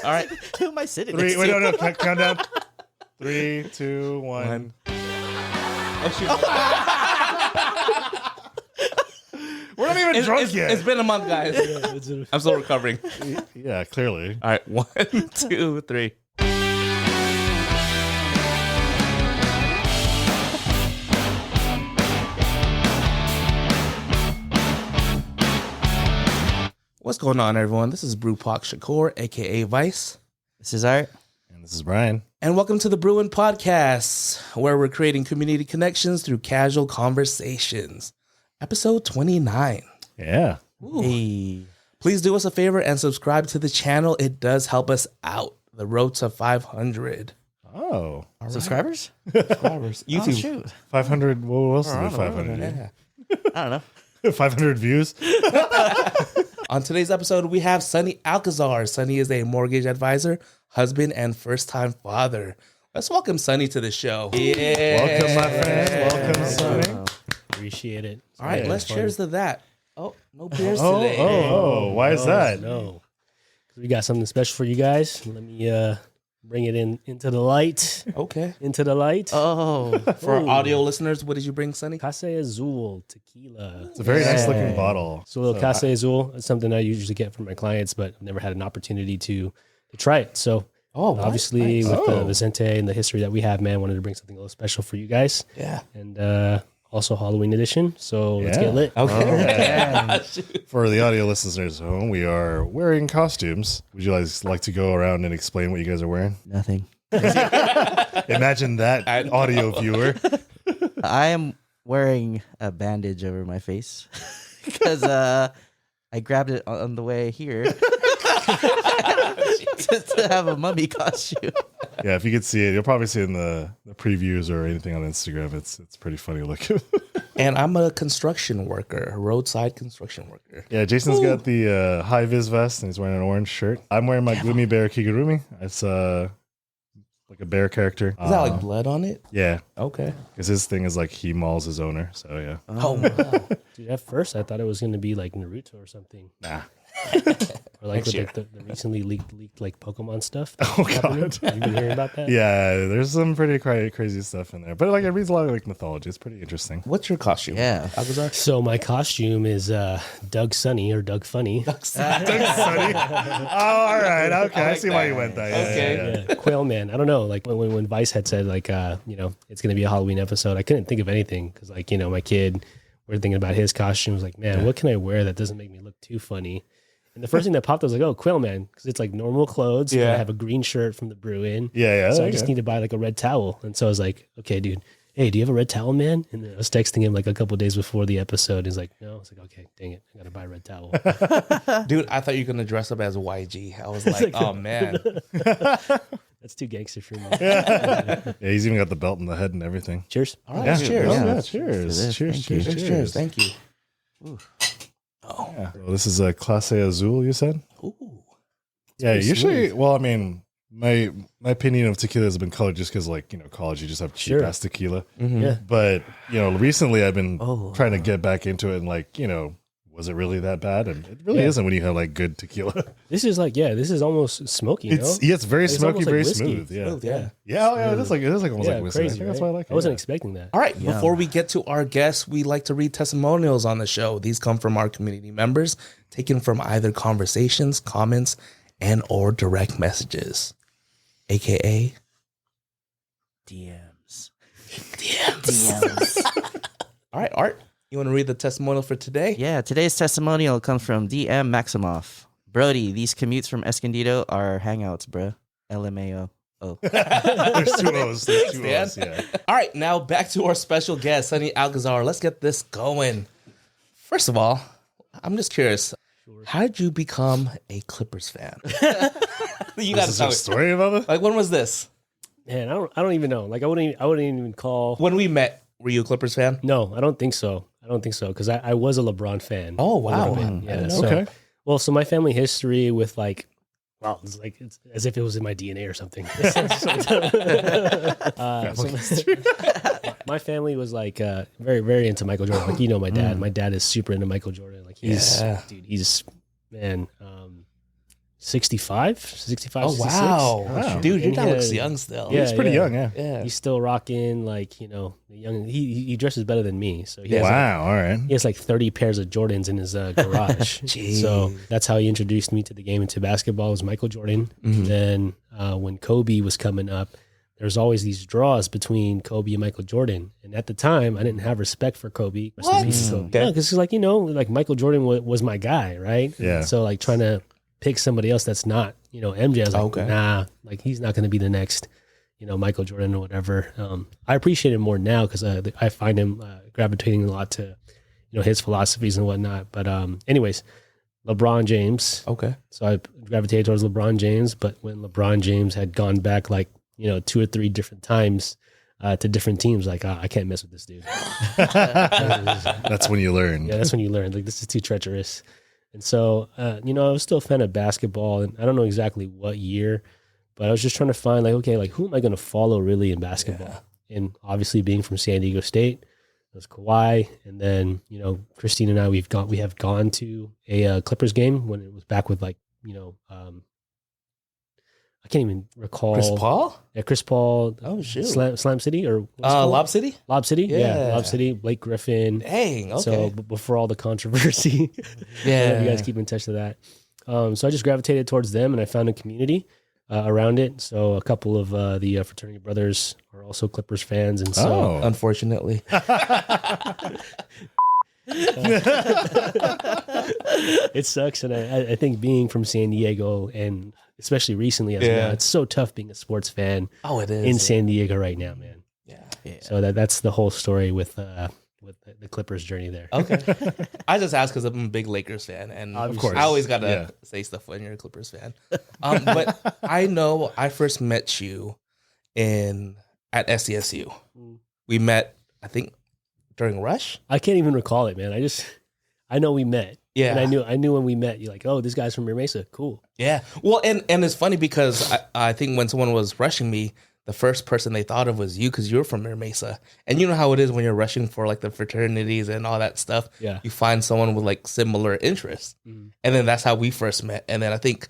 All right. Who am I sitting Three. next Wait, to? no. Count down. 3, 2, 1. Oh, shoot. We're not even drunk yet. It's been a month, guys. I'm still recovering. Yeah, clearly. All right. 1, 2, 3. What's going on, everyone? This is Brew Shakur, a.k.a. Vice. This is Art. And this is Brian. And welcome to the Brewing Podcast, where we're creating community connections through casual conversations. Episode 29. Yeah. Hey. Please do us a favor and subscribe to the channel. It does help us out. The road to 500. Oh. Subscribers? Subscribers. Oh, YouTube. shoot. 500. What else is I there? don't know. 500. Yeah. I don't know. 500 views. On today's episode, we have Sonny Alquizar. Sonny is a mortgage advisor, husband, and first-time father. Let's welcome Sonny to the show. Yeah. Welcome, my friend. Welcome, Sonny. Appreciate it. All right, Yeah, let's fun. cheers to that. Oh, no beers Oh, today. oh. Why is that? No. 'Cause we got something special for you guys. Let me bring it into the light. Okay. Into the light. Oh. For our Ooh. audio listeners, what did you bring, Sonny? Casa Azul tequila. It's a very nice looking Yeah. bottle. So Casa Azul is something I usually get from my clients, but I've never had an opportunity to try it. So Oh, what? obviously Nice. with Oh. Vicente and the history that we have, man, wanted to bring something a little special for you guys. Yeah. And also Halloween edition. So let's Yeah. get lit. Okay. For the audio listeners at home, we are wearing costumes. Would you guys like to go around and explain what you guys are wearing? Nothing. Imagine that audio viewer. I am wearing a bandage over my face because I grabbed it on the way here to have a mummy costume. Yeah, if you could see it, you'll probably see it in the previews or anything on Instagram. It's pretty funny looking. And I'm a construction worker, a roadside construction worker. Yeah, Jason's got the high vis vest and he's wearing an orange shirt. I'm wearing my Gloomy Bear Kigurumi. It's like a bear character. Is that like blood on it? Yeah, Okay. because his thing is like he mauls his owner. So yeah, Oh, wow. Dude, at first I thought it was going to be like Naruto or something. nah. Or like Next with year. like, the recently leaked like Pokemon stuff. Oh, happening. God. Have you been hearing about that? Yeah, there's some pretty crazy stuff in there, but like it reads a lot of like mythology. It's pretty interesting. What's your costume? Yeah. Alquizar? So my costume is Doug Sunny or Doug Funny. Sunny. Oh, all right. Okay, I like see why that. you went there. Yeah, Okay. yeah, yeah. Yeah, Quail Man. I don't know. Like when Vice had said like it's gonna be a Halloween episode, I couldn't think of anything because like my kid, we're thinking about his costume. I was like, man, what can I wear that doesn't make me look too funny? And the first thing that popped, I was like, oh, Quail Man, because it's like normal clothes. But Yeah. I have a green shirt from the Brewing. Yeah. So I okay. just need to buy like a red towel. And so I was like, okay, dude, hey, do you have a red towel, man? And then I was texting him like a couple days before the episode. He's like, no. I was like, okay, dang it, I gotta buy a red towel. Dude, I thought you were going to dress up as YG. I was like, oh, man. That's too gangster for me. Yeah, he's even got the belt in the head and everything. Cheers. All right, Yeah, cheers. Oh, yeah, Yeah. cheers. Cheers. Cheers. Thank you. Cheers. Thank you. Yeah. Well, this is a Classe Azul, you said? Ooh. Yeah, pretty usually, smooth. well, I mean, my opinion of tequila has been colored just because, like, college, you just have cheap Sure. ass tequila. Yeah. But, recently I've been Oh. trying to get back into it and, like, was it really that bad? And it really isn't when you have, like, good tequila. This is like, this is almost smoky, It's very It's smoky, almost like very whiskey. smooth. Yeah. Smooth, yeah. Yeah, it is like almost Yeah, like whiskey. I crazy, think that's right? why I like it. I wasn't yeah. expecting that. All right, Yeah. before we get to our guests, we like to read testimonials on the show. These come from our community members, taken from either conversations, comments, and or direct messages, aka DMs. All right, Art, you want to read the testimonial for today? Yeah, today's testimonial comes from DM Maximoff. Brody, these commutes from Escondido are hangouts, bruh. LMAO. Oh. There's two O's. There's two Dan. O's, yeah. All right, now back to our special guest, Sonny Alquizar. Let's get this going. First of all, I'm just curious. How did you become a Clippers fan? You got to Is tell there a me. story about it? Like, when was this? Man, I don't even know. Like I wouldn't even call. When we met, were you a Clippers fan? No, I don't think so. Because I was a LeBron fan. Oh, A wow. little bit. I didn't Yeah. know. So, Okay. well, so my family history with like, well, it's as if it was in my DNA or something. My family was like very, very into Michael Jordan. Like, my dad. My dad is super into Michael Jordan. Like he's Yeah. dude, he's man. 65, 65, Oh 66. Wow. dude, your And dad he looks had- young still. Yeah, He's pretty young, yeah. yeah. He's still rocking like, you know, the young. He dresses better than me, so he has Wow, all right. he has like 30 pairs of Jordans in his garage. Jeez. So that's how he introduced me to the game and to basketball was Michael Jordan. Mhm. Then when Kobe was coming up, there's always these draws between Kobe and Michael Jordan. And at the time, I didn't have respect for Kobe. What? So, Okay. yeah, because like, you know, like Michael Jordan was my guy, right? Yeah. So like trying to pick somebody else that's not, you know, MJ, I was like, Okay. nah, like he's not going to be the next, you know, Michael Jordan or whatever. I appreciate him more now because I find him gravitating a lot to, you know, his philosophies and whatnot. But anyways, LeBron James. Okay. So I gravitated towards LeBron James, but when LeBron James had gone back like, you know, 2 or 3 different times to different teams, like, I can't mess with this dude. That's when you learn. Yeah, that's when you learn, like, this is too treacherous. And so, you know, I was still a fan of basketball, and I don't know exactly what year, but I was just trying to find, like, okay, like, who am I going to follow really in basketball? And obviously being from San Diego State, it was Kawhi. And then, you know, Kristine and I, we have gone to a Clippers game when it was back with, like, you know, I can't even recall. Chris Paul? Yeah, Chris Paul. Oh, shoot. Slam City or what's it called? Lob City? Lob City? Yeah, Yeah. Lob City. Blake Griffin. Dang, okay. So before all the controversy, I don't know if you guys keep in touch with that. So I just gravitated towards them, and I found a community around it. So a couple of the fraternity brothers are also Clippers fans, and so Oh. Unfortunately. it sucks. And I think being from San Diego, and especially recently, as Yeah. now, it's so tough being a sports fan Oh, it is. in San Diego right now, man. Yeah. So that's the whole story with the Clippers journey there. Okay. I just asked because I'm a big Lakers fan, and Of course. I always gotta Yeah. say stuff when you're a Clippers fan. But I know I first met you at SDSU. Mm. We met, I think, during Rush. I can't even recall it, man. I know we met. Yeah, And I knew when we met, you're like, oh, this guy's from Mira Mesa. Cool. Yeah. Well, and it's funny because I think when someone was rushing me, the first person they thought of was you because you're from Mira Mesa. And you know how it is when you're rushing for like the fraternities and all that stuff. Yeah. You find someone with like similar interests. Mhm. And then that's how we first met. And then I think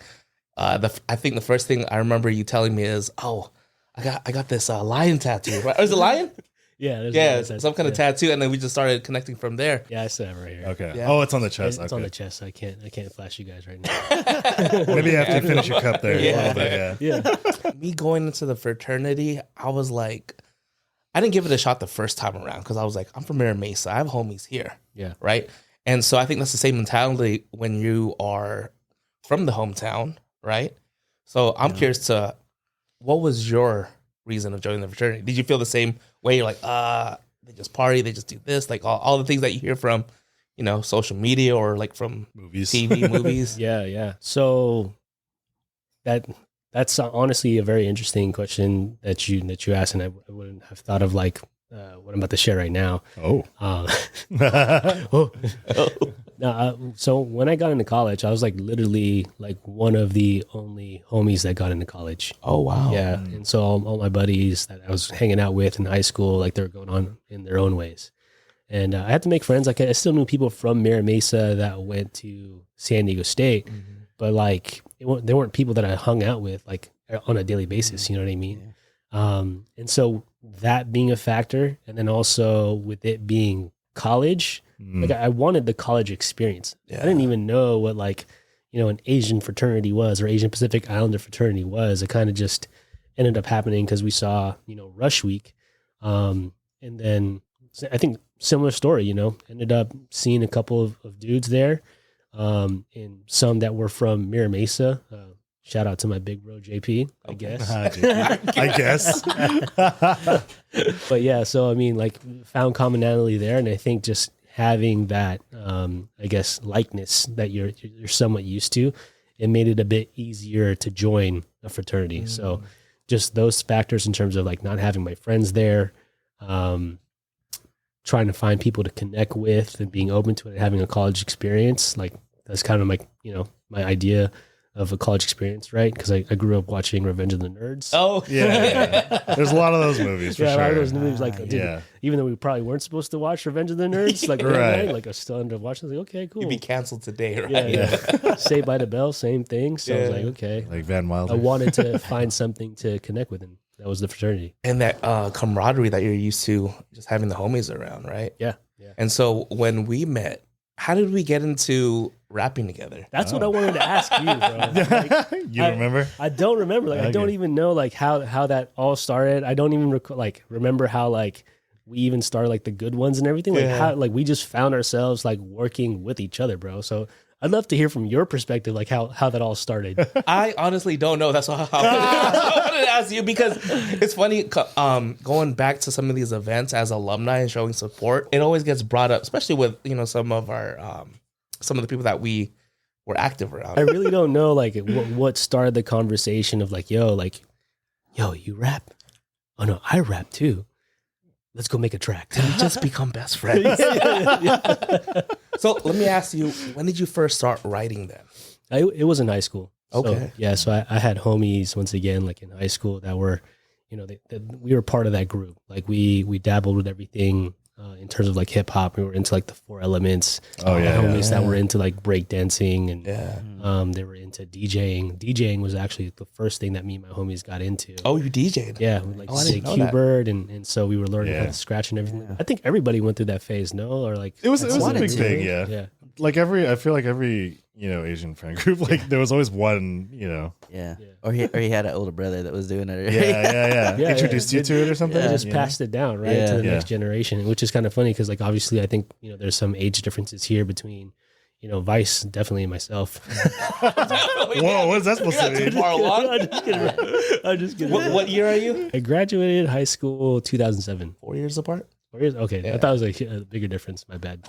the first thing I remember you telling me is, oh, I got this lion tattoo. Right? Or is it lion? Yeah. There's Yeah, a- some kind of yeah. tattoo. And then we just started connecting from there. Yeah, I still have it right here. Okay. Yeah. Oh, it's on the chest. It's okay. on the chest. So I can't flash you guys right now. Maybe after you finish your cup there. Yeah. A little bit, yeah. Yeah. Me going into the fraternity, I was like, I didn't give it a shot the first time around because I was like, I'm from Mira Mesa. I have homies here. Yeah. Right. And so I think that's the same mentality when you are from the hometown. Right. So I'm curious to, what was your reason of joining the fraternity? Did you feel the same way? You're like, they just party, they just do this, like all the things that you hear from, you know, social media or like from Movies. TV, movies. Yeah. So that's honestly a very interesting question that you asked, and I wouldn't have thought of like what I'm about to share right now. Oh. So when I got into college, I was like literally like one of the only homies that got into college. Oh, wow. Yeah. And so all my buddies that I was hanging out with in high school, like they were going on in their own ways. And I had to make friends. Like I still knew people from Mira Mesa that went to San Diego State, but like they weren't people that I hung out with like on a daily basis. You know what I mean? And so that being a factor, and then also with it being college, like I wanted the college experience. Yeah. I didn't even know what like, you know, an Asian fraternity was or Asian Pacific Islander fraternity was. It kind of just ended up happening because we saw, you know, Rush Week. And then I think similar story, you know, ended up seeing a couple of dudes there, and some that were from Mira Mesa. Shout out to my big bro JP, I guess. I guess. But yeah, so I mean, like, found commonality there, and I think just having that, I guess, likeness that you're somewhat used to, it made it a bit easier to join a fraternity. So just those factors in terms of like not having my friends there, trying to find people to connect with and being open to it, and having a college experience, like that's kind of like, you know, my idea of a college experience, right? Because I grew up watching Revenge of the Nerds. Oh, Yeah. There's a lot of those movies for yeah, a lot of sure. those movies, like, dude, even though we probably weren't supposed to watch Revenge of the Nerds, like, Right. like I still ended up watching. I was like, okay, cool. you'd be canceled today, right? Yeah. Saved by the Bell, same thing. So I was like, okay. Like Van Wilder. I wanted to find something to connect with, and that was the fraternity. And that camaraderie that you're used to, just having the homies around, right? Yeah. And so when we met, how did we get into rapping together? That's what I wanted to ask you, bro. Like, You remember? I don't remember. Like, I don't even know like how that all started. I don't even remember how like we even started like the good ones and everything. Like how like we just found ourselves like working with each other, bro. So I'd love to hear from your perspective, like how that all started. I honestly don't know. That's why I wanted to ask you, because it's funny going back to some of these events as alumni and showing support. It always gets brought up, especially with some of our some of the people that we were active around. I really don't know like what started the conversation of like, yo, you rap? Oh no, I rap too. Let's go make a track. Did we just become best friends? So let me ask you, when did you first start writing then? It was in high school. Okay. So, so I had homies once again, like in high school, that were, we were part of that group. Like we dabbled with everything in terms of like hip hop. We were into like the Four Elements. Oh, yeah, Homies that were into like break dancing and Yeah. they were into DJing. DJing was actually the first thing that me and my homies got into. Oh, you DJ'd? Yeah, we like I say didn't know that. Q-Bird, and so we were learning how to scratch and everything. I think everybody went through that phase, no? Or like It was a wanted big to. thing, yeah. yeah. Like I feel like every Asian friend group, like there was always one, Yeah. Yeah. Or he had an older brother that was doing it. yeah. Yeah, Introduced you to it or something. They just Yeah. passed it down, right, Yeah. to the next generation, which is kind of funny because, like, obviously, I think there's some age differences here between, Vice, definitely, and myself. Whoa, what is that supposed to Too mean? far along? I'm just kidding. What year are you? I graduated high school 2007. 4 years apart? 4 years? Okay, I thought it was a bigger difference. My bad.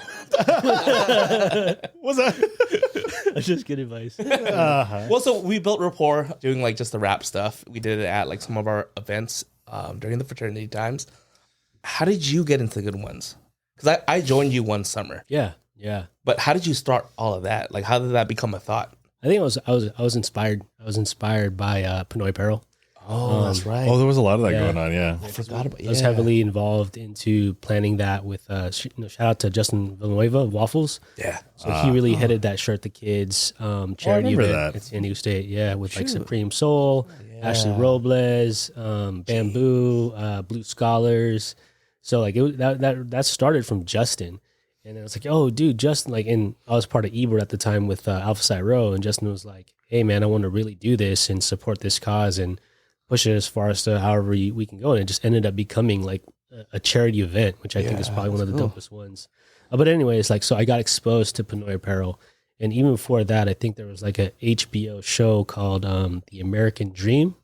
What's that? I'm just kidding, Vice. Well, so we built rapport doing like just the rap stuff. We did it at like some of our events during the fraternity times. How did you get into the good ones? Because I joined you one summer, Yeah. but how did you start all of that? Like, how did that become a thought? I think I was inspired. I was inspired by Pinoy Apparel. Oh, that's right. Oh, there was a lot of that Yeah. going on. Yeah. I forgot about. I was heavily involved into planning that with shout out to Justin Villanueva of Waffles. Yeah. So he really headed that Shirt the Kids charity remember event that. at San Diego State. Yeah, with like Supreme Soul, Ashley Robles, Bamboo, Blue Scholars. So like that started from Justin. And I was like, oh, dude, Justin, like, and I was part of Ebert at the time with Alpha Psi Rho, and Justin was like, hey, man, I want to really do this and support this cause and push it as far as to however we can go. And it just ended up becoming like a charity event, which I think is probably one of the dopest ones. But anyways, like, so I got exposed to Pinoy Apparel. And even before that, I think there was like a HBO show called The American Dream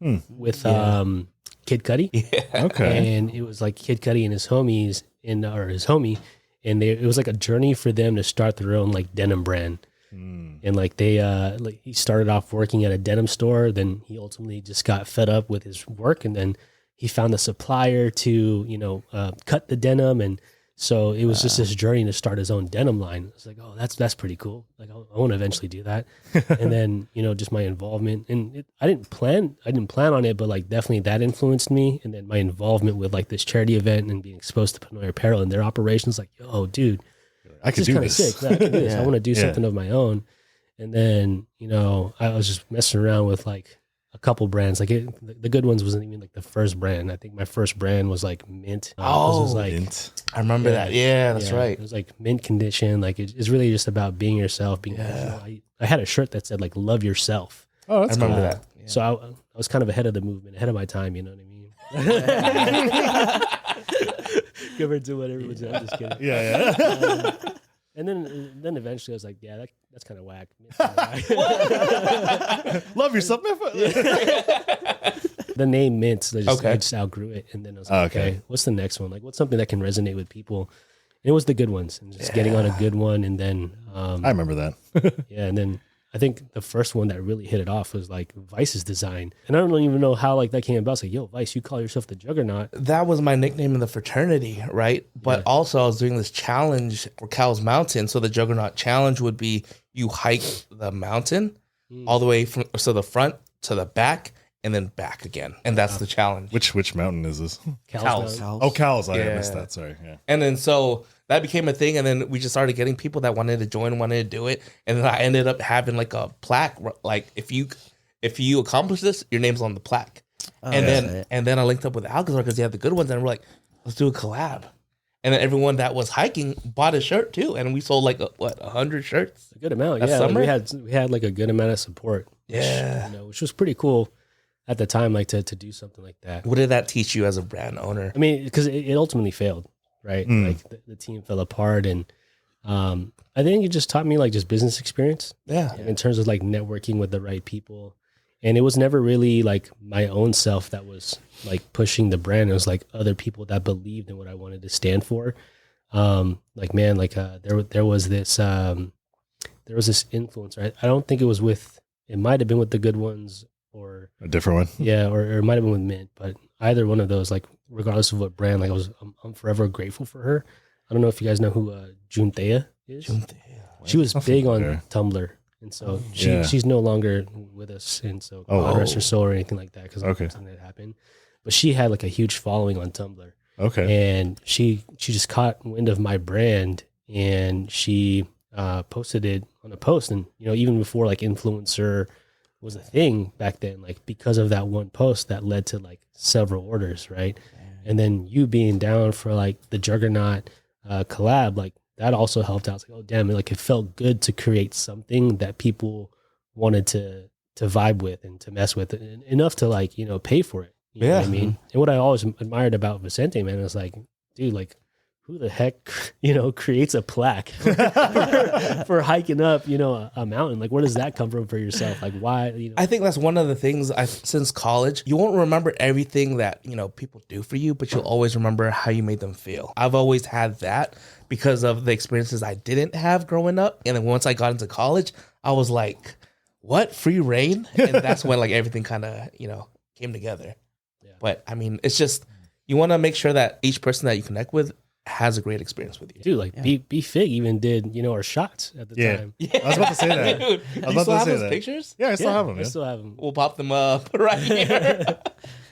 with Kid Cudi. Yeah. Okay. And it was like Kid Cudi and his homies or his homie. And it was like a journey for them to start their own like denim brand. And like they like he started off working at a denim store, then he ultimately just got fed up with his work, and then he found a supplier to cut the denim, and so it was just this journey to start his own denim line. It's like, oh, that's pretty cool. Like I want to eventually do that. And then just my involvement, and I didn't plan on it, but like definitely that influenced me. And then my involvement with like this charity event and being exposed to Pinoy Apparel and their operations, like, oh, dude, I could this is do kind of this. sick. Yeah, I can do this. I want to do Yeah. something of my own. And then, I was just messing around with like a couple brands. Like the good ones wasn't even like the first brand. I think my first brand was like Mint. It was like, Mint. I remember that. Yeah, that's right. It was like mint condition. Like it's really just about being yourself. Being I had a shirt that said like "Love Yourself." Oh, I that's remember cool. that. So I was kind of ahead of the movement, ahead of my time. You know what I mean? Compared to what everyone's doing. I'm just kidding. Yeah. And then eventually I was like, yeah, that's kind of whack. Love yourself, man. The name Mint, I Okay. just outgrew it. And then I was like, Okay. okay, what's the next one? Like, what's something that can resonate with people? And it was the good ones, and just getting on a good one. And then, I remember that. yeah, and then I think the first one that really hit it off was like Vice's design. And I don't even know how like that came about. It's like, yo, Vice, you call yourself the Juggernaut. That was my nickname in the fraternity, right? But also I was doing this challenge for Cow's Mountain. So the Juggernaut challenge would be you hike the mountain all the way from the front to the back and then back again. And that's the challenge. Which mountain is this? Cowles. Oh, Cowles. I Yeah. missed that. Sorry. Yeah. And then so that became a thing. And then we just started getting people that wanted to join, wanted to do it. And then I ended up having like a plaque. Like if you accomplish this, your name's on the plaque. And then I linked up with Alquizar because he had the good ones. And we're like, let's do a collab. And then everyone that was hiking bought a shirt too. And we sold like 100 shirts. A good amount. That Yeah. Like summer? we had like a good amount of support. Yeah. Which was pretty cool at the time, like to do something like that. What did that teach you as a brand owner? I mean, because it ultimately failed, right? Like the team fell apart, and I think it just taught me like just business experience. Yeah. In terms of like networking with the right people. And it was never really like my own self that was like pushing the brand. It was like other people that believed in what I wanted to stand for. Like, man, like there was this influencer. I don't think it was it might've been with the Good Ones or A different one. yeah, or it might've been with Mint, but either one of those, like regardless of what brand, like I'm forever grateful for her. I don't know if you guys know who June Thea is. She was big on Tumblr. And so she's no longer with us. And so God rest her soul or anything like that, because something that happened. But she had like a huge following on Tumblr. Okay. And she just caught wind of my brand, and she posted it on a post. And, even before like influencer was a thing back then, like because of that one post that led to like several orders, right? And then you being down for like the Juggernaut collab, like that also helped out. It's like, oh damn, it felt good to create something that people wanted to vibe with and to mess with, and enough to like, pay for it. You know what I mean? And what I always admired about Vicente, man, is like, dude, like who the heck, creates a plaque for hiking up, a mountain? Like, where does that come from for yourself? Like, why? I think that's one of the things since college, you won't remember everything that, people do for you, but you'll always remember how you made them feel. I've always had that because of the experiences I didn't have growing up. And then once I got into college, I was like, what? Free reign? And that's when like everything kind of, came together. Yeah. But I mean, it's just, you want to make sure that each person that you connect with has a great experience with you. Dude, like B Fig even did, our shots at the time. Yeah. I was about to say that. Dude, I was you about still to have say those that. pictures? Yeah, I still have them. I still have them. We'll pop them up right here.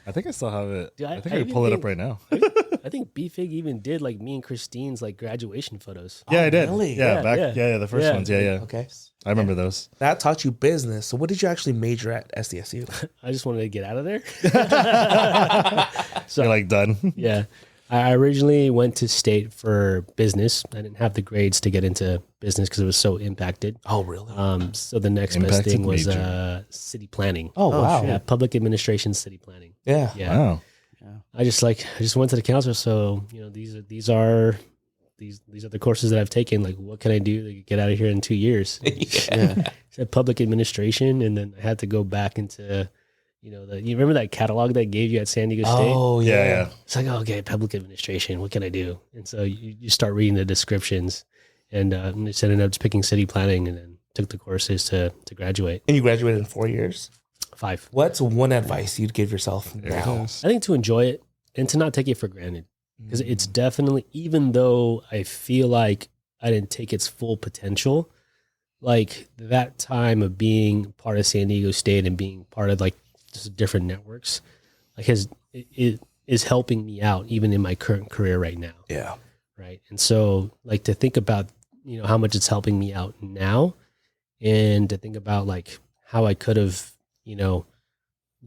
I think I still have it. Dude, I think I can pull it up right now. I think B Fig even did like me and Christine's like graduation photos. Yeah, I did. really? Yeah, Yeah, the first ones. Yeah. Okay. I remember those. That taught you business. So what did you actually major at SDSU? I just wanted to get out of there. So You're like done. yeah. I originally went to state for business. I didn't have the grades to get into business because it was so impacted. Oh, really? So the next best Impacted thing was major. city planning. Oh, wow. Yeah, public administration, city planning. Yeah. Yeah. Wow. I just went to the counselor. So, these are the courses that I've taken. Like, what can I do to get out of here in 2 years? Said public administration. And then I had to go back into, you remember that catalog that I gave you at San Diego State? Oh, Yeah. It's like, oh, okay, public administration. What can I do? And so you start reading the descriptions, and just ended up just picking city planning, and then took the courses to graduate. And you graduated in 4 years? 5. What's one advice you'd give yourself now? I think to enjoy it and to not take it for granted, because it's definitely, even though I feel like I didn't take its full potential, like that time of being part of San Diego State and being part of like just different networks, like it is helping me out even in my current career right now. Yeah. Right. And so like to think about, how much it's helping me out now, and to think about like how I could have,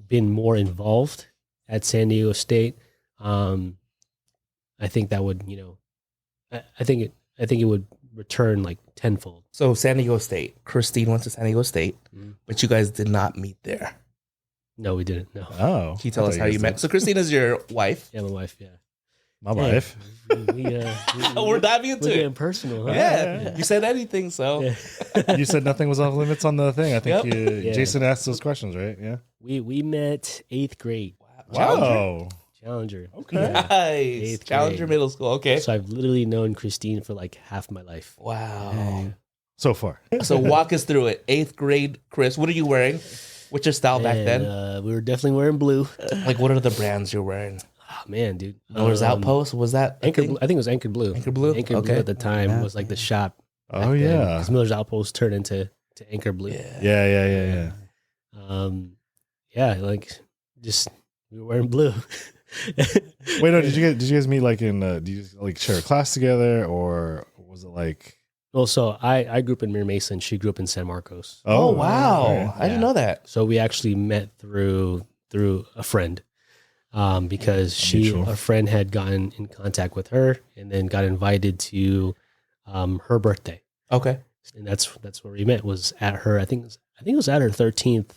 been more involved at San Diego State. I think that would, I think it would return like tenfold. So San Diego State. Kristine went to San Diego State, but you guys did not meet there. No, we didn't. No. Oh. Can you tell us how you met? So Kristine is your wife. Yeah, my wife. Yeah. My wife. We're diving We're into it. getting personal. Huh? Yeah. You said anything, so. Yeah. You said nothing was off limits on the thing. I think Yeah. Jason asked those questions, right? Yeah. We met 8th grade. Wow. Challenger. Okay. Yeah. Nice. 8th Challenger grade. Middle School. Okay. So I've literally known Kristine for like half my life. Wow. So far. So walk us through it. 8th grade, Chris. What are you wearing? What's your style back then? We were definitely wearing blue. Like, what are the brands you're wearing? Oh, man, dude. Miller's Outpost? Was that a Anchor thing? Blue, I think it was Anchor Blue. Anchor Blue? Anchor Blue Okay. at the time was like the shop. Oh, yeah. Because Miller's Outpost turned into Anchor Blue. Yeah. Yeah, like just we were wearing blue. Wait, no, did you guys meet like in? Did you like share a class together, or was it like? Well, so I grew up in Mira Mesa, and she grew up in San Marcos. Oh, wow. okay. I didn't know that. So we actually met through a friend, because Mutual. a friend had gotten in contact with her, and then got invited to her birthday, Okay. and that's where we met. Was at her. I think it was at her 13th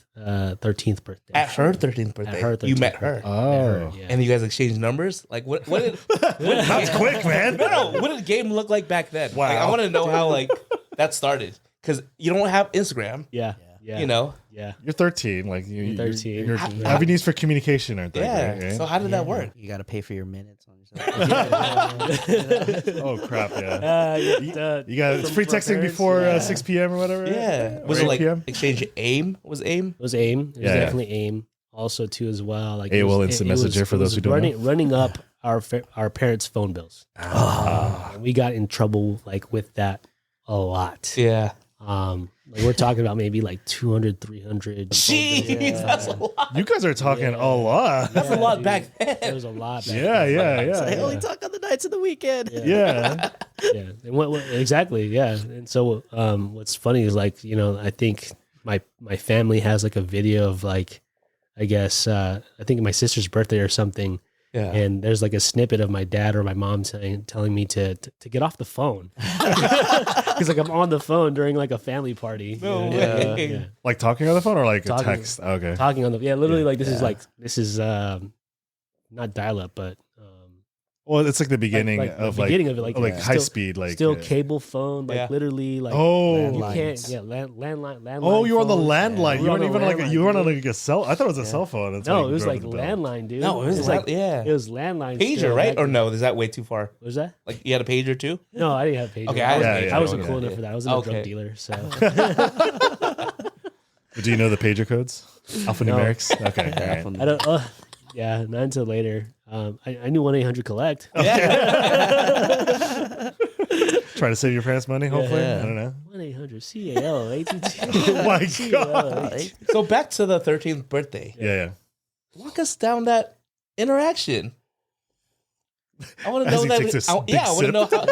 birthday. At her 13th birthday, Her 13th you met her. birthday. Oh, Yeah. And you guys exchanged numbers? Like, what did... that's quick, man. No. What did the game look like back then? Wow. Like, I want to know how, like, that started. Because you don't have Instagram, yeah. you know? Yeah. You're 13. Like you're 13. Your avenues for communication aren't there. Yeah. Right? So how did that work? You got to pay for your minutes on yourself. Oh crap! Yeah. You got it's free texting parents, before 6 p.m. or whatever. right? Yeah. Or Was 8 it like p.m.? exchange AIM? Was AIM? It was AIM. It was Yeah. definitely AIM. Also, too, as well. Like AOL Instant Messenger for those who don't know. running up our parents' phone bills. And we got in trouble like with that a lot. Yeah. Like we're talking about maybe like 200, 300. Jeez, that's a lot. You guys are talking a lot. That's a lot dude. back There then. was a lot. Back Yeah, then. yeah. I only talk on the nights of the weekend. Yeah. Yeah. And exactly. Yeah. And so, what's funny is like, I think my family has like a video of like, I guess, I think my sister's birthday or something. Yeah. And there's like a snippet of my dad or my mom telling me to get off the phone. Because like I'm on the phone during like a family party. No Yeah. way. Yeah. Like talking on the phone or like Talking. a text? Okay. Talking on the, literally Yeah. like this is not dial up, but Well, it's like the beginning like the of like beginning of it, like, high speed, like still cable phone, like Yeah. literally like Oh, you landlines. can't, landline. oh, you were on the phone. landline. We You were weren't on the even like landline, you weren't on dude. like a cell. I thought it was a cell phone. That's why No, you it was grew up like with the bell. landline, dude. No, it was like yeah. it was landline. Pager, still, right? back Or then. no? Is that way too far? What was that? Like you had a pager too? No, I didn't have pager. Okay, I I wasn't okay. cool enough for that. I wasn't a Okay. drug dealer, so Do you know the pager codes? Alphanumerics? Okay. All right. I don't. Yeah, not until later. I knew 1-800-COLLECT. Trying to save your parents money, hopefully. Yeah. I don't know. 1-800-CAL-ATT. Oh my God. So back to the 13th birthday. Yeah. Walk us down that interaction. I want to As know he that. takes this I big want to know how.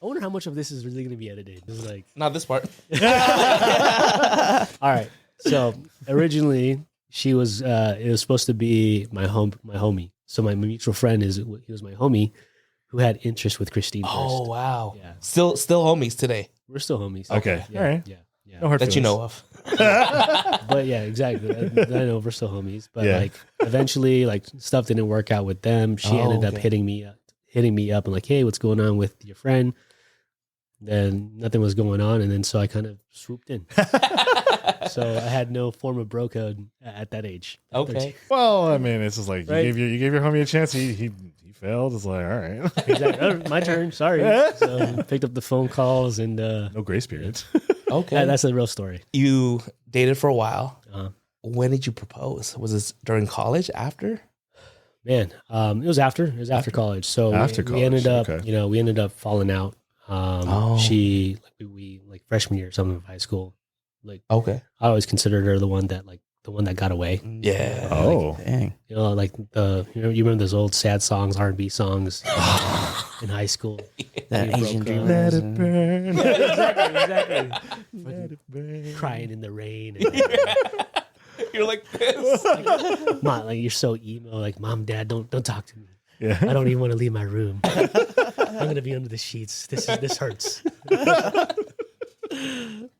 I wonder how much of this is really going to be edited. It's like, Not this part. all right. So originally, she was. It was supposed to be my homie. So my mutual friend he was my homie, who had interest with Kristine first. Oh wow. Yeah. Still homies today We're still homies. Okay. Yeah, All right. Yeah. Yeah. No hard that you feelings. know of. But yeah, exactly. I know we're still homies. But Yeah. like eventually, like stuff didn't work out with them. She Oh, ended up okay. hitting me up and like, hey, what's going on with your friend? Then nothing was going on, and then so I kind of swooped in. So I had no form of bro code at that age. At Okay. 13. Well, I mean, it's just like Right. you gave your homie a chance. He failed. It's like, all right. Exactly. Oh, my turn. Sorry. So picked up the phone calls, and No grace period. Okay. that's a real story. You dated for a while. Uh-huh. When did you propose? Was this during college? After? Man, it was after college. So After we ended college, up, okay. we ended up falling out. She we like freshman year or something of high school. Like Okay. I always considered her the one that got away. Yeah. Oh. Dang. You know, like you remember those old sad songs, R&B songs in high school. That You broke Asian up. dream. Let it burn. Exactly. Let it burn. Crying in the rain. And, You're like this. Mom, like you're so emo. Like, Mom, Dad, don't talk to me. I Yeah. don't even want to leave my room. I'm gonna be under the sheets. This hurts.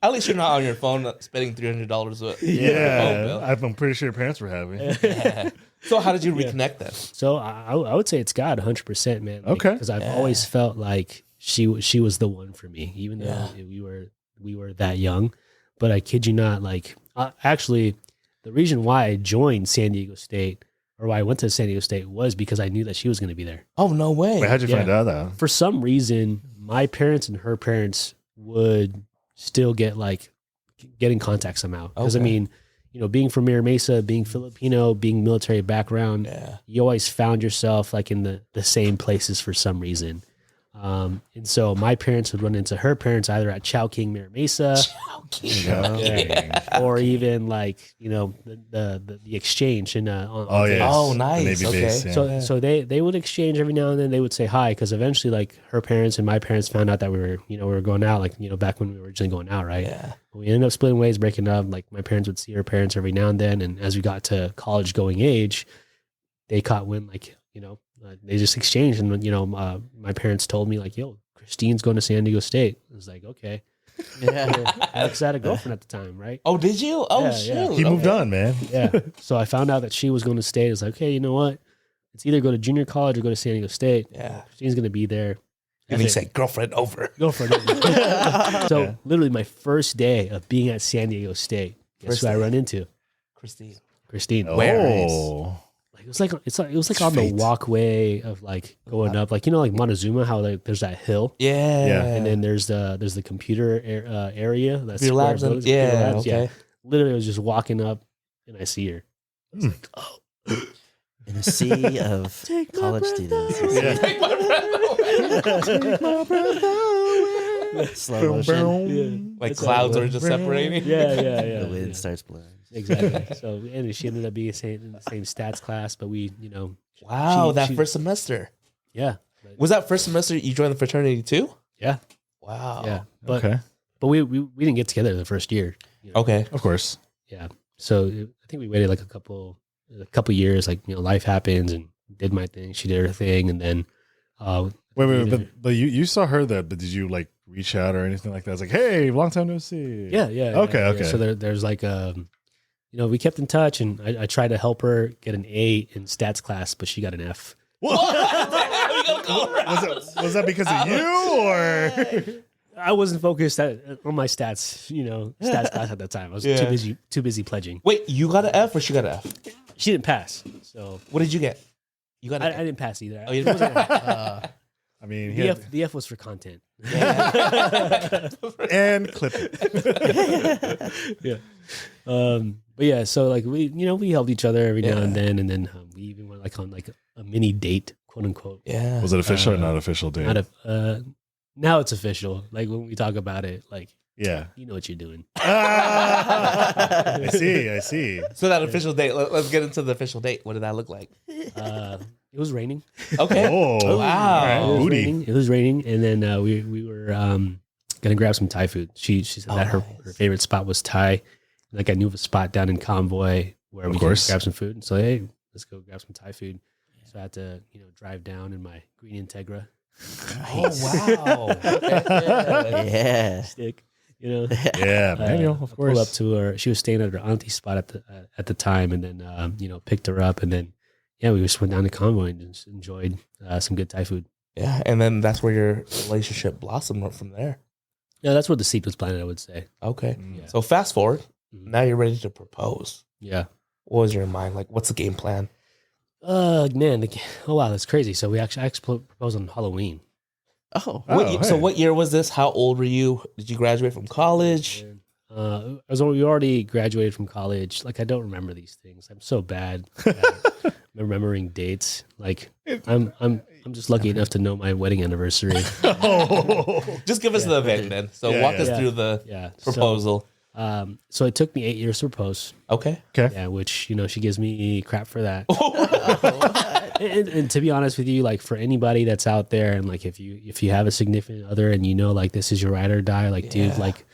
At least you're not on your phone spending $300 with phone Yeah. bill. I'm pretty sure your parents were happy. Yeah. So how did you reconnect then? So I would say it's God 100%, man. Okay. Because I've always felt like she was the one for me, even though we were that young. But I kid you not, like actually, the reason why I joined San Diego State or why I went to San Diego State was because I knew that she was going to be there. Oh, no way. Wait, how'd you Yeah. find out though? For some reason, my parents and her parents would still get in contact somehow. Because I Okay. mean, being from Mira Mesa, being Filipino, being military background, Yeah. you always found yourself like in the same places for some reason. And so my parents would run into her parents either at Chow King Mira Mesa, or even like, you know, the exchange in Oh, nice. The Navy Okay. base, yeah. So they would exchange every now and then. They would say hi, because eventually like her parents and my parents found out that we were going out, like, you know, back when we were originally going out, right? Yeah. We ended up splitting ways, breaking up. Like my parents would see her parents every now and then, and as we got to college going age, they caught wind, like, you know, they just exchanged, and you know, my parents told me like, "Yo, Kristine's going to San Diego State." I was like, "Okay." Yeah. Alex had a girlfriend at the time, right? Oh, did you? Oh, Yeah, shoot. yeah. He moved on, man. Yeah. So I found out that she was going to state. I was like, "Okay, you know what? It's either go to junior college or go to San Diego State." Yeah. Kristine's going to be there. And he said, girlfriend over. Go for it. So Yeah. literally my first day of being at San Diego State, guess First who I day. run into? Kristine. Kristine. Where Oh. Like it was like on the Fate. walkway of like going up, like, you know, like Montezuma, how like there's that hill, Yeah. Yeah. and then there's the computer area. That's Computer labs. And, yeah. Okay. Literally, I was just walking up, and I see her. I was like, oh, In a sea of college students. Yeah. Take my breath away. Slow motion. Like That's clouds how it are just separating. yeah. The wind starts blowing. Exactly. So and she ended up being in the same stats class, but we, you know, Wow, that she- first semester. yeah, Was that first semester you joined the fraternity too? yeah, Wow. yeah. But Okay. but we didn't get together the first year. You know? Okay. Of course. Yeah. So I think we waited like a couple years. Like, you know, life happens, and did my thing. She did her thing, and then Wait, but you saw her but did you like reach out or anything like that? It's like, hey, long time no see. yeah. Okay, okay. So there's like you know, we kept in touch, and I tried to help her get an A in stats class, but she got an F. Was that because of you or? I wasn't focused on my stats, you know, stats class at that time. I was Yeah. too busy pledging. Wait, you got an F or she got an F? She didn't pass, so What did you get? You got I an F. didn't pass either. Oh, you didn't pass? I mean, The F was for content. and clip it. Yeah. But yeah, so like we helped each other every now and then we even went like on like a mini date, quote unquote. Yeah. Was it official or not official, dude? Now it's official. Like when we talk about it, like, Yeah. you know what you're doing. I see. So that official date, let's get into the official date. What did that look like? It was raining. Okay. Oh, Wow. all right, It was booty. raining. It was raining, and then we were gonna grab some Thai food. She said that her favorite spot was Thai. Like I knew of a spot down in Convoy where Of we course. could grab some food. And so hey, let's go grab some Thai food. So I had to drive down in my green Integra Oh, wow. Okay. Yeah. stick. You know, Yeah, manual, of I course. pulled up to her. She was staying at her auntie's spot at the time, and then picked her up, and then we just went down to Convoy and just enjoyed some good Thai food. Yeah. And then that's where your relationship blossomed from there. Yeah, that's where the seed was planted, I would say. Okay. Yeah. So fast forward. Mhm. Now you're ready to propose. Yeah. What was your mind? Like, what's the game plan? Man, oh wow, that's crazy. So I actually proposed on Halloween. Oh. So hey. what year was this? How old were you? Did you graduate from college? We already graduated from college. Like I don't remember these things. I'm so bad at remembering dates. Like I'm just lucky enough to know my wedding anniversary. Just give us the event then. So Yeah, walk yeah. us through the Yeah. proposal. So it took me 8 years to propose. Okay. Yeah, which she gives me crap for that. And to be honest with you, like for anybody that's out there, and like if you have a significant other and like this is your ride or die, like dude, like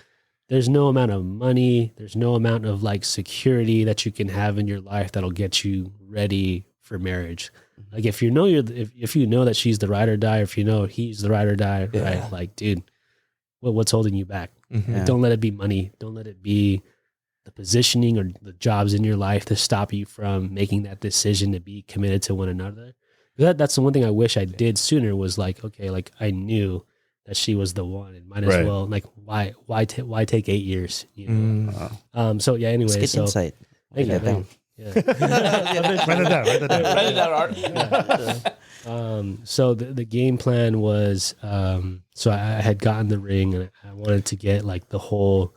there's no amount of money, there's no amount of like security that you can have in your life that'll get you ready for marriage. Like if you know if you know that she's the ride or die, or if you know he's the ride or die, right? Like dude, what's holding you back? Mhm. Like, don't let it be money. Don't let it be the positioning or the jobs in your life to stop you from making that decision to be committed to one another. That's the one thing I wish I did sooner was like, okay, like I knew that she was the one and might as Right. well, like why take 8 years? You know? Mm. So yeah, anyway, Let's get so insight. thank you, Write that thank you. Yeah. Write it down. Write it down, Art. So the game plan was, so I had gotten the ring and I wanted to get like the whole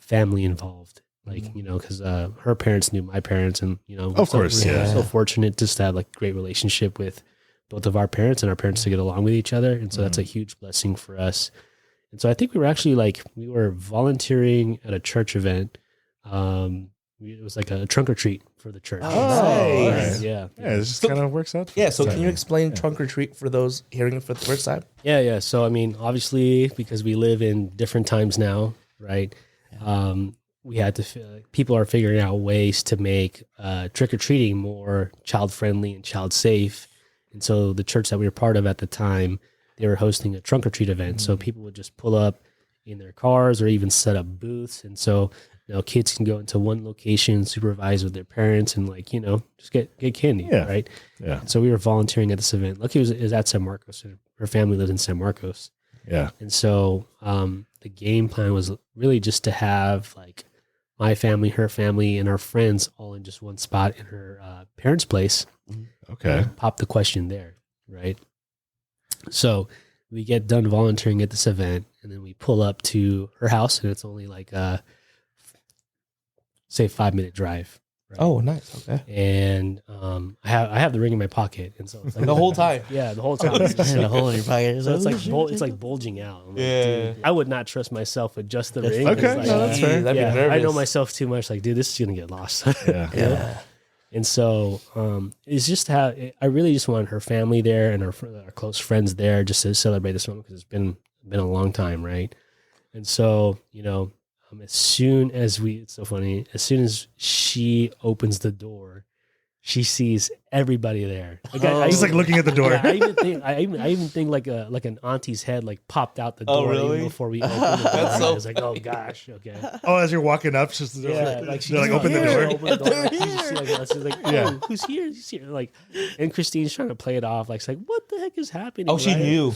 family involved, like, because her parents knew my parents, and, Of course, we're yeah. so fortunate just to have like a great relationship with both of our parents and our parents to get along with each other. And so that's a huge blessing for us. And so I think we were actually we were volunteering at a church event. It was like a trunk or treat for the church. Oh, nice. Yeah. Yeah, it just kind of works out. Yeah. So can you explain trunk or treat for those hearing it for the first time? Yeah. So, I mean, obviously, because we live in different times now, right? We had to, people are figuring out ways to make trick-or-treating more child-friendly and child-safe. And so the church that we were part of at the time, they were hosting a trunk or treat event. So people would just pull up in their cars or even set up booths. And so, kids can go into one location, supervise with their parents, and just get candy, right? Yeah. And so we were volunteering at this event. Lucky it was at San Marcos. Her family lives in San Marcos. Yeah. And so the game plan was really just to have my family, her family, and our friends all in just one spot in her parents' place. Okay. Pop the question there, right? So we get done volunteering at this event, and then we pull up to her house, and it's only say 5-minute drive. Right? Oh, nice. Okay. And I have the ring in my pocket, and so it's The whole time. Yeah, the whole time. The hole in your pocket. So it's like bulging out. I'm like, Yeah. dude, I would not trust myself with just the ring. Okay, It's no, that's fair. That'd be nervous. I know myself too much. Dude, this is gonna get lost. Yeah. Yeah. And so it's just how I really just want her family there and our close friends there just to celebrate this moment because it's been a long time, right? And so as soon as it's so funny, as soon as she opens the door, she sees everybody there. Just looking at the door. Yeah, I even think like an auntie's head popped out the door really? even before we opened the door. That's so I was like, oh gosh, okay. Oh, as you're walking up, just open the door. She's like, oh, who's here? Who's here? And Christine's trying to play it off. She's like, what the heck is happening? Oh, she knew.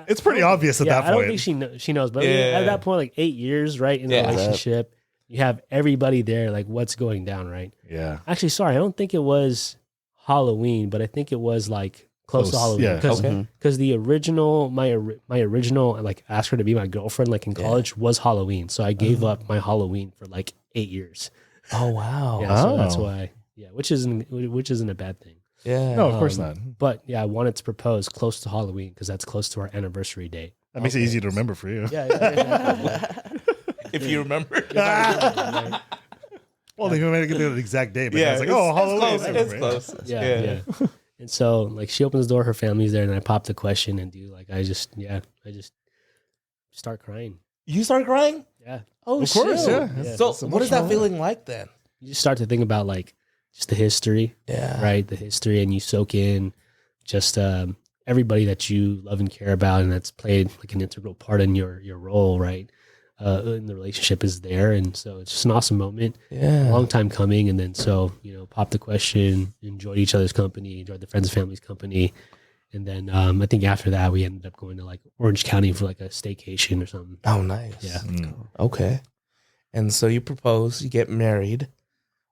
It's pretty obvious at that point. I don't think she knows, but at that point, 8 years, right, in the relationship, you have everybody there, what's going down, right? Yeah. Actually, sorry, I don't think it was Halloween, but I think it was close to Halloween. Yeah. Because the original, my original, asked her to be my girlfriend, in college was Halloween. So I gave up my Halloween for 8 years. Oh, wow. Yeah, so that's why. Yeah, which isn't a bad thing. Yeah. No, of course not. But yeah, I wanted to propose close to Halloween because that's close to our anniversary date. That makes it easy to remember for you. Yeah. If you remember. Well, they made it the exact day, but Yeah, it's Halloween. It's right? close. Yeah. And so she opens the door, her family's there, and I pop the question and do I just start crying. You start crying? Yeah. Oh, Of course, shoot. yeah. So It's what is that emotional. feeling like then? You just start to think about just the history, Yeah. right? The history, and you soak in just everybody that you love and care about, and that's played an integral part in your role, right? In the relationship is there, and so it's just an awesome moment. Yeah. A long time coming, and then pop the question, enjoyed each other's company, enjoyed the friends and family's company, and then I think after that we ended up going to Orange County for a staycation or something. Oh, nice. Yeah. Okay. And so you propose, you get married.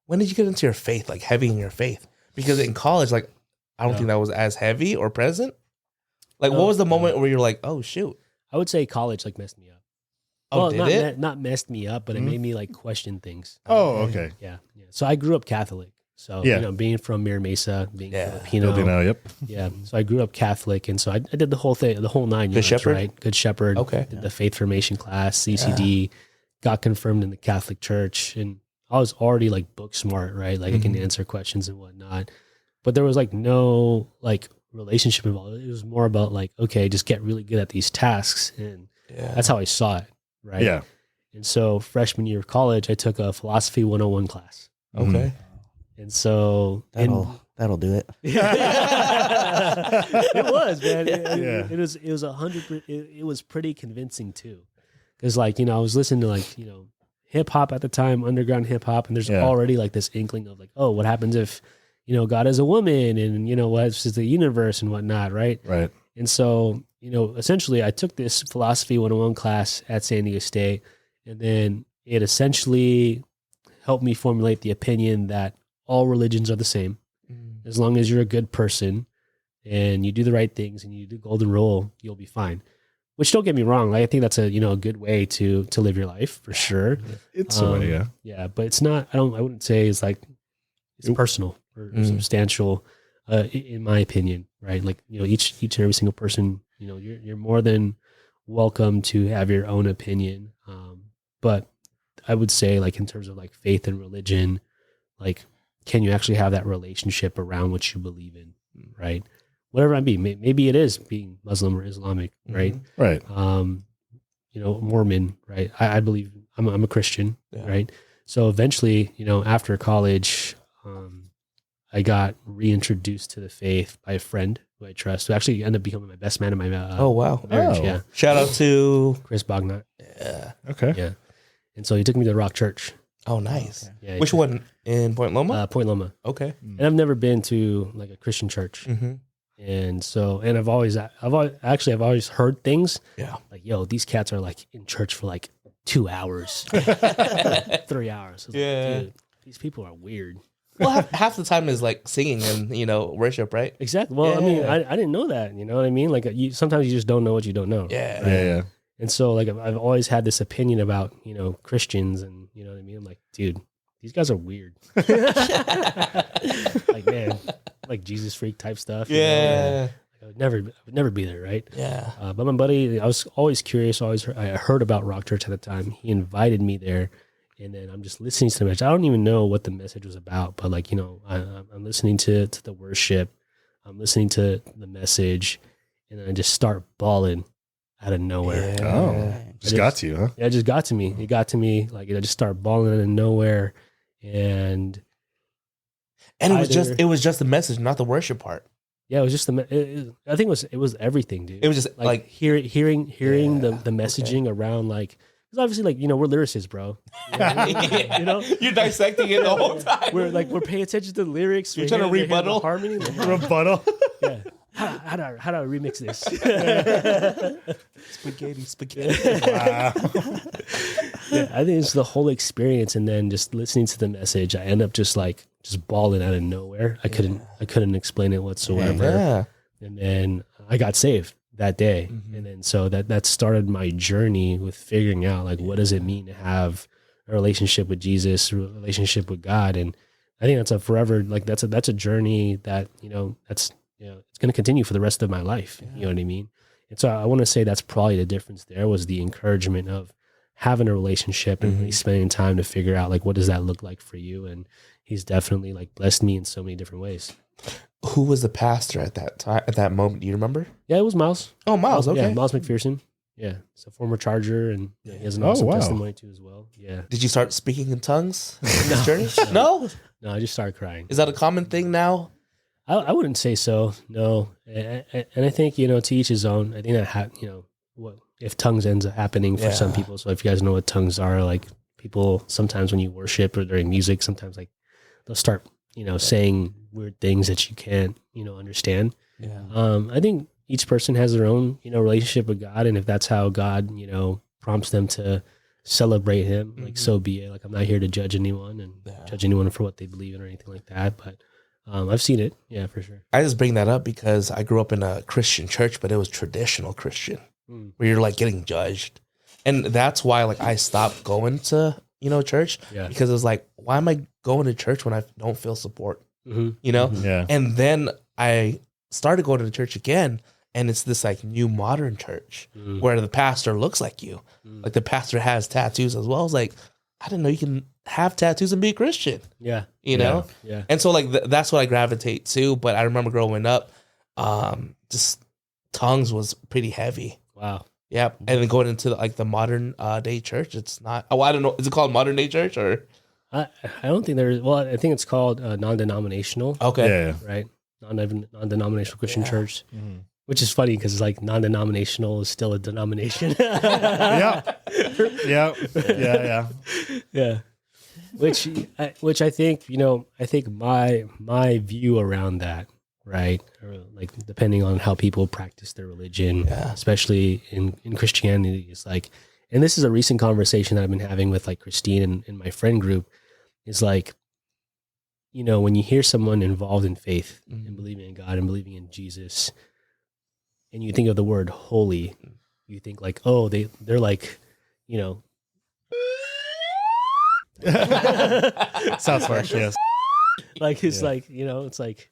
When did you get into your faith, heavy in your faith? Because in college, I don't think that was as heavy or present. What was the moment where you're like, oh, shoot? I would say college messed me up. Oh, did it? Not messed me up, but it made me question things. Oh, okay. Yeah. So I grew up Catholic. So being from Mira Mesa, being Filipino. Filipino, yep. Yeah. So I grew up Catholic, and so I did the whole thing, the whole 9 years. Shepherd? Right? Good Shepherd. Okay. Did the faith formation class, CCD, got confirmed in the Catholic Church, and I was already book smart, right? I can answer questions and whatnot. But there was no relationship involved. It was more about okay, just get really good at these tasks, and that's how I saw it, right? Yeah. And so freshman year of college, I took a philosophy 101 class. Okay. And so That'll do it. it was, man. Yeah. It was 100%. It was pretty convincing too, because I was listening to hip hop at the time, underground hip hop, and there's already this inkling of oh, what happens if God is a woman, and what's the universe and whatnot, right? Right. And so essentially, I took this philosophy 101 class at San Diego State, and then it essentially helped me formulate the opinion that all religions are the same. As long as you're a good person and you do the right things and you do the golden rule, you'll be fine. Which, don't get me wrong, I think that's a a good way to live your life for sure. It's a way, yeah. Yeah, but it's not. I wouldn't say it's personal or substantial, in my opinion, right? Like, each and every single person, you're more than welcome to have your own opinion. But I would say, like, in terms of like faith and religion, like, can you actually have that relationship around what you believe in, right? Whatever it might be. Maybe it is being Muslim or Islamic, right? Right. Mormon, right? I believe I'm a Christian, right? So eventually, after college, I got reintroduced to the faith by a friend who I trust, who actually ended up becoming my best man in my oh, wow. marriage. Oh. Yeah. Shout out to Chris Bognat. yeah. Okay. Yeah. And so he took me to the Rock Church. Oh, nice. Yeah. Which one in Point Loma? Point Loma. Okay. And I've never been to like a Christian church. Mm-hmm. And I've always heard things. Yeah. Like, yo, these cats are like in church for like 2 hours, 3 hours. Like, Yeah. dude, these people are weird. Well, half the time is like singing and worship, right? Exactly. Well, I mean, I didn't know that. You know what I mean? Like, sometimes you just don't know what you don't know. Yeah. Yeah. Yeah. And so, like, I've always had this opinion about Christians, and you know what I mean. I'm like, dude, these guys are weird. Like, man, like Jesus freak type stuff. Yeah. I would never be there, right? Yeah. But my buddy, I was always curious. I heard about Rock Church at the time. He invited me there, and then I'm just listening to the message. I don't even know what the message was about, but like, I'm listening to the worship. I'm listening to the message, and then I just start bawling out of nowhere. Yeah. Oh, just got to you, huh? Yeah, it just got to me. It got to me. Like, I just started bawling out of nowhere, and it was just the message, not the worship part. yeah, it was just I think it was everything, dude. It was just like hearing Yeah, the messaging around, like, because obviously, like, we're lyricists, bro. You're dissecting it the whole time. We're paying attention to the lyrics. You're trying to rebuttal? the harmony. Like, Rebuttal. yeah. How do I remix this? spaghetti. Wow. Yeah, I think it's the whole experience, and then just listening to the message, I end up just bawling out of nowhere. I couldn't explain it whatsoever. Yeah. And then I got saved that day, Mm-hmm. and then so that started my journey with figuring out, like, what does it mean to have a relationship with Jesus, a relationship with God, and I think that's a forever, like, that's a journey that that's it's going to continue for the rest of my life. You know what I mean? And so I want to say that's probably the difference. There was the encouragement of having a relationship and really spending time to figure out, like, what does that look like for you? And he's definitely, like, blessed me in so many different ways. Who was the pastor at that time? At that moment, do you remember? Yeah, it was Miles. Oh, Miles. Okay. Yeah, Miles McPherson. Yeah, it's a former Charger, and he has an Oh, awesome wow. testimony too as well. Yeah. Did you start speaking in tongues in this journey? No. No, I just started crying. Is that a common thing now? I wouldn't say so. No, and I think to each his own. I think that what if tongues ends up happening for some Yeah. people. So if you guys know what tongues are, like, people sometimes when you worship or during music, sometimes, like, they'll start saying weird things that you can't understand. Yeah. I think each person has their own relationship with God, and if that's how God prompts them to celebrate Him, like, so be it. Like, I'm not here to judge anyone and judge anyone for what they believe in or anything like that, but I've seen it, yeah, for sure. I just bring that up because I grew up in a Christian church, but it was traditional Christian, where you're like getting judged, and that's why, like, I stopped going to church, because it was like, why am I going to church when I don't feel support? Yeah. And then I started going to the church again, and it's this like new modern church where the pastor looks like you, like the pastor has tattoos as well. It's like, I didn't know you can have tattoos and be a Christian. Yeah, you know? Yeah. And so, like, that's what I gravitate to. But I remember growing up, just tongues was pretty heavy. Wow. Yeah. And then going into the modern day church, it's not, I don't know. Is it called modern day church or? I don't think there's, well, I think it's called non-denominational, Okay. Yeah. right? Non-denominational Christian church, which is funny because it's like non-denominational is still a denomination. Yeah. Yeah. Which I think, I think my view around that, right? Or like, depending on how people practice their religion, especially in Christianity, is like, and this is a recent conversation that I've been having with like Kristine and my friend group, is like, when you hear someone involved in faith and believing in God and believing in Jesus, and you think of the word holy, you think like, oh, they're like, Sounds harsh, yes. like it's like, it's like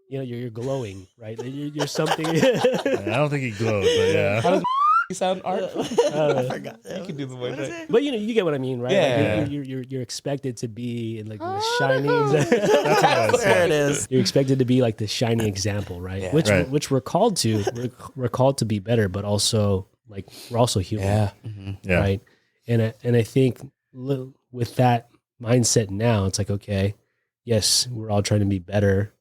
you're glowing, right? Like, you're something. I don't think he glowed, but yeah. How does you sound art? I forgot. You can do the voice. Right? But you get what I mean, right? Yeah. Like you're expected to be in like the shiny example. That's what I was There saying. it is. You're expected to be like the shiny example, right? Yeah. Which we're called to. We're called to be better, but also like we're also human, Yeah. Yeah. right? And I think with that mindset now, it's like, okay, yes, we're all trying to be better,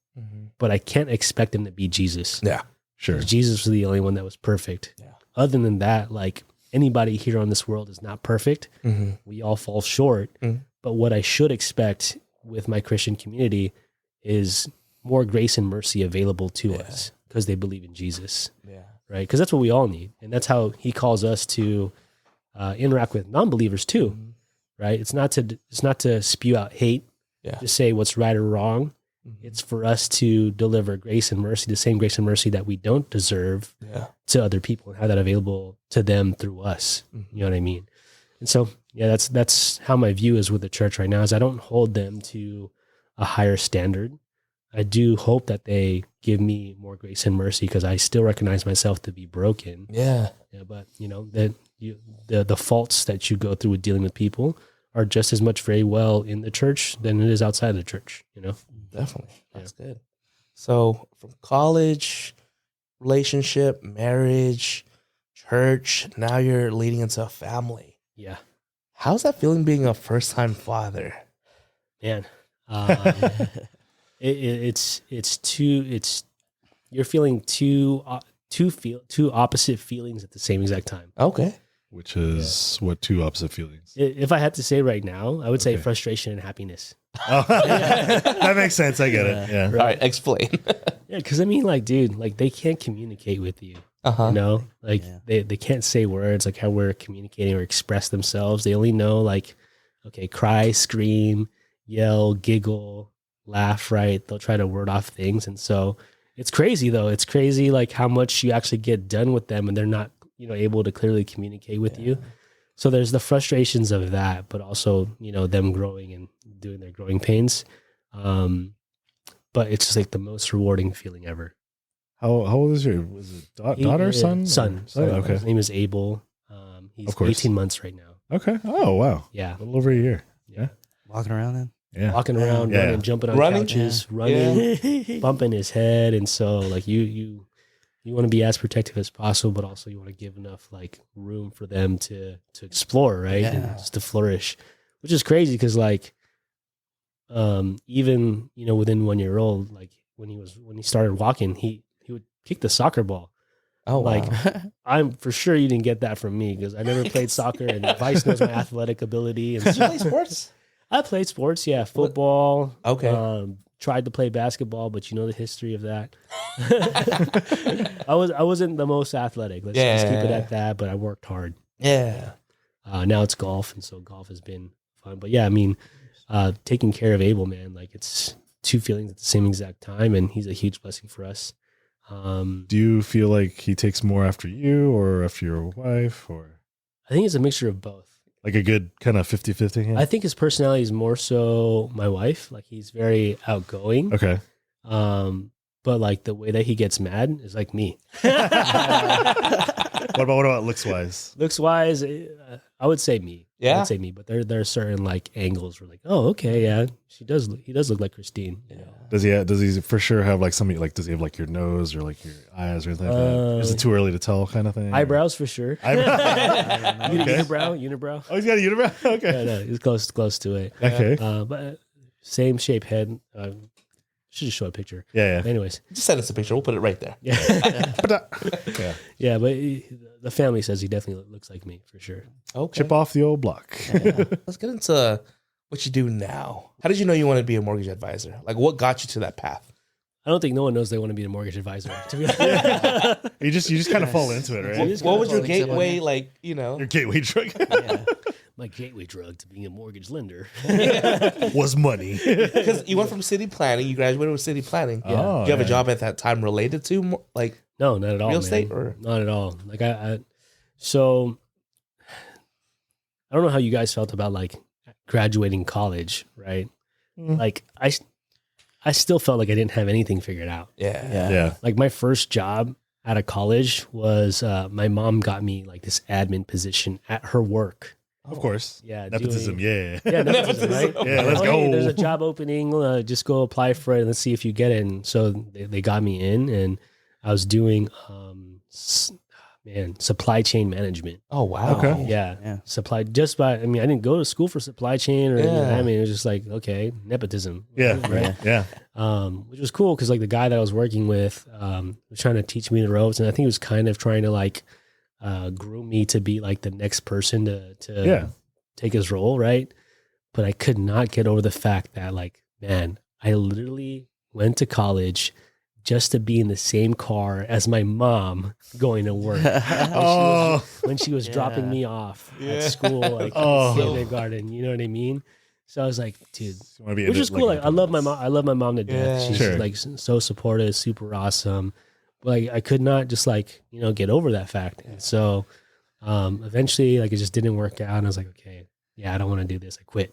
but I can't expect him to be Jesus. Yeah. Sure. Jesus was the only one that was perfect. Yeah. Other than that, like anybody here on this world is not perfect. Mm-hmm. We all fall short. Mhm. But what I should expect with my Christian community is more grace and mercy available to us because they believe in Jesus, Yeah. right? Because that's what we all need. And that's how he calls us to interact with non-believers too, right? It's not to spew out hate, Yeah. to say what's right or wrong. It's for us to deliver grace and mercy, the same grace and mercy that we don't deserve Yeah. to other people and have that available to them through us. You know what I mean? And so, yeah, that's how my view is with the church right now is I don't hold them to a higher standard. I do hope that they give me more grace and mercy because I still recognize myself to be broken. Yeah. Yeah, but that the faults that you go through with dealing with people are just as much very well in the church than it is outside of the church, Definitely. That's good. So from college, relationship, marriage, church, now you're leading into a family. Yeah. How's that feeling being a first-time father? Man. You're feeling two opposite feelings at the same exact time. Okay. Which is what two opposite feelings? If I had to say right now, I would say Okay. frustration and happiness. Oh, that makes sense. I get it. Yeah. All right. Explain. Yeah, because I mean, like, dude, like they can't communicate with you. Uh-huh. Like Yeah. they can't say words like how we're communicating or express themselves. They only know like, okay, cry, scream, yell, giggle, laugh, right? They'll try to word off things. And so it's crazy though. It's crazy like how much you actually get done with them and they're not, able to clearly communicate with you. So there's the frustrations of that, but also, them growing and doing their growing pains. But it's just like the most rewarding feeling ever. How old is was it daughter, son? Son. Okay. His name is Abel. He's Of course. 18 months right now. Okay. Oh, wow. Yeah. A little over a year. Yeah. Walking around then. Yeah. Walking around, Yeah. running, jumping on Running? couches, running, bumping his head. And so like you want to be as protective as possible, but also you want to give enough like room for them to explore, right? Yeah. And just to flourish, which is crazy because like, even, within 1 year old, like when he started walking, he would kick the soccer ball. Oh, wow. Like I'm for sure you didn't get that from me because I never played soccer and Vice knows my athletic ability. And Did you play sports? I played sports, yeah, football. Okay. Tried to play basketball, but you know the history of that. I wasn't the most athletic. Let's just keep it at that. But I worked hard. Yeah. Now it's golf, and so golf has been fun. But yeah, I mean, taking care of Abel, man, like it's two feelings at the same exact time, and he's a huge blessing for us. Do you feel like he takes more after you or after your wife, or I think it's a mixture of both. like a good kind of 50-50? Yeah? I think his personality is more so my wife. Like he's very outgoing. Okay. But like the way that he gets mad is like me. What about looks wise? Looks wise, I would say me. I Yeah? would say me. But there are certain like angles where like, oh, okay, yeah, he does look like Kristine. You know? Does he for sure have like something like, does he have like your nose or like your eyes or anything like that? Is it too early to tell kind of thing? Eyebrows for sure. Okay. Unibrow. Oh, he's got a unibrow? Okay. Yeah, no, he's close to it. Okay. But same shape head. Should just show a picture. Yeah. Anyways, Just send us a picture. We'll put it right there. yeah, Yeah. yeah. But the family says he definitely looks like me for sure. Okay. Chip off the old block. Let's get into what you do now. How did you know you wanted to be a mortgage advisor? Like, what got you to that path? I don't think no one knows they want to be a mortgage advisor. To be honest. You just kind of fall into it, right? just What kinda was your fall into gateway? it. Like, Your gateway drug My gateway drug to being a mortgage lender. was money. because you went from city planning, you graduated with city planning. Yeah. Oh, Do you have a yeah. job at that time related to like No, not at all. real man. estate or? Not at all. Like so I don't know how you guys felt about like graduating college, right? Mm. Like I I still felt like I didn't have anything figured out. Yeah. Like my first job out of college was my mom got me like this admin position at her work. Of course. Yeah. Nepotism. Yeah. Yeah, nepotism, right? Yeah, let's go. Hey, there's a job opening. Just go apply for it and let's see if you get it. And so they got me in, and I was doing, supply chain management. Oh, wow. Okay. Yeah. Supply just by, I didn't go to school for supply chain or anything. It was just like, okay, nepotism. Yeah. Right. Yeah. Which was cool because like the guy that I was working with was trying to teach me the ropes, and I think he was kind of trying to like groom me to be like the next person to take his role, right? But I could not get over the fact that like, man, I literally went to college just to be in the same car as my mom going to work when she was dropping me off at school, like kindergarten. You know what I mean? So I was like, dude, which is cool. Like, I love my mom. I love my mom to death. She's like so supportive, super awesome. But like, I could not just like, get over that fact. And so eventually, like, it just didn't work out. And I was like, okay, yeah, I don't want to do this. I quit.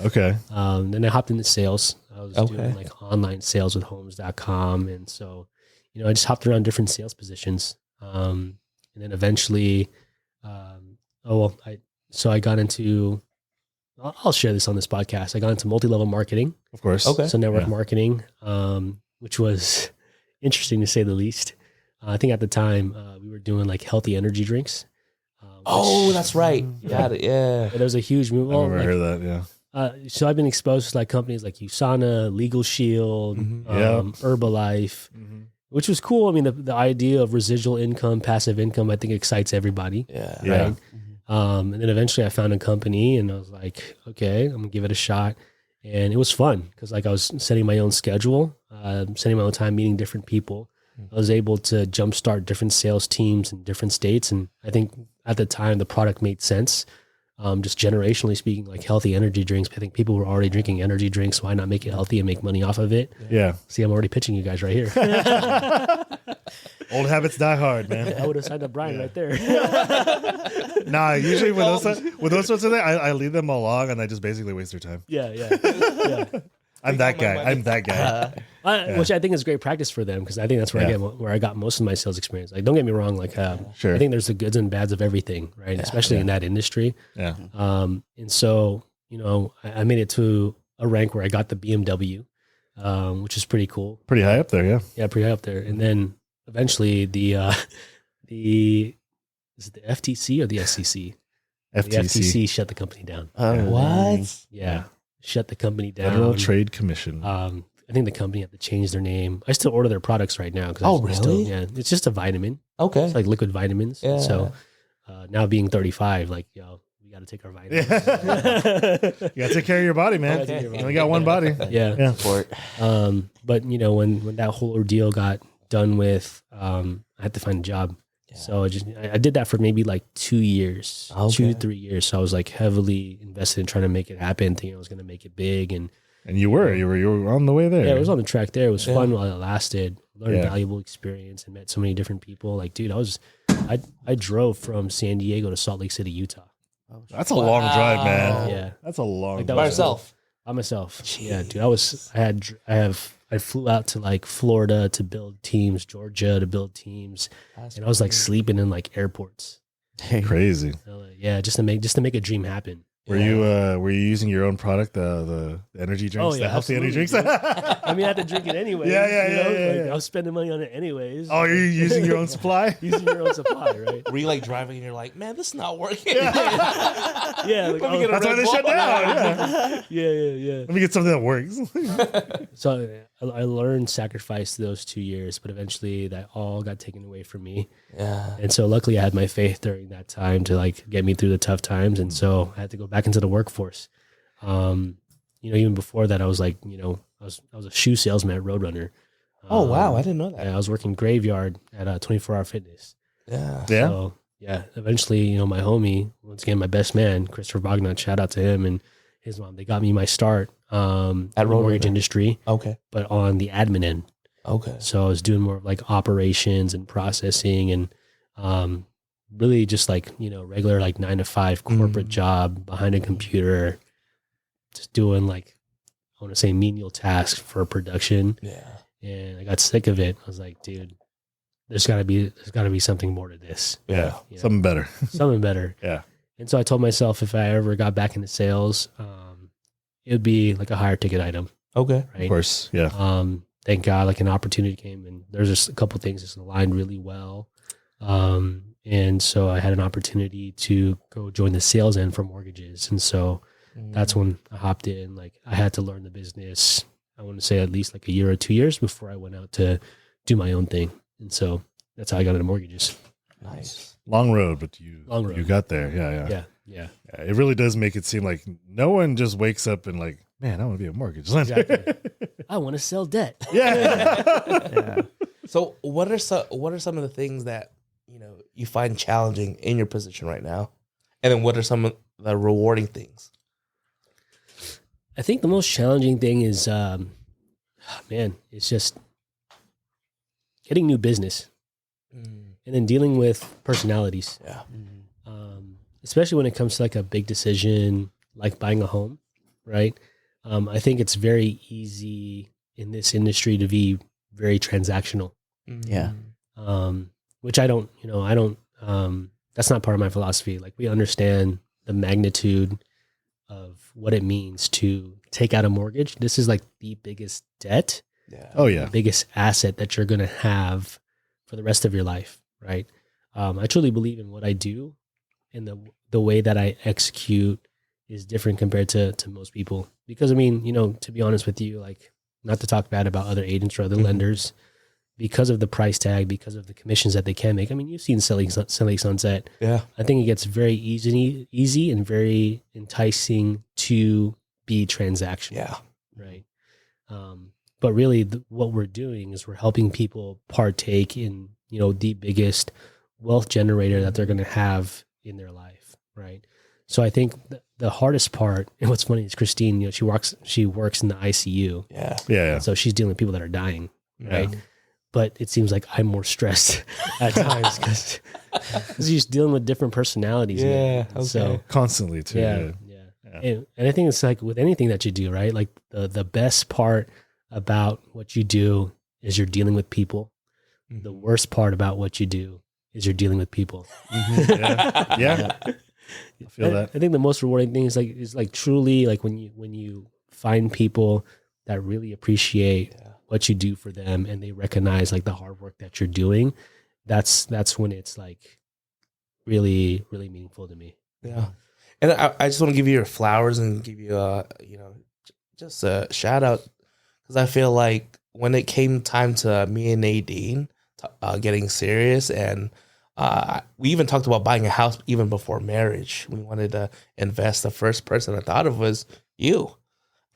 Okay. Then I hopped into sales. I was doing like online sales with homes.com. And so, I just hopped around different sales positions. And then eventually, I got into, I'll share this on this podcast. I got into multi-level marketing. Of course. Okay. So network marketing, which was interesting to say the least. I think at the time we were doing like healthy energy drinks. That's right. Got it. Yeah. There was a huge move. I've never heard that. Yeah. So I've been exposed to like companies like USANA, Legal Shield, Herbalife, which was cool. I mean, the idea of residual income, passive income, I think excites everybody. Yeah. Right. And then eventually I found a company and I was like, okay, I'm gonna give it a shot. And it was fun because like I was setting my own schedule, setting my own time, meeting different people. I was able to jumpstart different sales teams in different states. And I think at the time the product made sense. Just generationally speaking, like healthy energy drinks. I think people were already drinking energy drinks. Why not make it healthy and make money off of it? Yeah. See, I'm already pitching you guys right here. Old habits die hard, man. I would have signed up Brian right there. Nah, usually with those sorts of things, I leave them along and I just basically waste their time. Yeah. I'm that guy. Which I think is great practice for them because I think that's where I got most of my sales experience. Like, don't get me wrong, like Sure. I think there's the goods and bads of everything, right? Especially in that industry. Yeah. And so I made it to a rank where I got the BMW, which is pretty cool. Pretty high up there, yeah. Yeah, pretty high up there. And then eventually is it the FTC or the SEC? The FTC shut the company down. What? Yeah. Shut the company down. Federal Trade Commission. I think the company had to change their name. I still order their products right now. Really? It's just a vitamin. Okay. It's like liquid vitamins. Yeah. So now being 35, like, we got to take our vitamins. You got to take care of your body, man. You only got one body. Yeah. Support. But when that whole ordeal got done with, I had to find a job. Yeah. So I did that for maybe like 2 years, 2-3 years. So I was like heavily invested in trying to make it happen, thinking I was going to make it big. And you were on the way there. Yeah, it was on the track there. It was fun while it lasted. Learned valuable experience and met so many different people. Like, dude, I drove from San Diego to Salt Lake City, Utah. That's a long drive, man. Yeah. That's a long By yourself? By myself. Jeez. Yeah, dude. I flew out to like Florida to build teams, Georgia to build teams. And I was like sleeping in like airports. Crazy. Yeah, just to make a dream happen. Were you using your own product, the energy drinks, the healthy energy drinks? I mean, I had to drink it anyways. Yeah. I was spending money on it anyways. Oh, you're using your own supply? Using your own supply, right? Were you like driving and you're like, man, this is not working? Yeah. Like, that's why they shut down. Yeah. Let me get something that works. So I learned sacrifice those 2 years, but eventually that all got taken away from me. Yeah. And so luckily I had my faith during that time to like get me through the tough times. And so I had to go back into the workforce. Even before that, I was like, I was a shoe salesman at Roadrunner. Oh, wow. I didn't know that. Yeah, I was working graveyard at 24-Hour Fitness. Yeah. So, eventually, my homie, once again, my best man, Christopher Bognat, shout out to him and his mom. They got me my start at the mortgage industry. Okay. But on the admin end. Okay. So I was doing more of like operations and processing and really just like, regular like 9 to 5 corporate job behind a computer, just doing like want to say menial task for production. Yeah. And I got sick of it. I was like, dude, there's gotta be something more to this. Yeah. You know? Something better. Something better. Yeah. And so I told myself if I ever got back into sales, it would be like a higher ticket item. Okay. Right. Of course. Yeah. Thank God, like an opportunity came, and there's just a couple things that's aligned really well. And so I had an opportunity to go join the sales end for mortgages. And so that's when I hopped in. Like I had to learn the business. I want to say at least like a year or 2 years before I went out to do my own thing. And so that's how I got into mortgages. Nice. Long road, but you Long road. got there. Yeah. Yeah. It really does make it seem like no one just wakes up and like, man, I want to be a mortgage lender. Exactly. I want to sell debt. Yeah. So what are some of the things that you find challenging in your position right now, and then what are some of the rewarding things? I think the most challenging thing is, it's just getting new business and then dealing with personalities. Yeah. Especially when it comes to like a big decision, like buying a home, right? I think it's very easy in this industry to be very transactional. Yeah. Which I don't, that's not part of my philosophy. Like we understand the magnitude of what it means to take out a mortgage. This is like the biggest debt. Yeah. Oh yeah. The biggest asset that you're going to have for the rest of your life. Right. I truly believe in what I do, and the way that I execute is different compared to most people. Because I mean, to be honest with you, like not to talk bad about other agents or other lenders, because of the price tag, because of the commissions that they can make. I mean, you've seen Selling Sunset. Yeah. I think it gets very easy and very enticing to be transactional. Yeah. Right. But really what we're doing is we're helping people partake in, the biggest wealth generator that they're going to have in their life. Right. So I think the hardest part, and what's funny is Kristine, she works in the ICU. Yeah. Yeah. So she's dealing with people that are dying. Right. Yeah. But it seems like I'm more stressed at times because she's dealing with different personalities. Yeah. Okay. So constantly too. Yeah. And I think it's like with anything that you do, right? Like the best part about what you do is you're dealing with people. Mm-hmm. The worst part about what you do is you're dealing with people. Mm-hmm. Yeah. I feel that. I think the most rewarding thing is like truly like when you find people that really appreciate what you do for them and they recognize like the hard work that you're doing, that's when it's like really, really meaningful to me. Yeah. And I just want to give you your flowers and give you just a shout out, because I feel like when it came time to me and Nadine getting serious, and we even talked about buying a house even before marriage. We wanted to invest. The first person I thought of was you.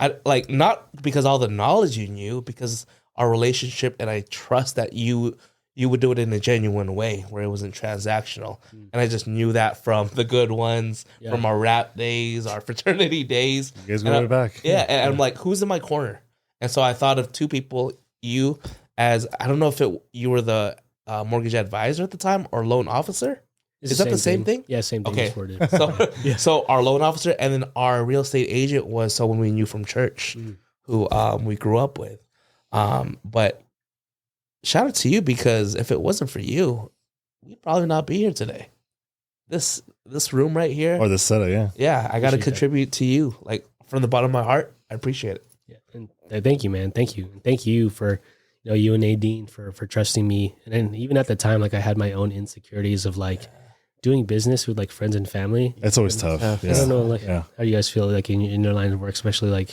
I like, not because all the knowledge you knew, because our relationship, and I trust that you would do it in a genuine way where it wasn't transactional. And I just knew that from the good ones, from our rap days, our fraternity days. You guys got it back. Yeah. And I'm like, who's in my corner? And so I thought of two people, you as, I don't know if you were the mortgage advisor at the time or loan officer. Is that the same thing? Yeah, same thing. Okay. So our loan officer, and then our real estate agent was someone we knew from church, who we grew up with. But shout out to you, because if it wasn't for you, we'd probably not be here today. This room right here, or the setup, yeah. I got to contribute to you, like from the bottom of my heart. I appreciate it. Yeah, and thank you, man. Thank you, and thank you for you and Nadine for trusting me. And then even at the time, like I had my own insecurities of like doing business with like friends and family. It's always tough. I don't know, like how you guys feel like in your line of work, especially like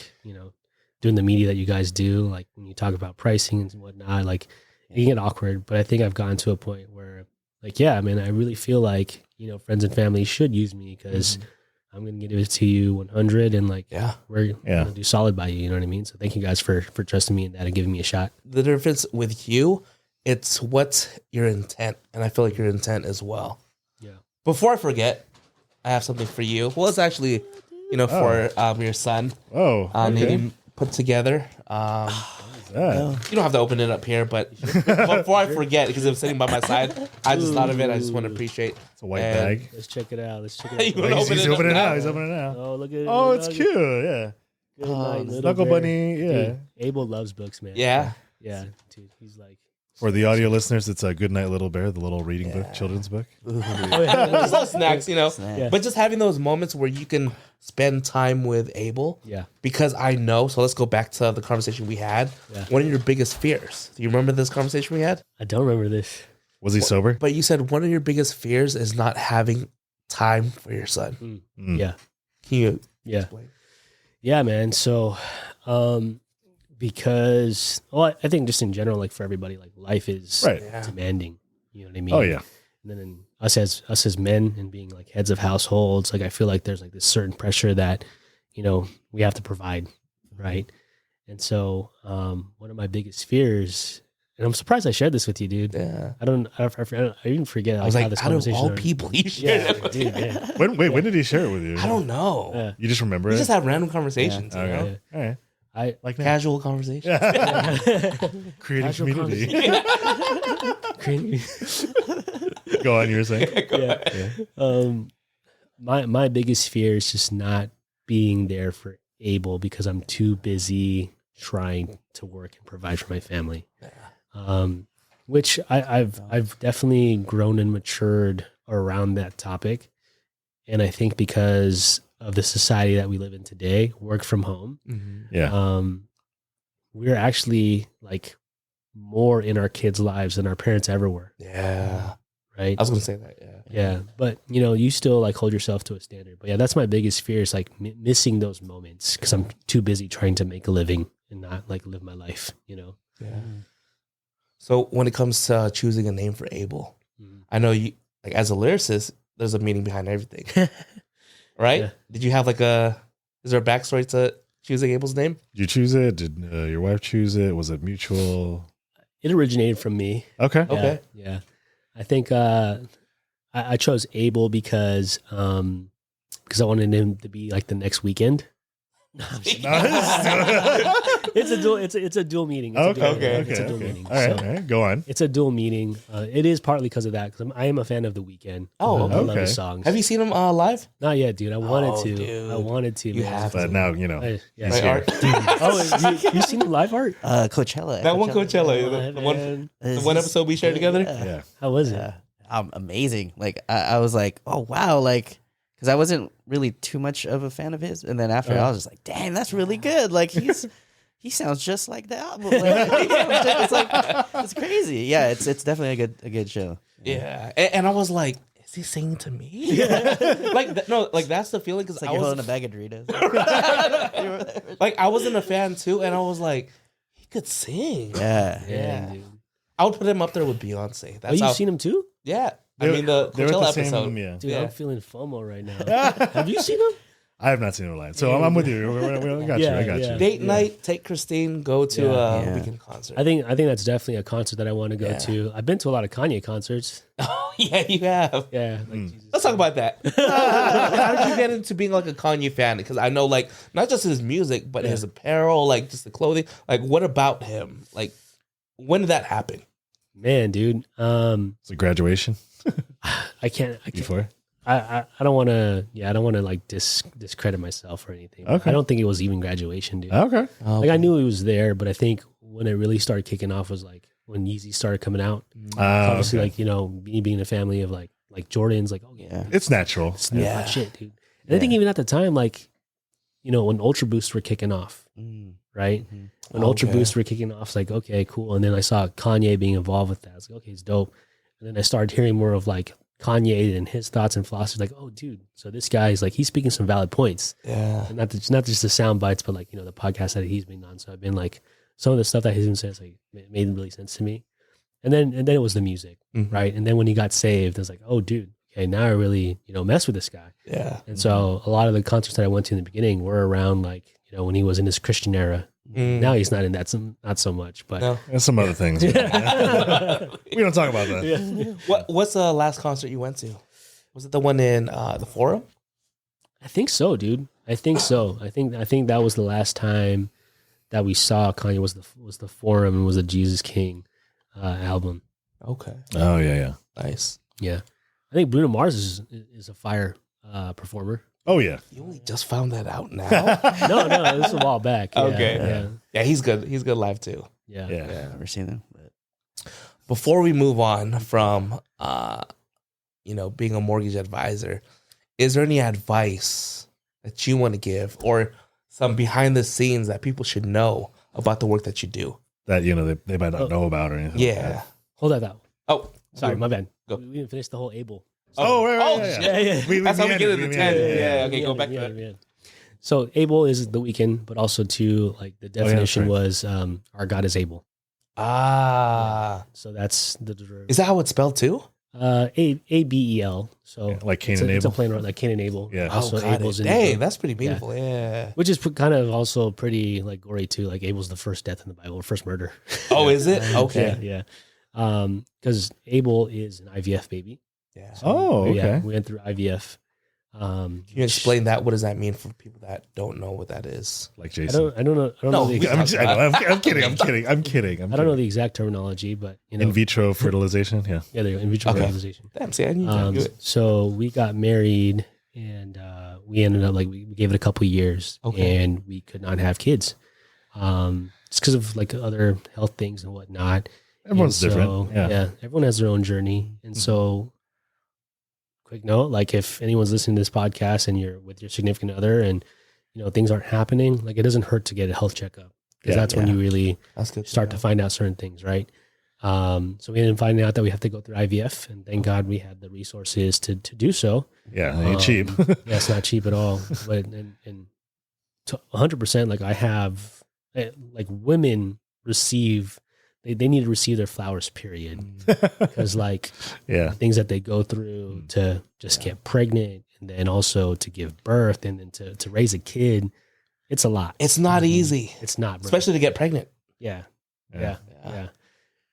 doing the media that you guys do, like when you talk about pricing and whatnot, like it can get awkward. But I think I've gotten to a point where like, yeah, man, I really feel like friends and family should use me, because I'm going to give it to you 100, and like we're going to do solid by you. You know what I mean? So thank you guys for trusting me in that and giving me a shot. The difference with you, it's what's your intent, and I feel like your intent as well. Yeah. Before I forget, I have something for you. Well, it's actually, for your son. Oh, okay. Nadine put together. You don't have to open it up here, but before I forget, because it was sitting by my side, I just thought of it. I just want to appreciate. It's a white bag. Let's check it out. You wanna He's opening it now. He's opening it now. Oh, look at it. Oh, it's cute. Yeah. Good night, little Snuggle bear. Bunny. Yeah. Dude, Abel loves books, man. Yeah. Yeah, dude. He's like, For the audio listeners, it's a Good Night Little Bear, the little reading book, children's book. Just little snacks, you know. Snack. But just having those moments where you can spend time with Abel. yeah. Because I know, so let's go back to the conversation we had. Yeah. One of your biggest fears. Do you remember this conversation we had? I don't remember this. Was he sober? But you said one of your biggest fears is not having time for your son. Mm. Yeah. Can you Yeah. explain? Yeah, man. So, because, well, I think just in general, like for everybody, like life is Right. Yeah. demanding. You know what I mean? Oh, yeah. And then in us as men and being like heads of households, like I feel like there's like this certain pressure that, you know, we have to provide, right? And so, one of my biggest fears, and I'm surprised I shared this with you, dude. Yeah. I even forget. I was how like, this out of conversation all started. people, you shared Yeah, it with dude. me. Yeah. When did he share it with you? I don't know. Yeah. You just remember We it? just have random conversations, you know? Okay. All right. I Like that. Casual conversations. Creating Casual community. Go on, you were saying? yeah. My biggest fear is just not being there for Abel because I'm too busy trying to work and provide for my family. Which I've definitely grown and matured around that topic. And I think because of the society that we live in today, work from home, Yeah. we're actually like more in our kids' lives than our parents ever were. Yeah. Right. I was going to say that, yeah. Yeah, but you know, you still like hold yourself to a standard. But yeah, that's my biggest fear is like missing those moments because I'm too busy trying to make a living and not like live my life. You know. Yeah. So when it comes to choosing a name for Abel, Mhm. I know you, like as a lyricist, there's a meaning behind everything, right? Yeah. Did you have is there a backstory to choosing Abel's name? Did you choose it? Did your wife choose it? Was it mutual? It originated from me. Okay. Yeah, Okay. Yeah, I think I chose Abel because I wanted him to be like the next weekend. It's a dual meaning. It's a dual meaning. It's a dual meaning. All right, So, all right. Go on. it's a dual meaning. It is partly because of that. Because I am a fan of The Weeknd. Oh, I love okay. his songs. Have you seen him live? Not yet, dude. I wanted Oh, to. dude. I wanted to. You man. have But now, you know. Yeah. He's Right, here. Art? Oh, you seen him live, Art? Coachella. That one Coachella, Live, the one man. the one episode we shared together? Yeah. How was it? Yeah. Amazing. Like I was like, oh wow, like because I wasn't really too much of a fan of his, and then after I was just like, dang, that's really good. Like he sounds just like the album. Like, it's like it's crazy. Yeah, it's definitely a good show. Yeah. And I was like, is he singing to me? Like that's the feeling because It's like I you're was holding a bag of Doritos. like I wasn't a fan too, and I was like, he could sing. Yeah. Yeah. Dude. I would put him up there with Beyonce. Oh, That's you've how. seen him too? Yeah. I They- mean the they were at Coachella the same- episode. yeah. Dude, Yeah. I'm feeling FOMO right now. Have you seen him? I have not seen it live. So I'm with you. I got you. I got Yeah. you. Date night, take Christine, go to a Yeah. weekend concert. I think that's definitely a concert that I want to go Yeah. to. I've been to a lot of Kanye concerts. Oh yeah, you have. Yeah, like Jesus. Let's talk about that. How did you get into being like a Kanye fan? Because I know like not just his music, but his apparel, like just the clothing. Like what about him? Like when did that happen? Man, dude. It's a graduation I can't. before. I don't want to. Yeah, I don't want to like discredit myself or anything. Okay. I don't think it was even graduation, dude. Okay. Like I knew he was there, but I think when it really started kicking off was like when Yeezy started coming out. Obviously, Okay. like you know, me being a family of like Jordans, like oh yeah, It's natural. it's new Yeah. hot shit, dude. And I think even at the time, like you know, when Ultra Boosts were kicking off, right? When Ultra Okay. Boosts were kicking off, it's like okay, cool. And then I saw Kanye being involved with that. I was like, okay, it's dope. And then I started hearing more of like Kanye and his thoughts and philosophy. Like, oh, dude, so this guy is like he's speaking some valid points, Yeah. and not just the sound bites, but like you know the podcast that he's been on. So I've been like some of the stuff that he's been saying like made really sense to me. And then it was the music, Mhm. right? And then when he got saved, I was like, oh, dude, okay, now I really mess with this guy. Yeah. And so a lot of the concerts that I went to in the beginning were around like when he was in his Christian era. Mm. Now he's not in that, not so much, but No. And some other things. We don't talk about that. yeah. What's the last concert you went to? Was it the one in the Forum? I think so, dude. I think so. I think that was the last time that we saw Kanye was the Forum and was the Jesus King album. Okay. Oh yeah, yeah. Nice. Yeah, I think Bruno Mars is a fire performer. Oh yeah. You only just found that out now. No, this was a while back. Yeah, Okay. Yeah, he's good. He's good live too. Yeah. I've never seen them. But Before we move on from being a mortgage advisor, is there any advice that you want to give or some behind the scenes that people should know about the work that you do? That they might not know about or anything. Yeah. Like that. Hold that thought. Oh, Sorry, my bad. Go. We didn't finish the whole Abel. Oh, right, shit. Yeah. We That's how we get into meandered, 10. meandered, Yeah, okay, go back to that. that. So Abel is the weekend, but also too, like the definition right. was our God is able. So that's the Is that how it's spelled too? Abel. So Yeah, like Cain and it's a Abel. plain word, like Cain and Abel. Yeah. Also got Abel's it. in Dang, the, that's pretty beautiful. Yeah. which is kind of also pretty like gory too. Like Abel's the first death in the Bible, first murder. Oh, is it? Okay. Yeah. Because Abel is an IVF baby. Yeah. Oh, okay. Yeah, we went through IVF. Can you explain that? What does that mean for people that don't know what that is? Like I Jason. don't know. I don't No, know the we- exact, I'm kidding. I'm kidding. I don't know the exact terminology, but In vitro fertilization. Yeah. yeah, they're in vitro Okay. fertilization. Damn, see, I knew it. So we got married, and we ended up like we gave it a couple years, Okay. and we could not have kids, just because of like other health things and whatnot. Everyone's And different. Yeah. everyone has their own journey, and so. Quick note: like if anyone's listening to this podcast and you're with your significant other, and things aren't happening, like it doesn't hurt to get a health checkup because Yeah. that's when you really That's good. start to find out certain things, right? So we ended up finding out that we have to go through IVF, and thank God we had the resources to do so. Yeah. It ain't cheap. Yeah, it's not cheap at all, but and to 100%, like I have, like women receive, they need to receive their flowers, period, because like Yeah. the things that they go through to just get pregnant, and then also to give birth, and then to raise a kid, it's a lot. It's not easy, It's not, bro. especially to get pregnant. Yeah. Yeah.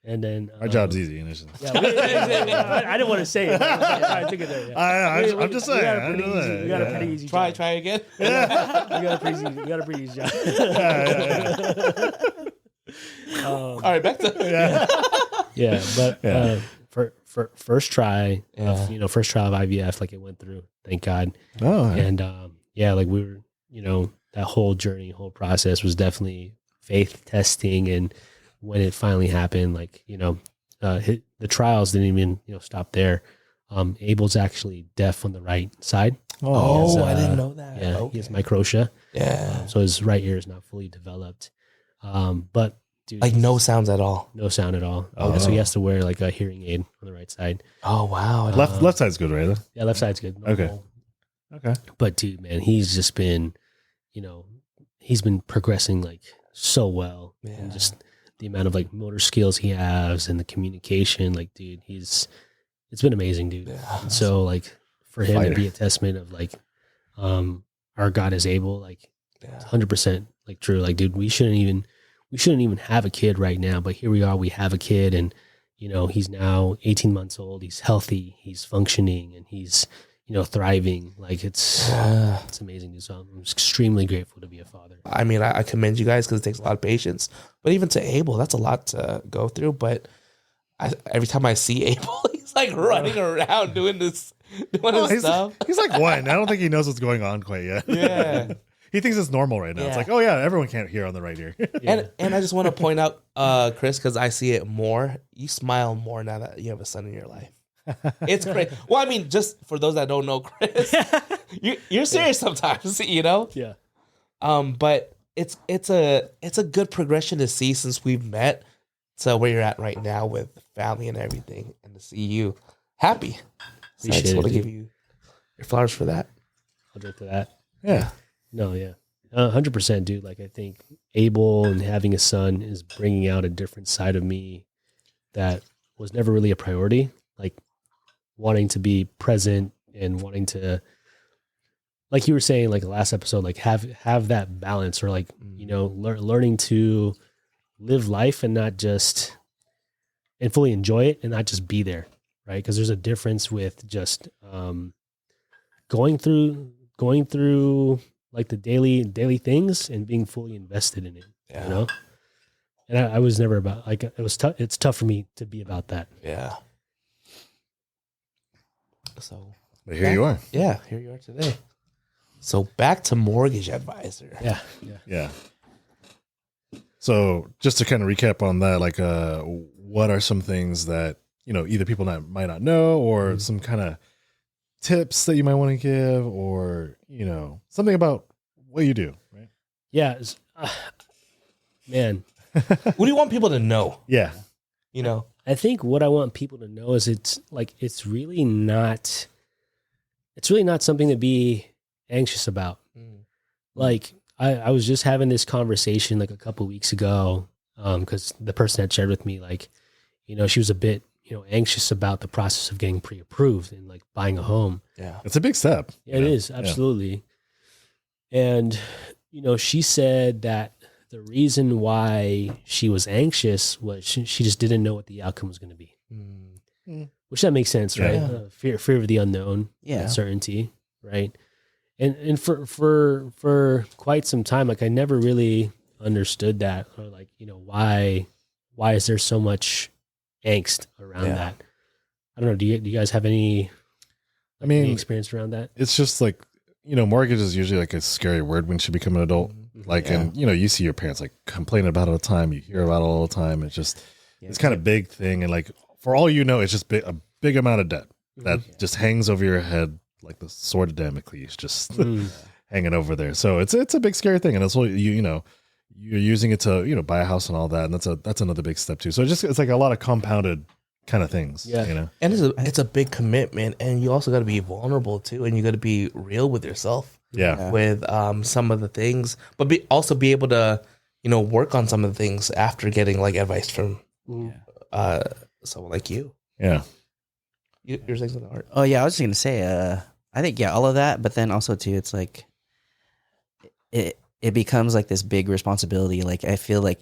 And then Our job's easy. And it's just, Yeah, I didn't want to say it. I took it there. Yeah. I'm just saying. We got a pretty easy. We got a pretty easy. Try job. again. We got a pretty easy job. All right, back to But Yeah. for first try Yeah. of first trial of IVF, like it went through, thank God. Oh. And like we were, that whole journey, whole process was definitely faith testing. And when it finally happened, like the trials didn't even stop there. Abel's actually deaf on the right side. Oh, Yes, I didn't know that. Yeah, Okay. he has microtia. Yeah. So his right ear is not fully developed. But dude, Like no sounds at all. no sound at all. Oh. So he has to wear like a hearing aid on the right side. Oh wow. Left side's good, right? Yeah, left side's good. Okay. normal. Okay. But dude, man, he's just been, he's been progressing like so well. Yeah. And just the amount of like motor skills he has and the communication, like, dude, it's been amazing, dude. Yeah. And so like for him Fighter. to be a testament of like, our God is able, like Yeah. 100% like true. Like, dude, we shouldn't even have a kid right now, but here we are, we have a kid, and he's now 18 months old. He's healthy, he's functioning, and he's, thriving. Like it's amazing. So I'm extremely grateful to be a father. I mean, I commend you guys because it takes a lot of patience. But even to Abel, that's a lot to go through. But every time I see Abel, he's like running around doing his stuff. He's like one. I don't think he knows what's going on quite yet. Yeah. He thinks it's normal right now. It's Yeah. like, oh yeah, everyone can't hear on the right ear. And I just want to point out, Chris, because I see it more. You smile more now that you have a son in your life. It's great. Well, I mean, just for those that don't know, Chris, you're serious sometimes, Yeah. But it's a good progression to see since we've met to where you're at right now with family and everything, and to see you happy. So I Appreciate just want to it, give you your flowers for that. I'll drink to that. Yeah. No, yeah. 100%, dude. Like, I think Abel and having a son is bringing out a different side of me that was never really a priority. Like, wanting to be present and wanting to, like you were saying, like the last episode, like have that balance, or like, learning to live life and not just, and fully enjoy it and not just be there, right? Because there's a difference with just going through like the daily things and being fully invested in it, Yeah. And I was never about, like, it was tough. It's tough for me to be about that. Yeah. So But here you are. yeah, here you are today. So back to mortgage advisor. Yeah. Yeah. So just to kind of recap on that, like, what are some things that, either people might not know, or some kind of tips that you might want to give, or, something about what you do, right? Yeah. Man, What do you want people to know? Yeah. I think what I want people to know is it's really not something to be anxious about. Like I was just having this conversation like a couple weeks ago, because the person had shared with me, like, she was a bit, anxious about the process of getting pre-approved and like buying a home. Yeah. It's a big step. Yeah, it is. Absolutely. Yeah. And, she said that the reason why she was anxious was she just didn't know what the outcome was going to be. Which that makes sense, right? Yeah. Fear of the unknown, uncertainty, right? And for quite some time, like I never really understood that, or like, why is there so much angst around that? I don't know. Do you guys have any experience around that? It's just like, mortgage is usually like a scary word when you become an adult. Like, and you see your parents like complaining about it all the time. You hear about it all the time. It's just, it's kind of big thing. And like, for all it's just a big amount of debt that just hangs over your head like the sword of Damocles, just hanging over there. So it's a big scary thing, and it's all you're using it to buy a house and all that, and that's another big step too. So it's like a lot of compounded kind of things. And it's a big commitment, and you also got to be vulnerable too, and you got to be real with yourself. With some of the things, but also be able to work on some of the things after getting like advice from someone like you. Yeah. You're saying something, Art? Oh yeah, I was just gonna say, I think all of that, but then also too, it's like it becomes like this big responsibility. Like I feel like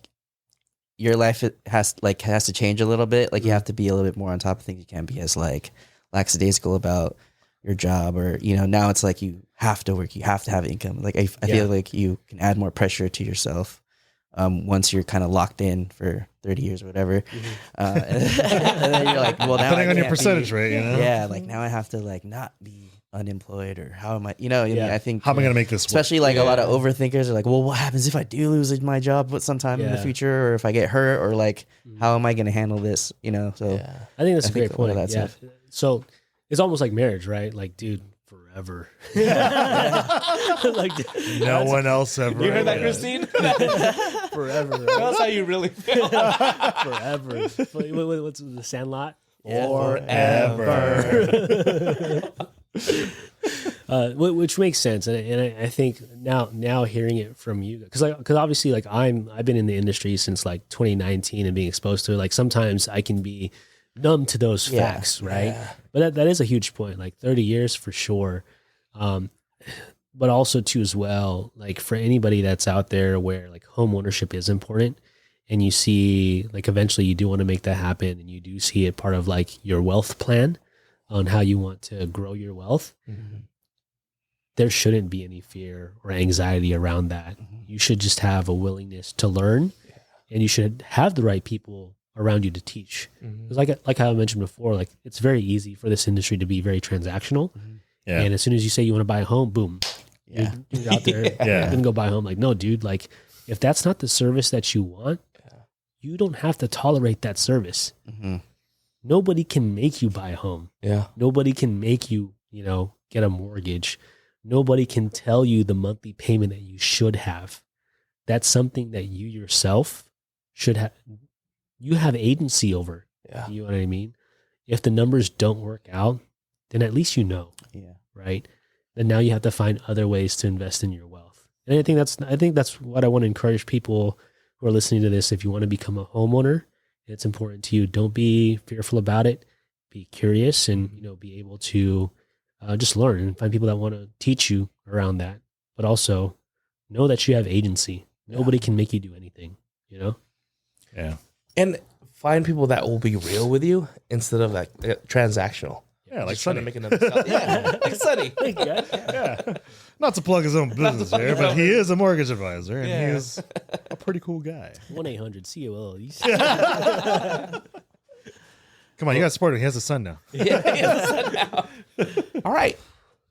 your life has to change a little bit. Like you have to be a little bit more on top of things. You can't be as like lackadaisical about your job, or now it's like you have to work, you have to have income. Like I feel like you can add more pressure to yourself once you're kind of locked in for 30 years or whatever. And then you're like, well, now depending on your percentage rate, yeah, like now I have to like not be unemployed, or how am I, I think, how am I going to make this work? Especially like a lot of overthinkers are like, well, what happens if I do lose my job sometime in the future, or if I get hurt, or like, how am I going to handle this? So I think that's a great point. That stuff. So it's almost like marriage, right? Like, dude, forever. Like, no one else ever. You heard that, Kristine? Forever. That's how you really feel. Forever. What's the Sandlot? Forever. Which makes sense, and I think now hearing it from you, because obviously like I've been in the industry since like 2019 and being exposed to it. Like sometimes I can be numb to those facts, right? Yeah. But that is a huge point. Like 30 years for sure, but also too as well. Like for anybody that's out there where like home ownership is important, and you see like eventually you do want to make that happen, and you do see it part of like your wealth plan on how you want to grow your wealth. There shouldn't be any fear or anxiety around that. You should just have a willingness to learn, and you should have the right people around you to teach. Because like how I mentioned before, like it's very easy for this industry to be very transactional. And as soon as you say you want to buy a home, boom, you're out there going to go buy a home. Like, no, dude, like if that's not the service that you want, you don't have to tolerate that service. Nobody can make you buy a home. Nobody can make you, get a mortgage. Nobody can tell you the monthly payment that you should have. That's something that you yourself should have. You have agency over. You know what I mean? If the numbers don't work out, then at least right? Then now you have to find other ways to invest in your wealth. And I think that's what I want to encourage people who are listening to this. If you want to become a homeowner, it's important to you. Don't be fearful about it. Be curious, and be able to just learn and find people that want to teach you around that. But also know that you have agency. Nobody can make you do anything. Yeah. And find people that will be real with you instead of like transactional. Yeah, like trying Sonny. to make another sell. Yeah, like Sonny. Yeah. Not to plug his own business here, but he is a mortgage advisor, and he is a pretty cool guy. 1-800-COL. Come on, you got to support him. He has a son now. He has a son now. All right.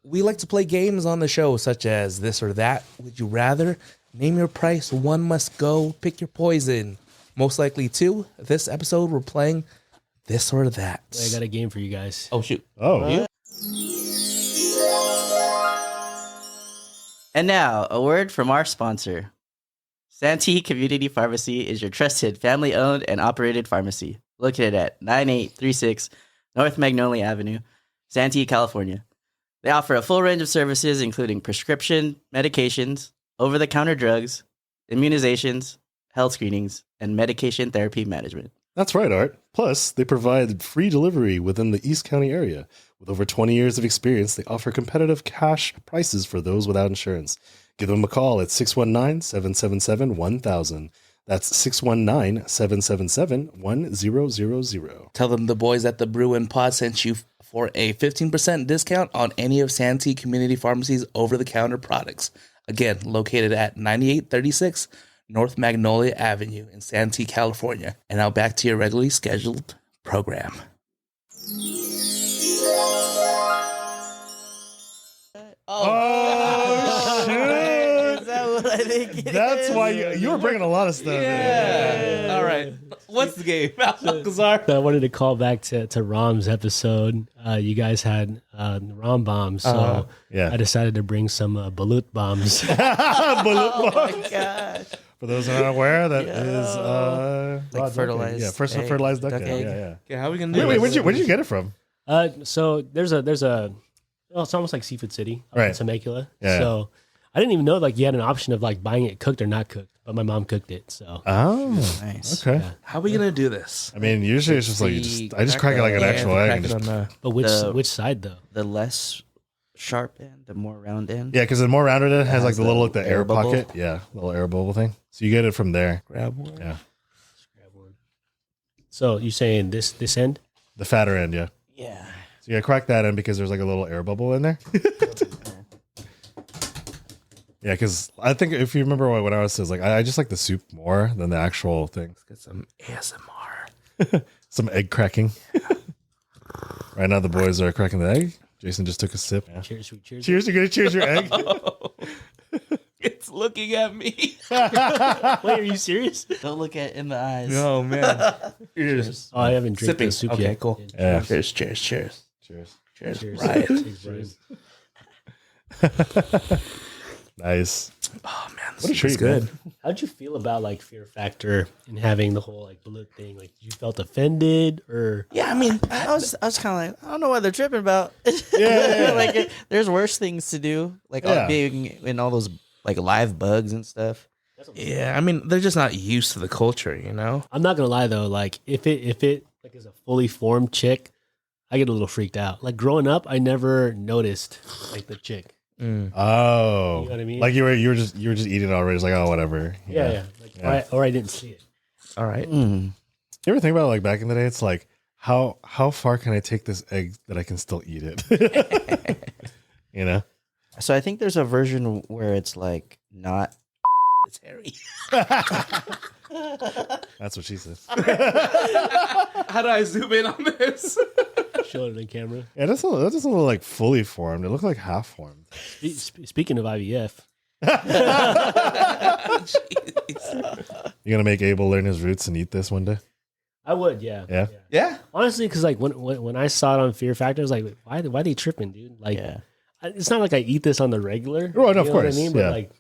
We like to play games on the show, such as This or That. Would you rather? Name your price. One must go. Pick your poison. Most likely two. This episode, we're playing This or That. I got a game for you guys. Oh, shoot. Oh, And now, a word from our sponsor. Santee Community Pharmacy is your trusted family-owned and operated pharmacy, located at 9836 North Magnolia Avenue, Santee, California. They offer a full range of services, including prescription, medications, over-the-counter drugs, immunizations, health screenings, and medication therapy management. that's right, Art. Plus, they provide free delivery within the East County area. With over 20 years of experience, they offer competitive cash prices for those without insurance. Give them a call at 619-777-1000. That's 619-777-1000. Tell them the boys at the Brew Pod sent you for a 15% discount on any of Santee Community Pharmacy's over-the-counter products. Again, located at 9836 North Magnolia Avenue in Santee, California. And now back to your regularly scheduled program. Oh, shit. Is that what I think it That's is? why you were bringing a lot of stuff. Yeah. All right. What's the game, Alquizar? So I wanted to call back to Rom's episode. You guys had Rom bombs, so Yeah. I decided to bring some balut bombs. Bullet Oh bombs. my gosh. For those who are not aware, that Yeah. is Like raw duck fertilized egg. Yeah, first egg, fertilized duck duck egg. egg. Yeah. Okay, how are we going to do Wait, this? where'd you get it from? So there's a well, it's almost like Seafood City up in Right. Temecula. Yeah. So I didn't even know like you had an option of like buying it cooked or not cooked, but my mom cooked it. So Oh, Nice. okay. Yeah. How are we going to do this? I mean, usually it's just like I just crack it like an actual egg. And just, but which side though? The less sharp end, the more round end. yeah, because the more rounded it has like has the little the like the air air bubble. pocket. Yeah, little air bubble thing. So you get it from there. Grab one. Yeah, So you saying this end? the fatter end. Yeah. Yeah. So you crack that end because there's like a little air bubble in there. Yeah, because I think if you remember what I was saying, like I just like the soup more than the actual thing. Let's get some ASMR. Some egg cracking. Right now the boys are cracking the egg. Jason just took a sip. Yeah. Cheers, sweet cheers. Cheers! You're gonna cheers your egg. It's looking at me. Wait, are you serious? Don't look at it in the eyes. Oh, man. Cheers. Oh, I haven't drank Sipping. the soup Okay, yet. cool. Yeah. Cheers, cheers, cheers. Cheers. Cheers. Cheers. Riot. Cheers, bros. Nice. Oh, man. This What a is treat, good. man. How'd you feel about like Fear Factor and having the whole like bullet thing? Like, you felt offended or? Yeah, I mean, I was kind of like, I don't know what they're tripping about. Yeah. Like, there's worse things to do, like Yeah. being in all those like live bugs and stuff. yeah, I mean, they're just not used to the culture, you know? I'm not gonna lie though, like if it like is a fully formed chick, I get a little freaked out. Like growing up, I never noticed like the chick. Oh, You know what I mean? like you were just eating it already. It's like, oh, whatever. Yeah. Like, Yeah. Or I didn't see it. All right. Mm. You ever think about like back in the day? It's like how far can I take this egg that I can still eat it? You know? So I think there's a version where it's like not. It's hairy. That's what she says. How do I zoom in on this? Show it on camera. Yeah, that's a little like fully formed. It looked like half formed. Speaking of IVF, You gonna make Abel learn his roots and eat this one day? I would, yeah. Yeah? Yeah. Honestly, because like when I saw it on Fear Factor, I was like, why they tripping, dude? Like, Yeah. it's not like I eat this on the regular. Oh, no, you of know what course, I mean? But yeah. like,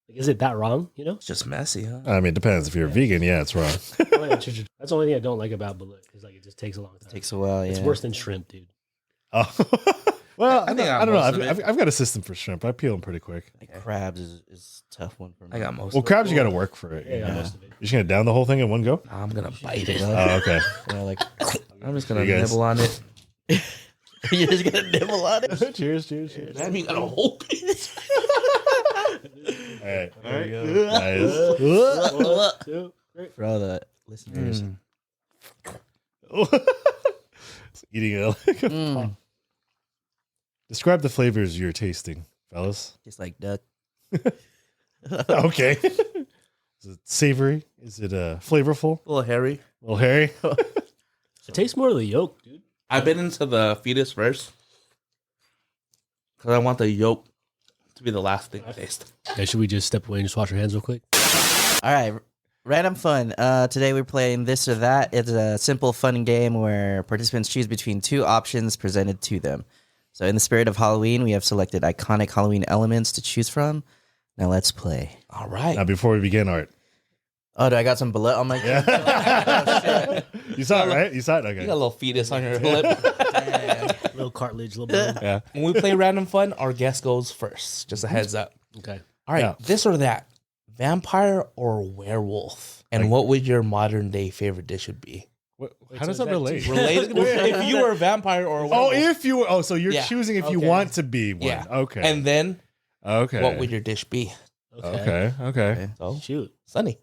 is it that wrong? You know? It's just messy, huh? I mean, it depends. If you're a vegan, yeah, it's wrong. That's the only thing I don't like about bullet is like it just takes a long time. Takes a while. Yeah. It's worse than shrimp, dude. Oh. Well, I think I don't know. most of it. I've got a system for shrimp. I peel them pretty quick. Like crabs is a tough one for me. I got most Well, of crabs, it. you got to work for it. Yeah, you know? most of it. You're just gonna down the whole thing in one go. I'm going to bite it. Oh, okay. Yeah, like I'm just going You to guys- nibble on it. you're just gonna nibble on it. Cheers. That means I got a whole piece. All right. There you Nice. go. 1, 2, 3. For all the listeners. Eating it. Mm. Describe the flavors you're tasting, fellas. Just like duck. Okay. Is it savory? Is it flavorful? A little hairy. A little hairy? It tastes more of the yolk, dude. I've been into the fetus first. because I want the yolk to be the last thing to taste. Yeah, should we just step away and just wash our hands real quick? All right, random fun. Today we're playing This or That. It's a simple, fun game where participants choose between two options presented to them. So in the spirit of Halloween, we have selected iconic Halloween elements to choose from. Now let's play. All right. Now, before we begin, Art. Oh, do I got some blood on my You saw it, right? You saw it? Okay. You got a little fetus on your lip. Little cartilage, little bone. Yeah. When we play random fun, our guest goes first. Just a heads up. Okay. All right, Yeah. this or that, vampire or werewolf? And what would your modern day favorite dish would be? How does that relate? Related, if you were a vampire or a Oh, werewolf. if you were. Oh, so you're Yeah. choosing if you Okay. want to be one. Yeah. Okay. And then okay. what would your dish be? Okay. So, Shoot. Sonny,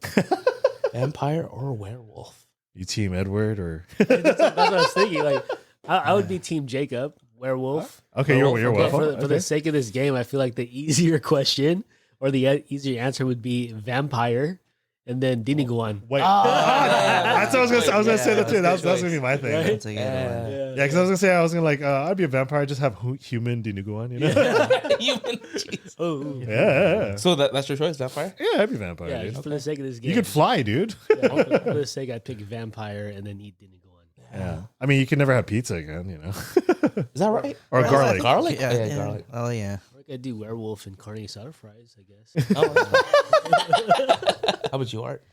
vampire or werewolf? You team Edward or? That's what I was thinking. Like, I would be Team Jacob, werewolf. Okay, you're But welcome. for the sake of this game, I feel like the easier question or the easier answer would be vampire, and then Diniguan. Wait. That's what I was gonna say. I was gonna say that too. Yeah, That was that's gonna be my thing. Right? That's a good one. Yeah, because I was gonna say I'd be a vampire, just have human Dinuguan, you know? Human cheese. Oh, Yeah. So that's your choice, vampire? Yeah, I'd be vampire. yeah. Dude. For the sake of this game, You could fly, dude. yeah, for the sake, I'd pick vampire and then eat Diniguan. Yeah. I mean, you can never have pizza again, you know? Is that right? Or garlic. Garlic? Yeah, Yeah, garlic. Oh, yeah. Or I could do werewolf and carne asada fries, I guess. Oh, how about you, Art?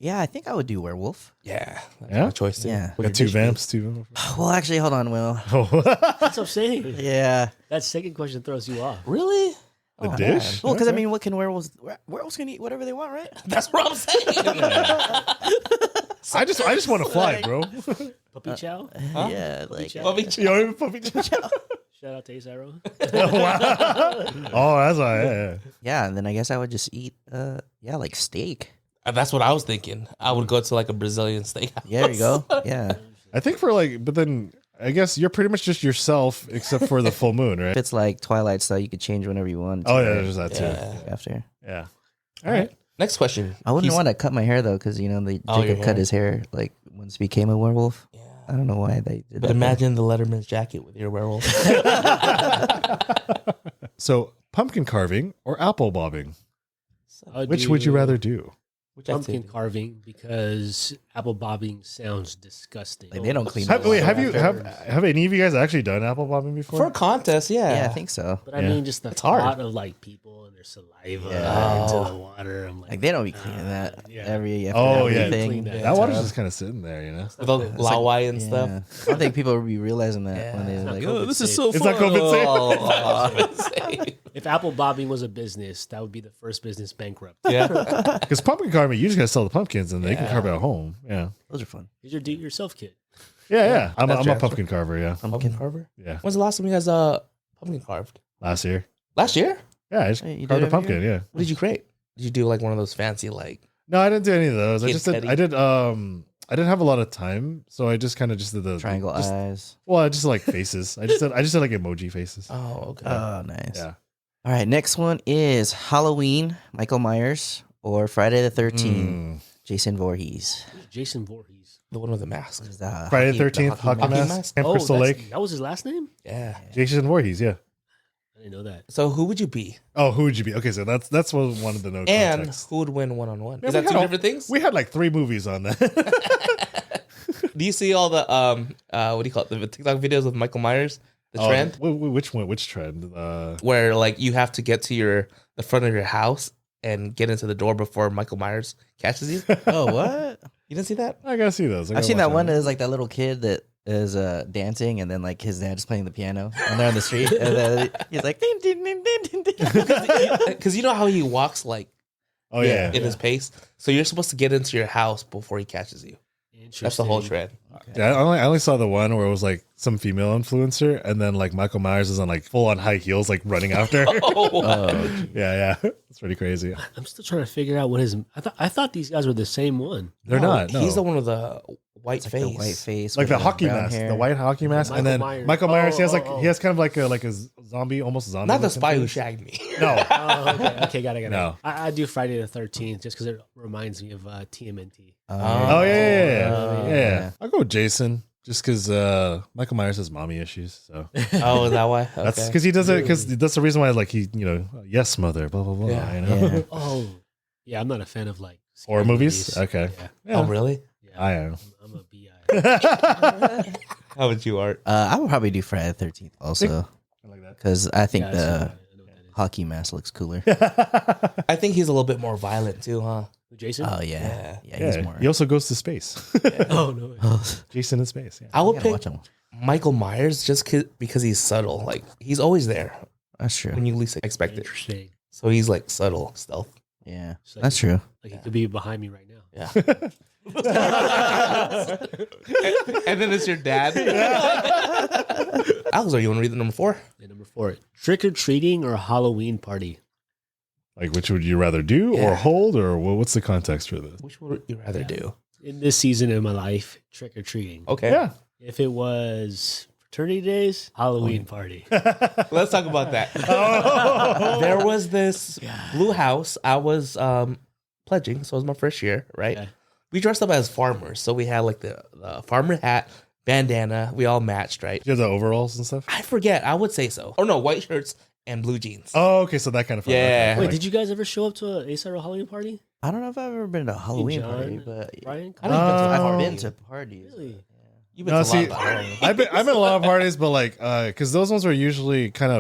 Yeah, I think I would do werewolf. Yeah. That's Yeah? my choice, too. Yeah. What Got your two dish be? vamps, two. Well, actually, hold on, Will. Oh, That's what I'm saying. Yeah. That second question throws you off. Really? the Oh, dish? Well, because I Okay. mean, what can werewolves can eat whatever they want, right? That's what I'm saying. I just want to fly, bro. Puppy chow. Yeah, like chow. Puppy You know, puppy chow. Shout out to Ace Arrow. Oh, that's why. Yeah. yeah. And then I guess I would just eat, like steak. That's what I was thinking. I would go to like a Brazilian steakhouse. Yeah, there you go. Yeah, I think but then I guess you're pretty much just yourself except for the full moon, if right? it's like Twilight style, you could change whenever you want. Oh, yeah, there's that too. Yeah. After Yeah. All right. Next question. I wouldn't He's- want to cut my hair though, because your Jacob hair. cut his hair like once he became a werewolf. Yeah. I don't know why they did But that. imagine the Letterman's jacket with your werewolf. So, pumpkin carving or apple bobbing? I'll Which do would you rather do? Which pumpkin activity? carving because apple bobbing sounds disgusting. Like, they don't clean Have, up. wait, have After- any of you guys actually done apple bobbing before? For a contest, yeah. Yeah, I think so. But I Yeah. mean, just the It's hard. thought of like people and their saliva Yeah. into Oh. the water. I'm like, Like they don't be cleaning that yeah. every Oh, yeah. everything. Clean that. That water's just kind of sitting there, you know? With the lawai and stuff. Yeah. I don't think people would be realizing that when they're not like, COVID "Oh, this is safe. so It's fun." not COVID safe. Oh, if apple bobbing was a business, that would be the first business bankrupt. yeah. Because pumpkin carving, you just got to sell the pumpkins and they can Yeah. carve it at home. Yeah. Those are fun. Here's your do-it-yourself kit. Yeah. I'm That's a true. pumpkin carver, yeah. Pumpkin carver. Yeah. When's the last time you guys pumpkin carved? Last year. Last year? Yeah, I just Hey, you carved do a it every pumpkin, yeah. What did you create? Did you do like one of those fancy like? No, I didn't do any of those. Kid Teddy. I didn't have a lot of time, so I just kind of just did the Triangle just, eyes. Well, I just like faces. I just did like emoji faces. Oh, okay. Oh, nice. Yeah. All right, next one is Halloween, Michael Myers, or Friday the 13th, Mm. Jason Voorhees. Jason Voorhees. The one with the mask. Is the Friday the hockey- 13th, Hockey hockey Mask, mask? Camp Crystal that's- Lake. That was his last name? Yeah. Jason Voorhees, yeah. I didn't know that. So who would you be? Oh, who would you be? Okay, so that's what one of the no And context. who would win one-on-one? Yeah, Is we that two had all- different things? We had like 3 movies on that. Do you see all the what do you call it? The TikTok videos of Michael Myers? The trend Which one? Which trend? where like you have to get to the front of your house and get into the door before Michael Myers catches you. Oh, what? You didn't see that? I gotta see those. I've seen that one. Is like that little kid that is dancing, and then like his dad's playing the piano, and they're on the street, and then he's like, ding, ding, ding, ding, ding, ding. Because you know how he walks like Oh yeah. in his pace. So you're supposed to get into your house before he catches you. That's the whole trend. Yeah, I only saw the one where it was like some female influencer, and then like Michael Myers is on like full on high heels, like running after her. Oh, Yeah, it's pretty crazy. I'm still trying to figure out what his. I thought these guys were the same one. They're not. No. He's the one with the white It's like face. the white face, like with the hockey brown mask, hair. the white hockey mask, and Michael then Myers. Michael Myers. He has Oh. he has kind of like a zombie, almost zombie. Not the looking spy who face. shagged me. No, Oh, okay, got it. No. I do Friday the 13th just because it reminds me of TMNT. Oh yeah. Oh, Yeah. I'll go with Jason Just because Michael Myers has mommy issues, so Oh, is that why? Okay. that's because he does it. Because that's the reason why, like he, yes, mother, blah blah blah. Yeah. You know? Yeah. Oh, yeah. I'm not a fan of like Horror scary movies? Okay. Yeah, Oh, really? yeah. I am. I'm a bi. How would you, Art? I would probably do Friday the 13th also I like that. because I think Yeah, the I know what that is. hockey mask looks cooler. I think he's a little bit more violent too, huh? Jason. Oh yeah, he's Yeah, more. he also goes to space. Oh no. Jason in space. Yeah. I would gotta pick watch him. Michael Myers just because he's subtle. Like he's always there That's true. when you least expect it. Interesting. So he's like subtle stealth. Yeah, It's like- that's true. Like he could be behind me right now. Yeah. And then it's your dad. Alquizar, you want to read the number 4? And number 4, trick or treating or Halloween party. Like, which would you rather do Yeah. or hold, or what's the context for this? Which would you rather do? In this season of my life, trick or treating. Okay. Yeah. If it was fraternity days, Halloween party. Let's talk about that. There was this blue house. I was pledging, so it was my first year, right? Yeah. We dressed up as farmers. So we had like the farmer hat, bandana. We all matched, right? You have the overalls and stuff. I forget. I would say so. Oh, no, white shirts and blue jeans. Oh, okay, so that kind of fun. Yeah. Okay, Wait, like- did you guys ever show up to a ASRO Halloween party? I don't know if I've ever been to a Halloween John, party, but Brian? I don't think that's I've a been party. to parties. Really? You've been No, to a see, lot of Halloween. I've been a lot of parties, but like, because those ones were usually kind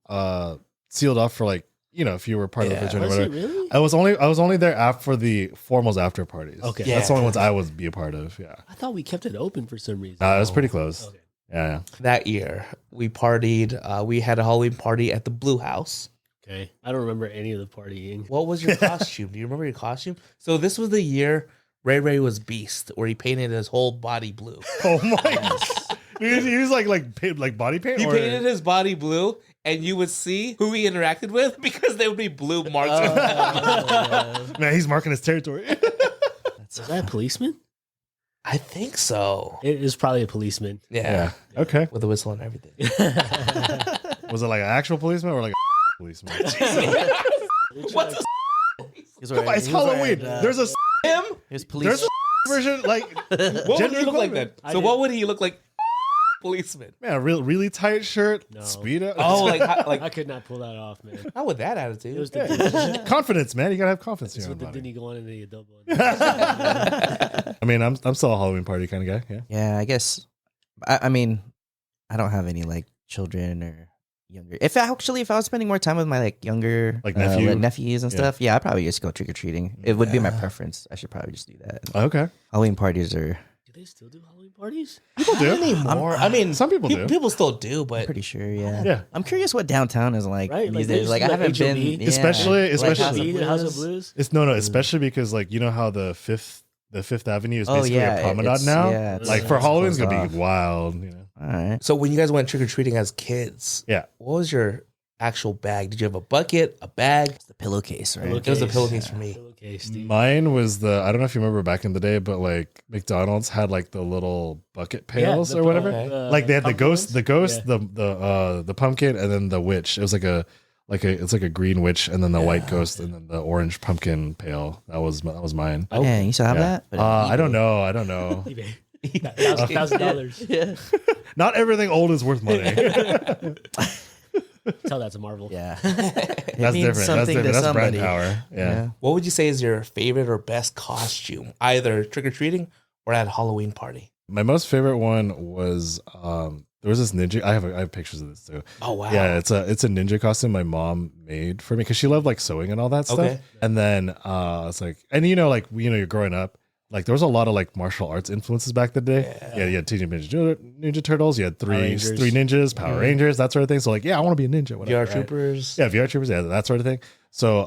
of sealed off for like, if you were part of the Yeah. fraternity Was or it whatever. really? I was only there for the formals after parties. Okay. That's Yeah. the only ones I would be a part of. Yeah, I thought we kept it open for some reason. it was pretty close. Okay. Yeah. That year, we partied. We had a Halloween party at the Blue House. Okay. I don't remember any of the partying. What was your costume? Do you remember your costume? So this was the year Ray was Beast, where he painted his whole body blue. Oh my! He was like body paint. He or- painted his body blue, and you would see who he interacted with because there would be blue marks. Man, he's marking his territory. Was that a policeman? I think so. It is probably a policeman. Yeah. Okay. With a whistle and everything. Was it like an actual policeman or like a policeman? What's a Come on, it's Halloween. There's a him? His police. there's a version like What would Gender he look like equality. then? So what would he look like? Policeman. man, a really tight shirt, No. speedo. Oh, I like could not pull that off, man. not with that It attitude. was the confidence, man. You gotta have confidence in It's your with the own body. Denny going into the adult one. I mean, I'm still a Halloween party kind of guy. Yeah. Yeah, I guess. I mean, I don't have any like children or younger. If I was spending more time with my like younger Like nephew? nephews and Yeah. stuff, yeah, I'd probably just go trick or treating. It would be my preference. I should probably just do that. Okay. Halloween parties are Do they still do Halloween parties? People do. Anymore. I mean, Some people do. People still do, but pretty sure. Yeah. Yeah. I'm curious what downtown is like Right, these like, they days. used Like to I do, haven't like, been, HOB. yeah. Especially- Like especially- House of The House of Blues. Blues? It's no, especially because like you know how the Fifth Avenue is Oh, basically yeah, a promenade it's- now. yeah, it's- like for it's Halloween's closed gonna be off. wild. All right. so when you guys went trick or treating as kids, Yeah. what was your actual bag? Did you have a bucket, a bag? It's the pillowcase, right? It was a pillowcase for me. Pillowcase, dude. Mine was I don't know if you remember back in the day, but like McDonald's had like the little bucket pails the or whatever. Okay. Like they had the pumpkin ghost, ones? the pumpkin, and then the witch. It was it's like a green witch, and then the white ghost, and then the orange pumpkin pail. That was mine. Oh. Yeah, you still have Yeah. that? But I don't know. I don't know. eBay. $1,000. Yeah. Not everything old is worth money. Tell that to Marvel. Yeah. That's different. That's different. That's brand power. Yeah. What would you say is your favorite or best costume, either trick or treating or at a Halloween party? My most favorite one was there was this ninja. I have pictures of this too. Oh wow! Yeah, it's a ninja costume my mom made for me because she loved like sewing and all that stuff. Okay. And then it's like, and you're growing up, like there was a lot of like martial arts influences back in the day. Yeah, you had Teenage Ninja Turtles. You had three Rangers. ninjas, Power Rangers, that sort of thing. So like, yeah, I want to be a ninja. Whatever, VR Troopers. Yeah, VR Troopers. Yeah, that sort of thing. So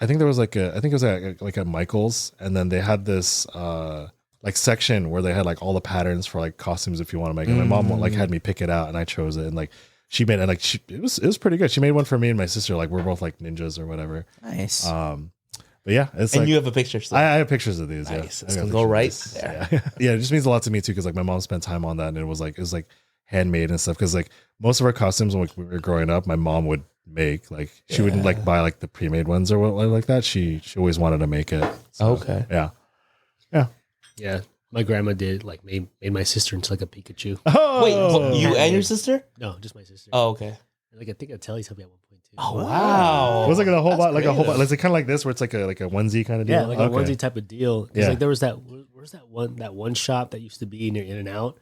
I think there was like it was like a Michaels, and then they had this like section where they had like all the patterns for like costumes if you want to make. And my mom like had me pick it out, and I chose it, and like she made it. Like it was pretty good. She made one for me and my sister. Like we're both like ninjas or whatever. Nice. But yeah, it's And like you have a picture. Still. I have pictures of these. Nice. Yeah, It's I got gonna go right pictures of there. this. Yeah. It just means a lot to me too because like my mom spent time on that, and it was like handmade and stuff. Because like most of our costumes when we were growing up, my mom would make. Like she wouldn't like buy like the pre-made ones or what like that. She always wanted to make it. So, Okay. Yeah. Yeah. My grandma did like made my sister into like a Pikachu. Oh, Wait, you and your sister? No, just my sister. Oh, okay. Like I think Telly's helped me at one point too. Oh, wow. It was like a whole lot, like a whole, creative. like kind of like this, where it's like a onesie kind of deal. Yeah, like a onesie type of deal. Because Yeah. like there was where's that one shop that used to be near In and Out.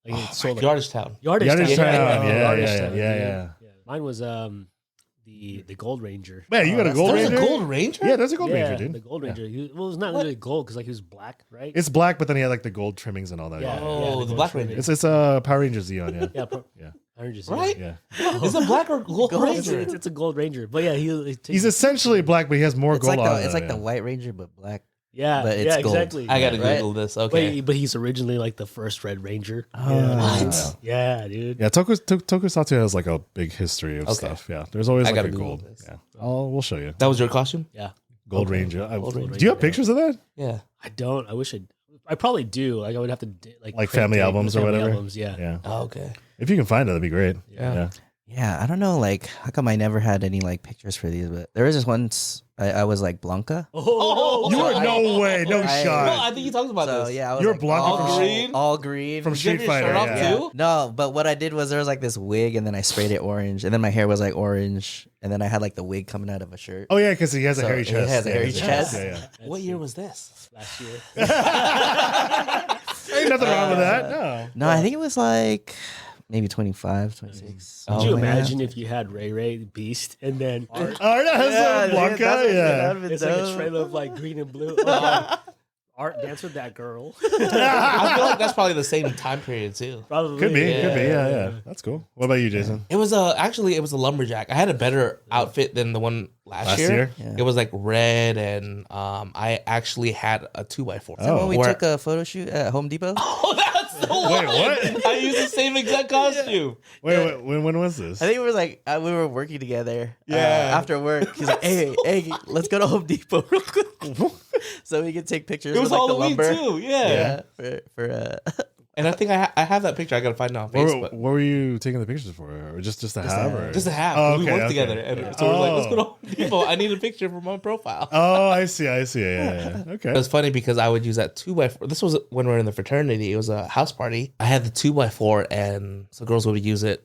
Like it sold like Yardage Town. Yardage Yardage Town. Town, Yardage yeah, Town, yeah. Mine was the Gold Ranger. Man, you got a Gold There's Ranger? a Gold Ranger? Yeah, there's a Gold Yeah, Ranger, dude. the Gold Ranger. Well, it's not really gold because like he was black, right? It's black, but then he had like the gold trimmings and all that. Yeah. Yeah. Oh, the Gold Black Ranger. Ranger. It's a Power Ranger Xeon, yeah. Yeah, Yeah. Orange, Right? Yeah. Is it Black or Gold Ranger? It's a Gold Ranger, but yeah, He's essentially black, but he has more It's gold like on the, it's it, like the White Ranger, but black. yeah, but it's gold. exactly. I gotta Right? Google this. Okay. But he's originally like the first Red Ranger. What? Yeah, dude. Yeah, Tokusatsu has like a big history of Okay. stuff. Yeah, there's always I like gotta a Google gold. this. Yeah, we'll show you. That was your costume? Yeah. Gold Ranger. Gold Ranger. Do you have pictures of that? Yeah. I don't. I wish I probably do. Like I would have to like Like print family it, albums the or family whatever? Albums, yeah. Yeah. Oh, okay. If you can find it, that'd be great. Yeah. Yeah, I don't know. Like, how come I never had any like pictures for these? But there was this once I was like Blanca. Oh, You were no way, no I- shot. No, I think you talked about So this. yeah, I was You're like, Blanca all from green? all green. From Did you have Street your Fighter. shirt off Yeah. too? No, but what I did was there was like this wig, and then I sprayed it orange, and then my hair was like orange, and then I had like the wig coming out of a shirt. Oh yeah, because he has a So hairy he chest. has a Yeah, hairy he has chest. Yeah, What year was this? last year. yeah. Ain't nothing wrong with that. No. No, I think it was like maybe 25, 26. Could you Oh, yeah. imagine if you had Ray Beast and then Art? Oh, that's Yeah, dude, Blanca. that's what- Yeah. that'd been It's like a dope. trailer of like green and blue. Art dance with that girl. I feel like that's probably the same time period too. Probably Could be. Yeah. Could be. Yeah. That's cool. What about you, Jason? It was actually it was a lumberjack. I had a better outfit than the one last year. Yeah. It was like red, and I actually had a 2x4. So when we Where- took a photo shoot at Home Depot. Oh, that's the one. what? I used the same exact costume. Wait. When was this? I think it was like we were working together. Yeah. After work, he's like, "Hey, let's go to Home Depot real quick, so we can take pictures." It was with, like, the Halloween lumber. too. Yeah. For And I think I have that picture. I gotta find it on Facebook. What were you taking the pictures for? Or just to have? Or? Just to have. Oh, We okay, worked okay. together, and so we're like, let's go to Home Depot. I need a picture for my profile. Oh, I see. Yeah. Okay. It was funny because I would use that 2x4. This was when we were in the fraternity. It was a house party. I had the 2x4, and so girls would use it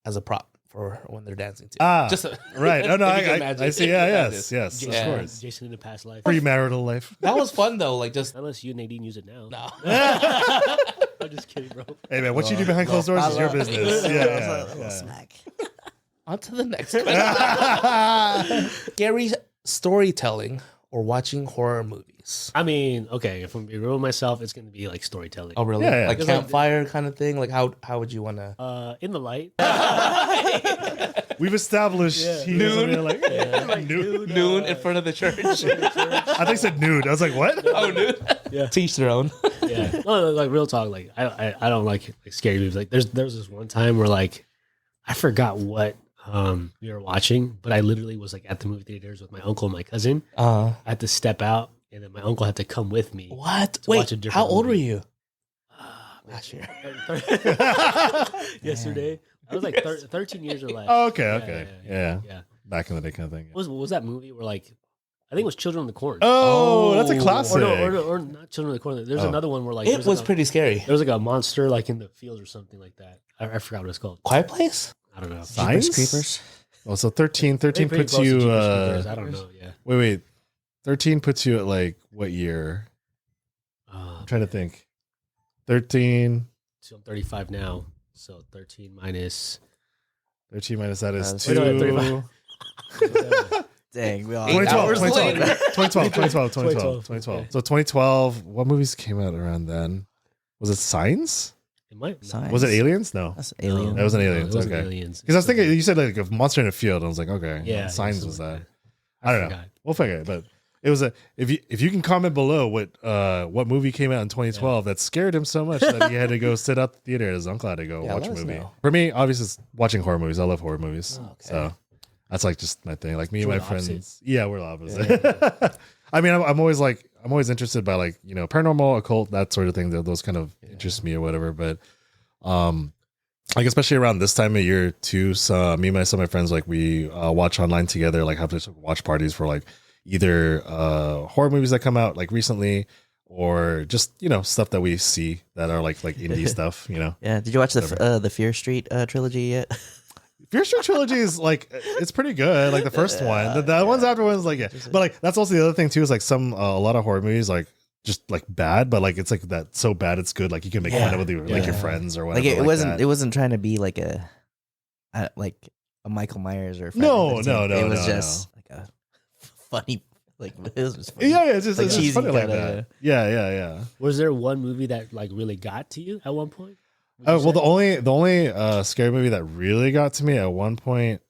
as a prop for when they're dancing too. Right. Oh no, If you can imagine. I see. If you Yeah. can Yes. imagine. Yes. Of Yeah. course. Jason in the past life. Premarital life. That was fun though. Like just Unless you and Nadine use it now. no. I'm just kidding, bro. Hey man, what you do behind closed doors is your business. Yeah. Smack. On to the next question. Scary storytelling or watching horror movies. I mean, okay, if I'm being real with myself, it's gonna be like storytelling. Oh really? Yeah. Like Because, like, campfire kind of thing. Like how would you want to? In the light. We've established he was Noon. like, nude. Noon in front of the church. I think I said nude. I was like, what? Oh, noon. Yeah. Teach their own. Yeah. No, like real talk. Like I don't like scary movies. Like there was this one time where like I forgot what we were watching, but I literally was like at the movie theaters with my uncle and my cousin. I had to step out, and then my uncle had to come with me. What? To watch a different how old were movie. you? Last year. Yesterday, I was like 13 years or less. Oh, okay. Yeah. Yeah. Back in the day kind of thing. What was that movie where like I think it was Children of the Corn. Oh, that's a Oh. classic. Or not Children of the Corn. There's Oh. another one where like It there's was like pretty scary. there was like a monster like in the field or something like that. I forgot what it's called. Quiet Place? I don't know. Signs? Creepers. Oh, so 13 Pretty puts close to you. Jeepers Creepers. I don't know. Yeah. Wait. 13 puts you at like what year? I'm trying to think. 13. So I'm 35 now. So 13 minus. 13 minus that is Wait, 2. no, 35. Dang, we all 2012, 2012. Okay. So 2012, what movies came out around then? Was it Signs? It might. Signs. Was it Aliens? No. That's Alien. That was an No, Aliens. it wasn't Okay. Aliens. Because I was thinking, you said like a monster in a field. I was like, okay. Yeah. Signs something was like that. I don't know. forgot. We'll figure it. But it was if you can comment below what movie came out in 2012 that scared him so much that he had to go sit out the theater and his uncle had to go Yeah, watch a let us movie. know. For me, obviously, it's watching horror movies. I love horror movies. Oh, okay. So that's like just my thing. Like me So and we're my the friends. opposite. Yeah, we're the opposite. I mean, I'm always interested by like, paranormal, occult, that sort of thing. Those kind of interest me or whatever. But like especially around this time of year too. So me and some of my friends, like we watch online together, like have to watch parties for like either horror movies that come out like recently, or just stuff that we see that are like indie stuff. Yeah. Did you watch the Fear Street trilogy yet? Fear Street trilogy is like it's pretty good. Like the first one, the ones afterwards, like but like that's also the other thing too is like a lot of horror movies like just like bad, but like it's like that so bad it's good. Like you can make fun of it with your friends or whatever. Like it wasn't trying to be like a Michael Myers or no. It was just like a funny. Like it was just funny. Yeah, it's just like it's cheesy funny like kinda. that. Yeah. Was there one movie that like really got to you at one point? Well, the only scary movie that really got to me at one point.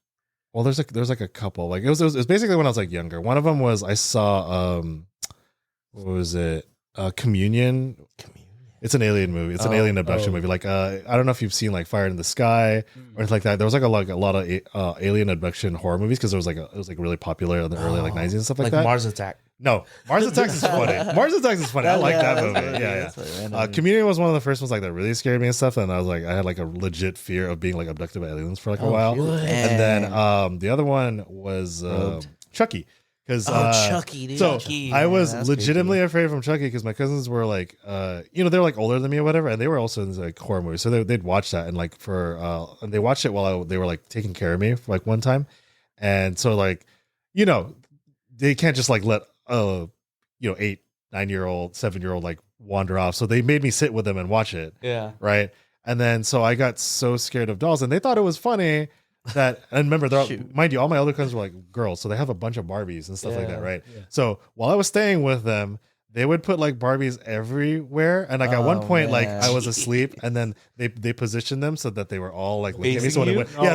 Well, there's like a couple. Like it was basically when I was like younger. One of them was I saw what was it? Communion. It's an alien movie. It's an alien abduction movie. Like I don't know if you've seen like Fire in the Sky or anything like that. There was like a lot of alien abduction horror movies because it was like really popular in the early like 90s and stuff like that. Mars Attack. No, Mars Attacks is funny. Mars Attacks is funny. I like that movie. Yeah. Communion was one of the first ones like that really scared me and stuff. And I was like, I had like a legit fear of being like abducted by aliens for like a while. Good. And then the other one was Chucky. Chucky, dude. So Chucky. I was That's legitimately afraid from Chucky because my cousins were like, they're like older than me or whatever, and they were also in like horror movies, so they'd watch that and like and they watched it while they were like taking care of me for like one time, and so like, they can't just like let 8, 9-year-old, 7-year-old like wander off, so they made me sit with them and watch it. Yeah. Right, and then so I got so scared of dolls, and they thought it was funny. And remember, mind you, all my other cousins were like girls, so they have a bunch of Barbies and stuff like that, right? Yeah. So while I was staying with them, they would put like Barbies everywhere, and like at one point, like I was asleep, and then they positioned them so that they were all like looking at me. So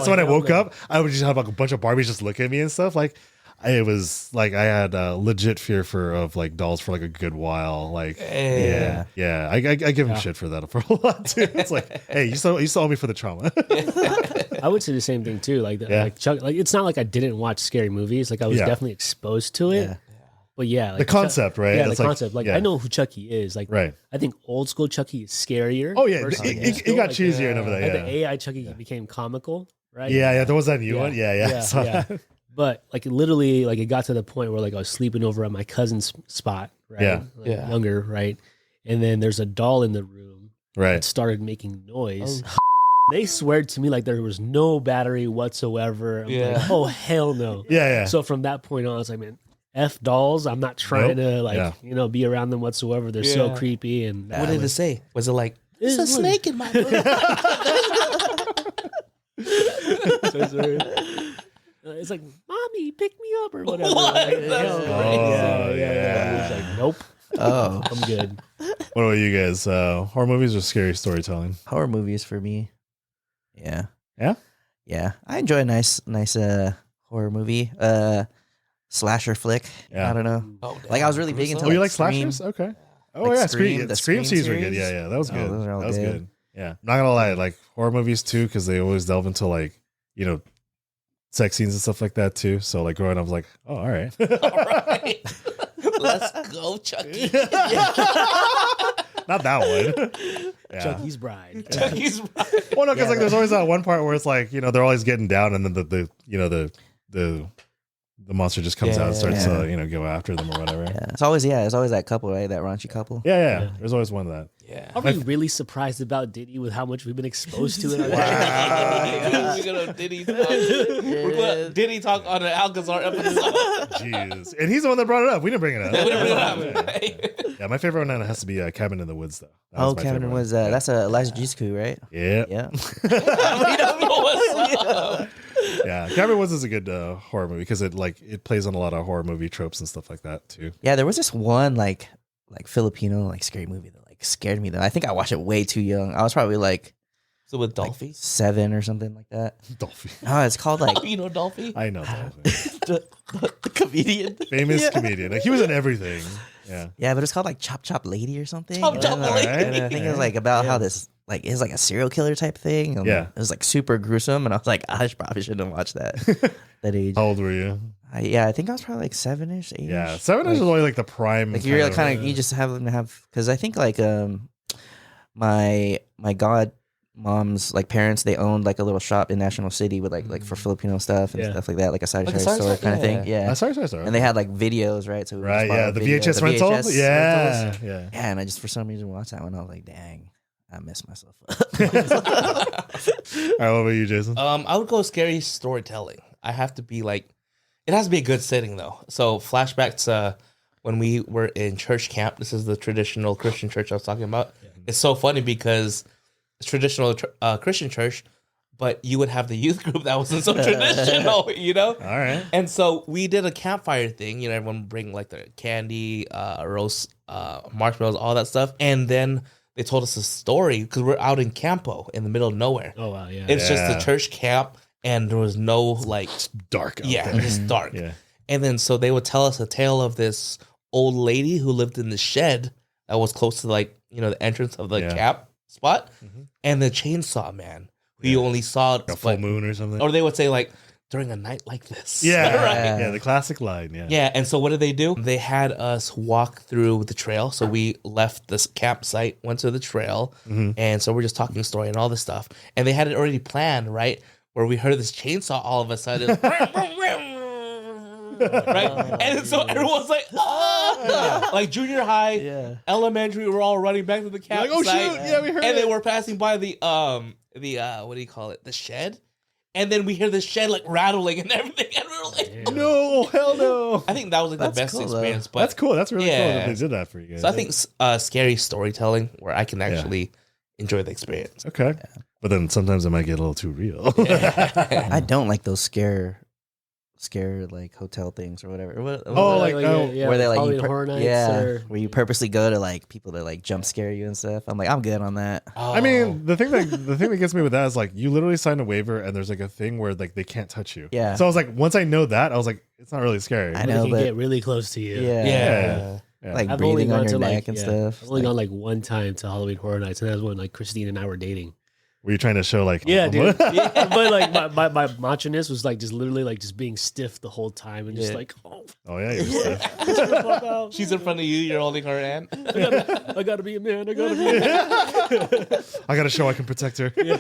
when I woke up, I would just have like a bunch of Barbies just look at me and stuff. Like it was like I had a legit fear of like dolls for like a good while. Like I give them shit for that for a lot too. It's like, hey, you saw me for the trauma. I would say the same thing too. Like Chuck, like it's not like I didn't watch scary movies. Like I was definitely exposed to it. Yeah. But like the concept, right? Yeah, the concept. Like I know who Chucky is. Like I think old school Chucky is scarier. Oh yeah, it got cheesier and everything. The AI Chucky became comical, right? Yeah. There was that new one. Yeah. But like literally, like it got to the point where like I was sleeping over at my cousin's spot, right? Younger, right? And then there's a doll in the room, right? That started making noise. They swear to me like there was no battery whatsoever. I'm like, oh hell no. Yeah. So from that point on, I was like, man, F dolls. I'm not trying to be around them whatsoever. They're so creepy. And what did it say? Was it like there's a snake in my room? It's like, mommy, pick me up or whatever. What? It's like, nope. Oh, I'm good. What about you guys? Horror movies or scary storytelling? Horror movies for me. Yeah. Yeah. I enjoy a nice horror movie. Slasher flick. Yeah. I don't know. Like I was really big into. You like Scream. slashers? Okay. Oh Like yeah, Scream, the Scream series were good. Yeah, that was good. those are all that was good. good. Yeah, I'm not gonna lie, like horror movies too, because they always delve into like sex scenes and stuff like that too. So like growing up, I was like, oh, all right. All right. Let's go, Chucky. Not that one. Yeah. Chucky's Bride. Chucky's right. Well, no, because like there's always that one part where it's like they're always getting down, and then the monster just comes out and starts go after them or whatever. Yeah, it's always that couple, right? That raunchy couple. Yeah. There's always one of that. Yeah. Are we really surprised about Diddy with how much we've been exposed to in our We're gonna Diddy talk. We're gonna Diddy talk on an Alquizar episode. Jeez, and he's the one that brought it up. We didn't bring it up. We didn't bring it up. Yeah, my favorite one has to be Cabin in the Woods, though. That was my Cabin in favorite the Woods. one. That's Elijah Jisku, right? Yeah. Yeah. We don't know what's up. Yeah, Cabin in the Woods is a good horror movie because it plays on a lot of horror movie tropes and stuff like that too. Yeah, there was this one like Filipino scary movie that scared me though. I think I watched it way too young. I was probably So with Dolphy? 7 or something like that. Dolphy. Oh, it's called You know Dolphy? I know Dolphy. the comedian. Famous comedian. Like he was in everything. Yeah. Yeah, but it's called Chop Chop Lady or something. Chop Chop Lady. And I think it was about how this it's like a serial killer type thing. And Yeah. It was super gruesome, and I was like, I probably shouldn't have watched that that age. How old were you? I think I was probably 7-ish, 8-ish. Yeah, 7 is only the prime. You're kind of you just have them to have because I think my mom's like parents, they owned like a little shop in National City with like for Filipino stuff and stuff like that, like a sari store kind of thing. Yeah. Sorry. And they had like videos, right? So we Right, just bought the video- VHS rental? VHS Yeah, rentals. yeah. Yeah, and I just for some reason watched that one. I was like, dang, I messed myself up. All right, what about you, Jason? I would go scary storytelling. I have to be like, it has to be a good setting though. So flashbacks when we were in church camp. This is the traditional Christian church I was talking about. Yeah. It's so funny because it's traditional Christian church, but you would have the youth group that wasn't so traditional, you know? All right. And so we did a campfire thing. You know, everyone would bring like the candy, roast, marshmallows, all that stuff. And then they told us a story because we're out in Campo in the middle of nowhere. Oh, wow. Yeah. It's just the church camp and there was no like... Dark out Yeah, there. just dark. Yeah. And then so they would tell us a tale of this old lady who lived in the shed that was close to like, you know, the entrance of the camp spot. And the chainsaw man who you only saw... A full moon or something. Or they would say like, during a night like this. Yeah, right? Yeah, the classic line. Yeah. Yeah, and so what did they do? They had us walk through the trail. So we left this campsite, went to the trail, and so we're just talking story and all this stuff. And they had it already planned, right? Where we heard this chainsaw all of a sudden. Right? And so everyone's like, ah! Like junior high, elementary, we're all running back to the campsite. Like, oh shoot, yeah, we heard and it. then we're passing by the what do you call it? The shed. And then we hear the shed like rattling and everything, and we were like, No, hell no. I think that was like the best cool, experience. But That's cool. That's really cool Yeah. that they did that for you guys. so I think scary storytelling where I can actually enjoy the experience. Okay. But then sometimes it might get a little too real. I don't like those scare like hotel things or whatever. Where they like Halloween Horror Nights or, where you purposely go to like people that like jump scare you and stuff. I'm like, I'm good on that. I mean, the thing that gets me with that is like you literally sign a waiver and there's like a thing where like they can't touch you. Yeah. So I was like, once I know that, I was like, it's not really scary. I they know, can but get really close to you. Yeah. like I've only breathing on gone your to neck and stuff. I've only gone like one time to Halloween Horror Nights, and that was when like Christine and I were dating. Were you trying to show like, Yeah, dude. Yeah, but like my macho-ness was like just literally like just being stiff the whole time and just like, oh yeah, you're stiff. She's in front of you, you're holding her hand. I gotta be a man. I gotta be a man. I gotta show I can protect her. Yeah.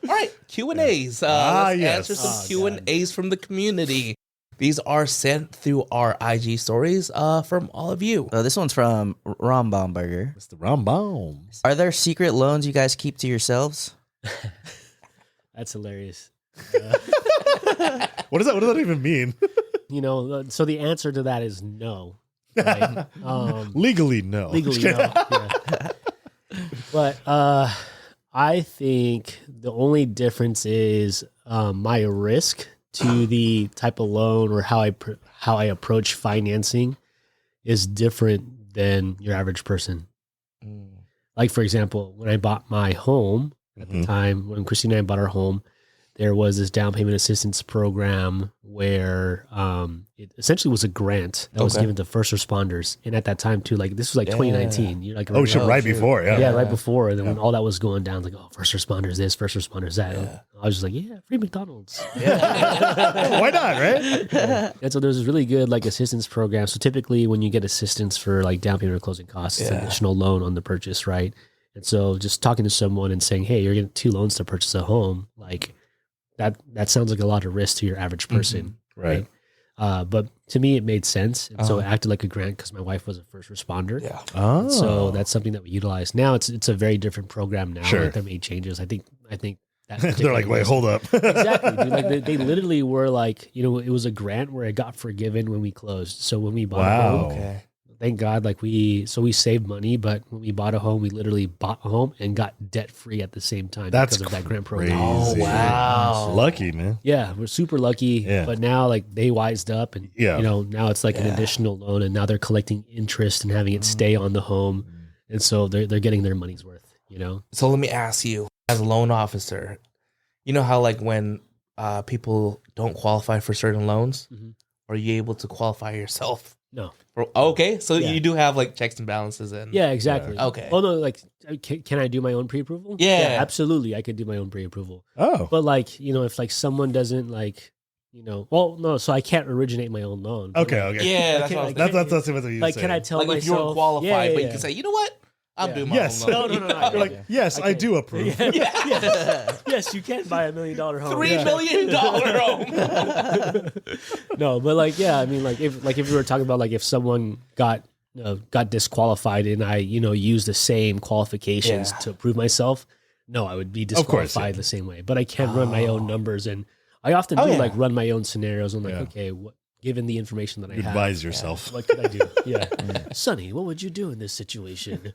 All right, Q&As. Let's answer some Q&As from the community. These are sent through our IG stories from all of you. This one's from Ron Baumberger. Mr. Rambam. Are there secret loans you guys keep to yourselves? That's hilarious. What does that even mean? You know, so the answer to that is no. Right? Legally, no. Legally, no. Yeah. But I think the only difference is my risk to the type of loan or how I approach financing is different than your average person. Like, for example, when I bought my home at the time, when Christine and I bought our home, there was this down payment assistance program where it essentially was a grant that was given to first responders. And at that time, too, like this was like 2019. You're like, right before. Yeah, right before. And then when all that was going down, like, oh, first responders this, first responders that. And I was just like, yeah, free McDonald's. Why not, right? And so there's this really good like assistance program. So typically when you get assistance for like down payment or closing costs, it's an additional loan on the purchase, right? And so just talking to someone and saying, hey, you're getting 2 loans to purchase a home, like that sounds like a lot of risk to your average person. Right. But to me, it made sense. And so it acted like a grant because my wife was a first responder. Yeah. And so that's something that we utilize. Now it's a very different program now. Sure. Like they made changes. I think that They're like, wait, hold up. Exactly. Dude. Like they literally were like, you know, it was a grant where it got forgiven when we closed. So when we bought a home, thank God, like we saved money, but when we bought a home, we literally bought a home and got debt free at the same time because of that grant program. Oh, wow. Lucky, man. Yeah, we're super lucky. Yeah. But now like they wised up and you know, now it's like an additional loan and now they're collecting interest and having it stay on the home. And so they're getting their money's worth, you know? So let me ask you, as a loan officer, you know how like when people don't qualify for certain loans, are you able to qualify yourself? No. Okay, so you do have like checks and balances and Yeah, exactly. Okay. Oh no, like can I do my own pre-approval? Yeah. Absolutely, I could do my own pre-approval. Oh. But like, you know, if like someone doesn't like, you know, well, no, so I can't originate my own loan. But Okay. yeah, that's what I was thinking. That's what you like, say. can I tell Like myself? if you were qualified, Yeah, but yeah. you can say, you know what? I'm doing my Yes. own loan. No. You're like, yes, I do approve. Yes, you can buy $1 million home. $3 million home. No, but like, yeah, I mean, like if we were talking about like if someone got disqualified and I, used the same qualifications to prove myself, no, I would be disqualified the same way. But I can run my own numbers, and I often do like run my own scenarios. I'm like, okay, given the information that I have, Advise yourself. what could I do? Yeah, Sonny, what would you do in this situation?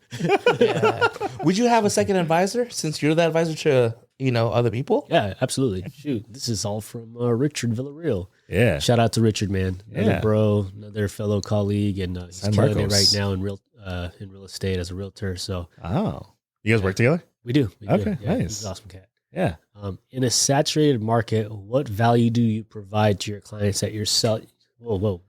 Would you have a second advisor since you're the advisor to other people? Yeah, absolutely. Shoot, this is all from Richard Villarreal. Yeah. Shout out to Richard, man. Another Yeah. bro, another fellow colleague, and he's San killing it Marcos. right now in real estate as a realtor. So Oh. You guys work together? we do. Okay, Yeah, nice. he's an awesome cat. Yeah. In a saturated market, what value do you provide to your clients that you're selling? Whoa.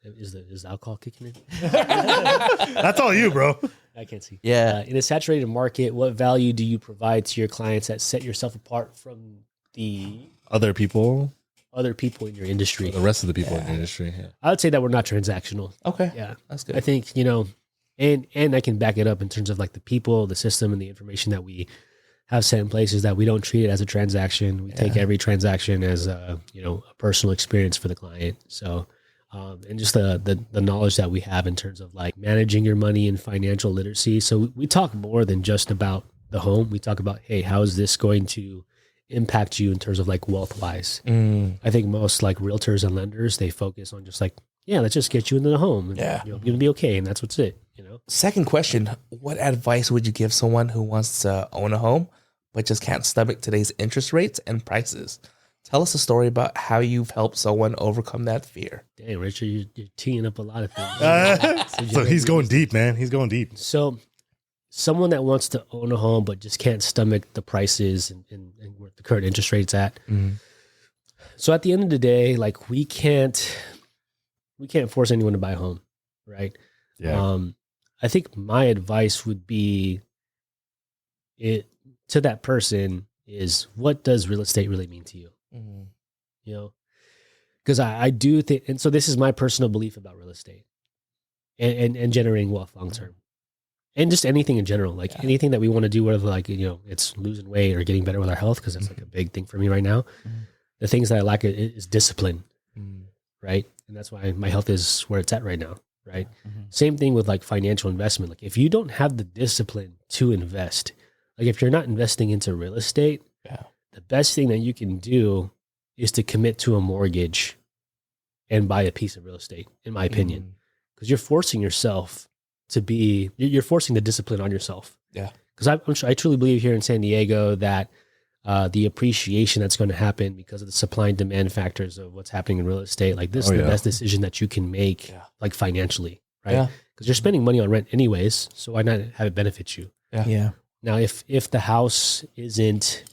Is the alcohol kicking in? That's all you, bro. I can't see. Yeah. In a saturated market, what value do you provide to your clients that set yourself apart from the Other people, other people in your industry? the rest of the people in the industry. Yeah. I would say that we're not transactional. Okay. Yeah. That's good. I think, and I can back it up in terms of like the people, the system, and the information that we have set in place is that we don't treat it as a transaction. We take every transaction as a personal experience for the client. So, and just the knowledge that we have in terms of like managing your money and financial literacy. So we talk more than just about the home. We talk about, hey, how is this going to impact you in terms of like wealth wise? I think most like realtors and lenders, they focus on just like, yeah, let's just get you into the home. And, you're going to be okay. And that's what's it, Second question, what advice would you give someone who wants to own a home but just can't stomach today's interest rates and prices? Tell us a story about how you've helped someone overcome that fear. Dang, Richard, you're teeing up a lot of things. So he's going deep, man. He's going deep. So someone that wants to own a home but just can't stomach the prices and where the current interest rate's at. So at the end of the day, like we can't force anyone to buy a home, right? Yeah. I think my advice would be to that person is, what does real estate really mean to you? Because I do think, and so this is my personal belief about real estate and generating wealth long term, and just anything in general, like anything that we want to do, whether like it's losing weight or getting better with our health, because that's like a big thing for me right now. The things that I lack is discipline, right? And that's why my health is where it's at right now, right? Same thing with like financial investment. Like if you don't have the discipline to invest, like if you're not investing into real estate, the best thing that you can do is to commit to a mortgage and buy a piece of real estate, in my opinion, because you're forcing yourself you're forcing the discipline on yourself. Yeah. Because I truly believe here in San Diego that the appreciation that's going to happen because of the supply and demand factors of what's happening in real estate, like this is the best decision that you can make, like financially, right? Because you're spending money on rent anyways, so why not have it benefit you? Yeah. Now, if the house isn't,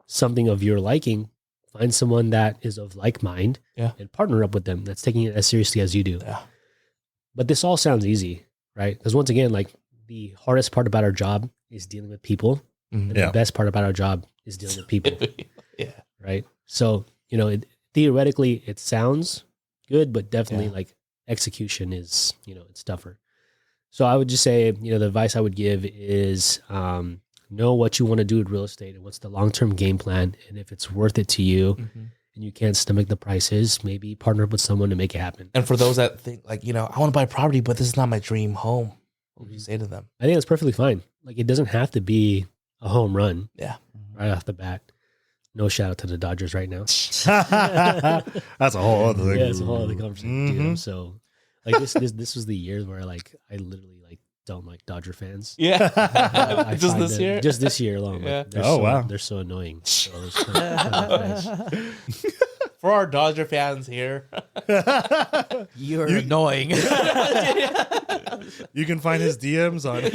something of your liking, find someone that is of like mind and partner up with them that's taking it as seriously as you do. But this all sounds easy, right? Because once again, like the hardest part about our job is dealing with people. And the best part about our job is dealing with people. Right. So, theoretically it sounds good, but definitely like execution is, it's tougher. So I would just say, the advice I would give is know what you want to do with real estate and what's the long-term game plan. And if it's worth it to you and you can't stomach the prices, maybe partner up with someone to make it happen. And for those that think like, I want to buy property, but this is not my dream home, what would you say to them? I think that's perfectly fine. Like it doesn't have to be a home run. Right off the bat. No shout out to the Dodgers right now. That's a whole other thing. Yeah, it's a whole other conversation. So like this was the year where like I literally like don't like Dodger fans. Just this year? Just this year alone. Yeah. Like, wow. They're so annoying. So For our Dodger fans here, You're annoying. You can find his DMs on. you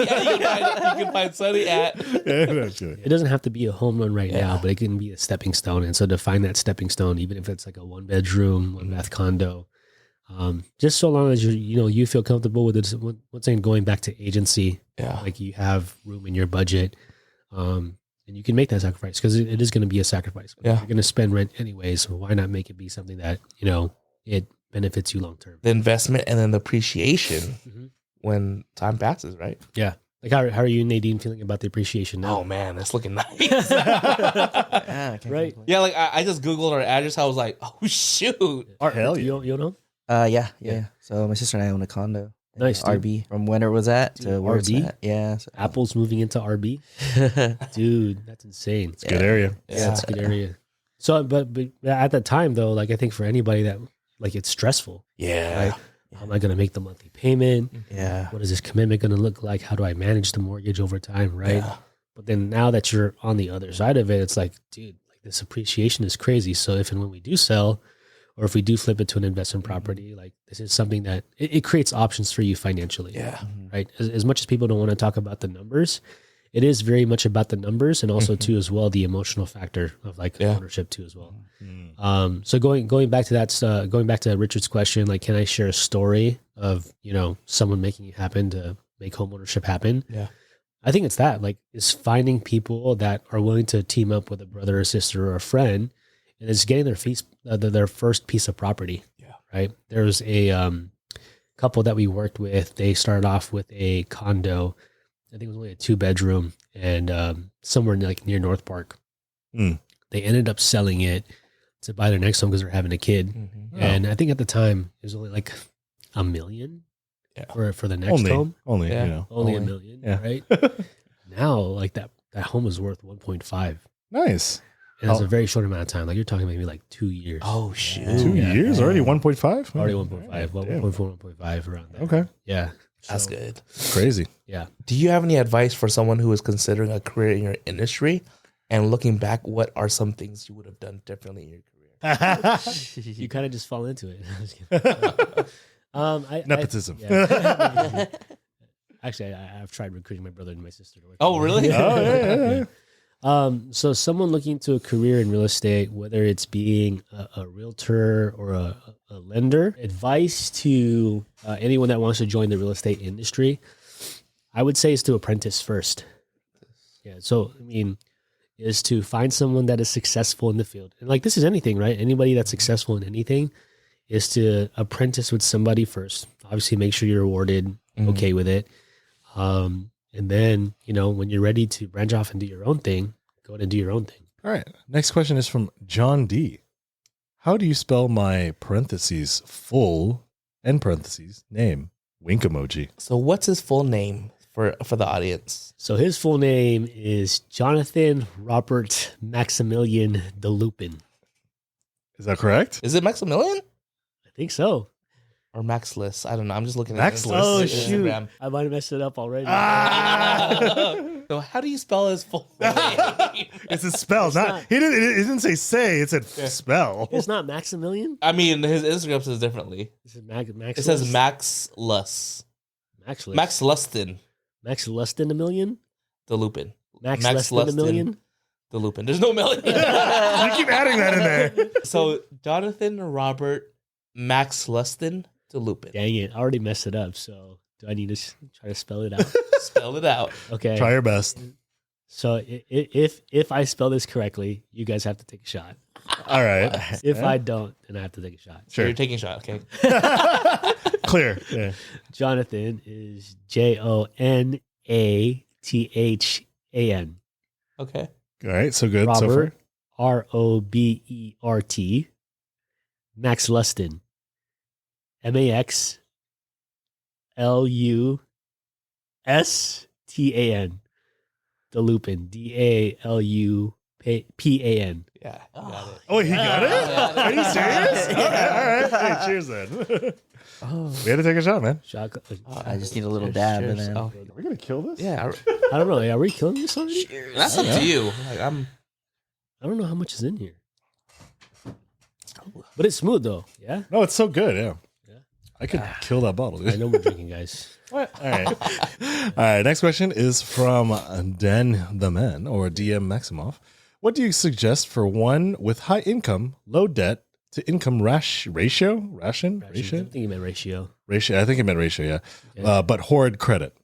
can find Sonny at. it doesn't have to be a home run right now, but it can be a stepping stone. And so to find that stepping stone, even if it's like a 1-bedroom, 1-bath condo, just so long as you feel comfortable with it. Once again, going back to agency, like you have room in your budget, and you can make that sacrifice because it is going to be a sacrifice. You're going to spend rent anyway, so why not make it be something that it benefits you long term? The investment and then the appreciation when time passes, right? Yeah. Like, how are you, Nadine, feeling about the appreciation now? Oh man, it's looking nice. Yeah, I can't Right. complain. Yeah, like I just Googled our address. I was like, oh shoot. Hell yeah. You know? Yeah. So my sister and I own a condo. in Nice, dude. RB. From when it was at Dude, to where it's RB? at. Yeah. So, Apple's moving into RB. Dude, that's insane. It's a good area. Yeah, it's a good area. So, but at that time though, like I think for anybody that like it's stressful. Yeah. Right? How am I going to make the monthly payment? Yeah. What is this commitment going to look like? How do I manage the mortgage over time? Right. Yeah. But then now that you're on the other side of it, it's like, dude, like this appreciation is crazy. So if and when we do sell, or if we do flip it to an investment property, like this is something that it creates options for you financially. Yeah. Right. As much as people don't want to talk about the numbers, it is very much about the numbers and also too as well the emotional factor of like ownership too as well. So going back to that, going back to Richard's question, like, can I share a story of, you know, someone making it happen to make home ownership happen? Yeah. I think it's that, like, is finding people that are willing to team up with a brother or sister or a friend, and it's getting their first piece of property. Yeah. Right. There was a couple that we worked with. They started off with a condo. I think it was only a 2-bedroom, and somewhere like near North Park. Mm. They ended up selling it to buy their next home because they're having a kid. Mm-hmm. And I think at the time it was only like $1 million for the next home. Only, Yeah. you know. Only $1 million, Yeah. right? Now, like that home is worth 1.5. Nice. And it's a very short amount of time. Like you're talking maybe like 2 years. Oh shoot. 2 years already? 1.5? Already 1.5, 1.4, 1.5 around there. Okay. Yeah. That's So, good. Crazy. Yeah. Do you have any advice for someone who is considering a career in your industry? And looking back, what are some things you would have done differently in your career? You kind of just fall into it. I'm just kidding. Nepotism. Yeah. Actually, I've tried recruiting my brother and my sister to work. Oh, really? Oh, yeah. So someone looking to a career in real estate, whether it's being a realtor or a lender, advice to anyone that wants to join the real estate industry, I would say is to apprentice first. Yeah. So, I mean, is to find someone that is successful in the field. And like, this is anything, right? Anybody that's successful in anything is to apprentice with somebody first. Obviously make sure you're rewarded, okay with it. And then, you know, when you're ready to branch off and do your own thing, go ahead and do your own thing. All right. Next question is from John D. How do you spell my parentheses full end parentheses name? Wink emoji. So what's his full name for the audience? So his full name is Jonathan Robert Maximilian DeLupin. Is that correct? Is it Maximilian I think so. or Maxless? I don't know. I'm just looking at his Maxless? Oh, Instagram. shoot. I might have messed it up already. So how do you spell his full name? It's a spell. He didn't say, it said spell. It's not Maximilian. I mean, his Instagram says differently. This is Max. It says Maxless. Max Lustin. Max Lustin a million. The Lupin. Max less than a million. The Lupin. There's no million. You keep adding that in there. So Jonathan Robert Max Lustin to Lupin. Dang it! I already messed it up. So do I need to try to spell it out? Spell it out. Okay. Try your best. So if I spell this correctly, you guys have to take a shot. All right. If I don't, then I have to take a shot. So Sure. you're taking a shot, okay? Clear. Yeah. Jonathan is JONATHAN. Okay. All right. So good. So far. Robert ROBERT. Max Lustin. MAXLUSTAN. DeLupin. DALUPAN. Yeah. You got it. Oh, he got it? Yeah. Are you serious? Okay, all right. Hey, cheers then. We had to take a shot, man. Shot. I just need a little dab and then. Oh, Are we going to kill this? yeah. I don't know. Are we killing this already? That's up to you. Like, I don't know how much is in here. But it's smooth though. Yeah. No, it's so good. Yeah. Yeah. I could kill that bottle, dude. I know we're drinking, guys. All right. All right. Next question is from Dan the Man or DM Maximoff. What do you suggest for one with high income, low debt to income ratio? I think you meant ratio. Ratio. I think it meant ratio. Yeah. But horrid credit.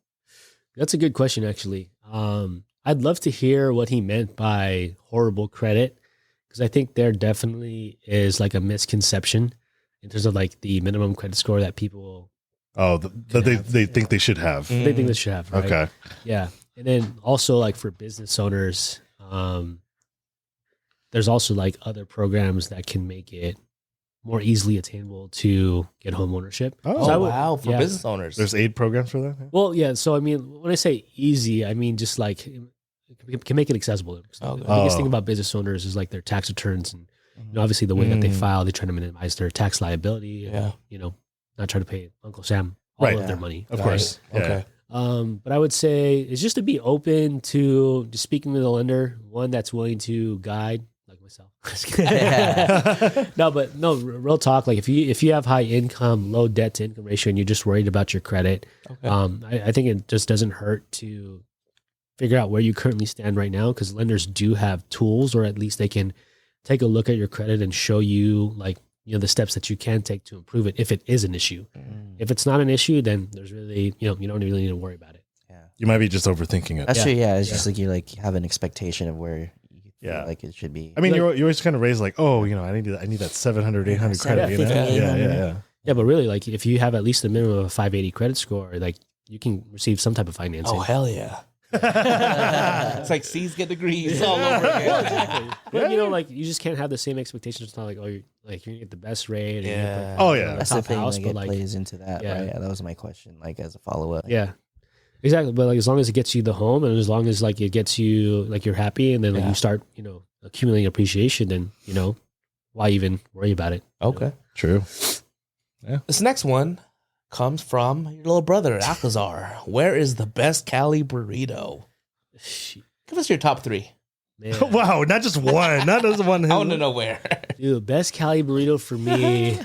That's a good question, actually. I'd love to hear what he meant by horrible credit, because I think there definitely is like a misconception in terms of like the minimum credit score that people Oh, that they think they should have. They think they should have. Right? Okay. Yeah. And then also like for business owners, there's also like other programs that can make it more easily attainable to get home ownership. Oh, So I Oh, would- wow. For yeah. business owners. There's aid programs for that. Well, yeah. So I mean, when I say easy, I mean just like it can make it accessible. So Okay. The biggest Oh. thing about business owners is like their tax returns, and you know, obviously the way that they file, they try to minimize their tax liability. And, Yeah. you know, not try to pay Uncle Sam all Right. of their money. Of Got course. it. Okay. But I would say it's just to be open to just speaking with a lender, one that's willing to guide, like myself. No, real talk. Like if you have high income, low debt to income ratio, and you're just worried about your credit, Okay. I think it just doesn't hurt to figure out where you currently stand right now, because lenders do have tools, or at least they can take a look at your credit and show you like, you know, the steps that you can take to improve it if it is an issue. If it's not an issue, then there's really, you know, you don't really need to worry about it. You might be just overthinking it. That's Yeah. true. Yeah, it's just like you like have an expectation of where you feel Yeah. like it should be. I mean, Like- you always kind of raise like, oh, you know, I need that 700, 800 credit. You know? 750, Yeah, 800. yeah. Yeah, but really, like if you have at least a minimum of a 580 credit score, like you can receive some type of financing. Oh, hell yeah. It's like C's get degrees all over again. Exactly. But you know, like you just can't have the same expectations. It's not like, oh, you're gonna get the best rate. Or you're gonna Yeah. Oh, yeah. That's the top thing. house, Like but it like, plays into that. yeah. Right? Yeah, that was my question. Like as a follow up. yeah, exactly. But like as long as it gets you the home, and as long as like it gets you like you're happy, and then like Yeah. you start, you know, accumulating appreciation, then you know, why even worry about it? Okay. True. This next one comes from your little brother, Alquizar. Where is the best Cali burrito? Shit, Give us your top three. man. Wow, not just one. Not just one. I want to know where. Dude, best Cali burrito for me.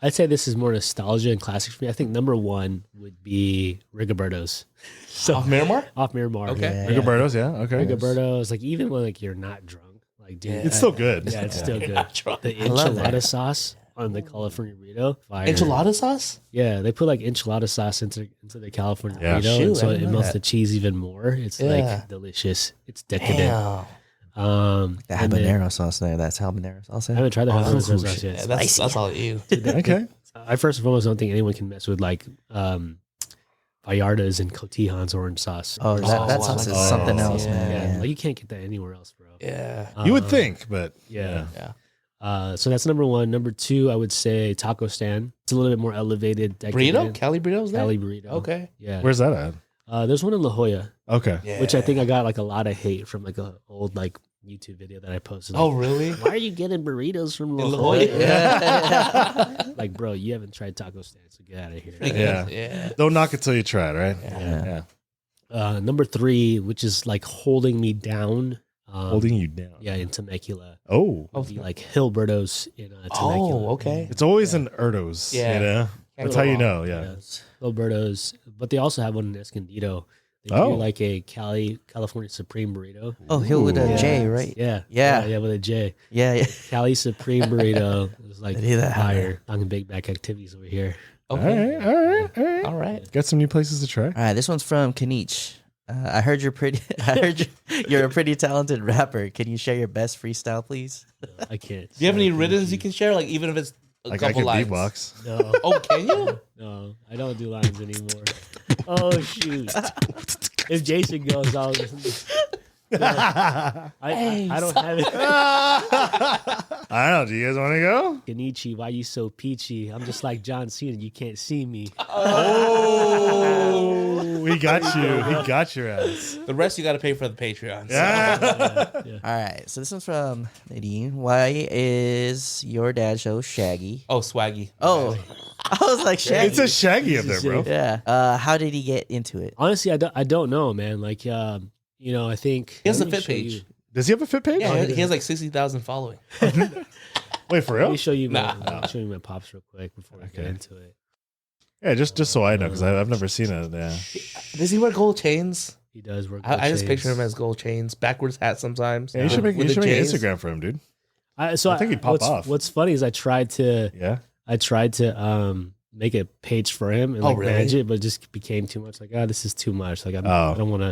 I'd say this is more nostalgia and classic for me. I think number one would be Rigoberto's. So Off Miramar? off Miramar. Okay. Rigoberto's, Roberto's, yeah. Okay. Rigoberto's, like even when like you're not drunk, like dude, It's still good. Yeah, it's still good. Not drunk. The I love enchilada that. sauce on the California burrito. Fire. Enchilada sauce? Yeah, they put like enchilada sauce into the California Yeah. burrito, Shoot, and so I it didn't know melts that. the cheese even more. It's Yeah. like delicious. It's decadent. Damn. The And then- habanero sauce there. That's habanero sauce. I haven't tried the habanero sauce Yeah, yet. that's all you. Okay. I first and foremost don't think anyone can mess with like Vallarta's and Cotijan's orange sauce. Oh, that Oh, sauce is wow. something Oh, else, yeah. man. Yeah, Yeah. like you can't get that anywhere else, bro. Yeah. You would Um, think, but Yeah. Yeah. So that's number one. Number two, I would say taco stand. It's a little bit more elevated. Burrito? decadent. Cali burritos there? Cali burrito. Okay. Yeah. where's that at? There's one in La Jolla, Okay. Yeah. which I think I got like a lot of hate from like a old like YouTube video that I posted. Oh, Like, really? why are you getting burritos from La In La Jolla? Jolla? Yeah. Like, bro, you haven't tried taco stand, so get out of here. Yeah. Yeah. Don't knock it till you try it, right? Yeah. Yeah. Number three, which is like holding me down. Holding you down. Yeah, in Temecula. Oh. Would be like Hilberto's in Temecula. Oh, okay. It's always in Erdos. Yeah. You know? Can't That's go how you wrong. know. Yeah. Yeah. Hilberto's, but they also have one in Escondido. They Oh. do like a California Supreme burrito. Oh, Hill with a Yeah. J, right? Yeah, Yeah. yeah, with a J. Yeah, yeah. Cali Supreme burrito is like I do that. higher. Talking big back activities over here. Okay. All right. All right. Got some new places to try. All right, this one's from Kanich. I heard you're pretty. I heard you're a pretty talented rapper. Can you share your best freestyle, please? I can't. Do you have any riddles you can share? Like, even if it's a Like I couple could lines. beatbox. No, Oh, can you? no, I don't do lines anymore. Oh shoot! If Jason goes, I'll. I don't have it. I don't know. Do you guys want to go? Kenichi, why you so peachy? I'm just like John Cena. You can't see me. Oh, he got you. He got your ass. The rest you got to pay for the Patreon. so- Yeah. All right, so this one's from Nadine. Why is your dad so shaggy? Oh, swaggy. Oh, I was like shaggy. It's a Shaggy up there, bro. Yeah. How did he get into it? Honestly, I don't know, man. Like, you know, I think He has let a me fit show page. you- Does he have a fit page? Yeah, he has like 60,000 following. Wait, for Let real? me show you my, Nah. I'll show you my pops real quick before we get Okay. into it. Yeah, just so I know, because I've never seen it. Yeah. Does he wear gold chains? He does work. I just picture him as gold chains, backwards hat sometimes. Yeah, you should with- make, with you the should make an J's. Instagram for him, dude. I think he'd pop off. What's funny is I tried to Yeah. make a page for him and Oh, like really? manage it, but it just became too much. Like, this is too much. Like, I don't want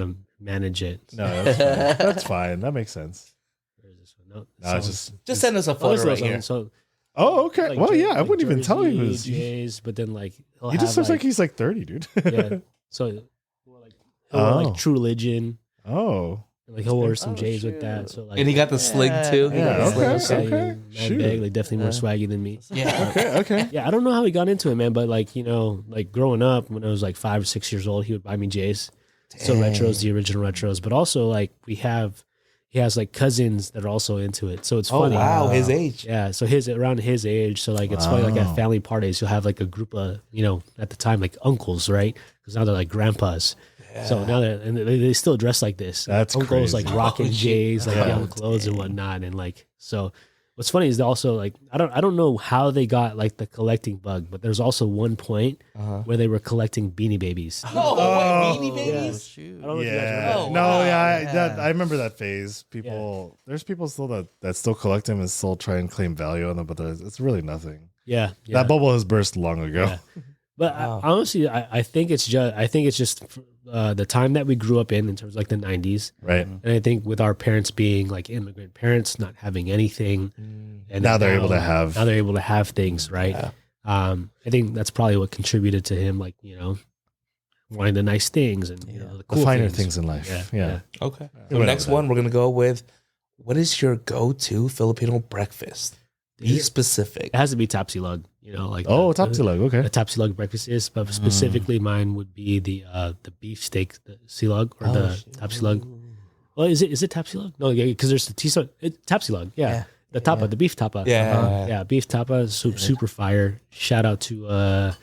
to manage it. No, that's fine. That's fine. That makes sense. Where is this one? No, No, it's just. Just send us a Oh, photo this right is here. so Oh, okay. Like Well, jer- yeah, I like wouldn't even tell jersey, him. Jays, but then like he'll He just have, looks like he's like 30, dude. yeah. So he'll wear, Oh. like True Religion. Oh. And, like he'll wear some Oh, J's with shit. that. So like And he got the sling too. He got Yeah, the okay. sling. Okay. Shoot. Bag, like definitely more swaggy than me. Yeah. Okay. Yeah, I don't know how he got into it, man. But like like growing up when I was like 5 or 6 years old, he would buy me J's. So retros, the original retros, but also like he has like cousins that are also into it. So it's Oh funny. wow, his age. Yeah, so around his age. So like it's funny, like at family parties, you'll have like a group of at the time like uncles, right? Because now they're like grandpas. So now they still dress like this. That's uncles crazy. like rocking J's, like Yeah. young clothes and whatnot, and like so. What's funny is also like I don't know how they got like the collecting bug, but there's also one point where they were collecting Beanie Babies. Oh, wait, Beanie Oh, Babies. shoot. I don't know if you guys remember. Yeah. Oh, No, wow. yeah, I remember that phase. There's people still that still collect them and still try and claim value on them, but it's really nothing. Yeah, That bubble has burst long ago. Yeah. But Wow. honestly, I think it's just the time that we grew up in terms of like the 90s. Right. And I think with our parents being like immigrant parents, not having anything, and Now they're able to have. now they're able to have things, right? Yeah. I think that's probably what contributed to him, like wanting the nice things and the The cool finer things in life. Yeah. Okay. We So went next over that. one, we're gonna go with what is your go-to Filipino breakfast? Be It specific. It has to be tapsilog, like Oh, the- Tapsilog. Okay. The tapsilog breakfast is, but specifically mine would be the beef steak, the silog or the tapsilog. Well, is it tapsilog? No, yeah, because there's the tapsilog. Yeah. The tapa, the beef tapa. Yeah. Beef tapa, super fire. Shout out to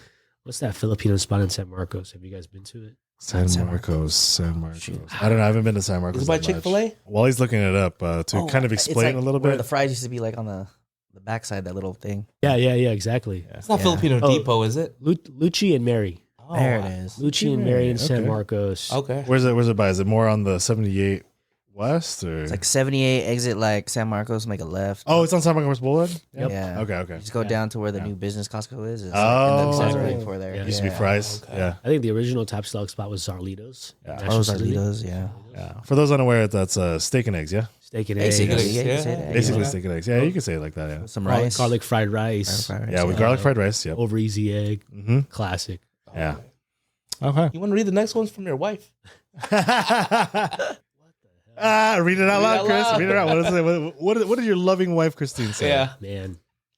what's that Filipino spot in San Marcos? Have you guys been to it? San Marcos. I don't know. I haven't been to San Marcos. Is it by that much. Chick-fil-A? While he's looking it up to kind of It's explain like a little where bit. the fries used to be like on the backside, that little thing. Yeah, exactly. It's not Yeah. Filipino Oh. Depot, is it? Lucci and Mary. Oh, There it is. Lucci and Mary in San Okay. Marcos. Okay. Where's it by? Is it more on the 78 West or? It's like 78 exit like San Marcos, make a left. Oh, it's on San Marcos Boulevard. Yep. Yeah. Okay. Just go down to where the new business Costco is. It's Oh. like, and right before there. Yeah. Used to be fries. Okay. Yeah. I think the original tapsilog spot was Zarlitos. Yeah. National Oh, City. Zarlitos, yeah. Yeah. For those unaware, that's steak and eggs. Yeah. Steak and Basically, eggs. yeah, you Yeah. can say that. Basically yeah. steak and eggs. Yeah, you can say it like that. Yeah. Some rice. Garlic fried rice. Fried rice, Yeah, with garlic fried rice. Yep. Over easy egg. Mm-hmm. Classic. Yeah. Okay. You want to read the next ones from your wife? Read it out loud, out Chris. loud. Read it out. What is it? What did your loving wife Christine say? Man.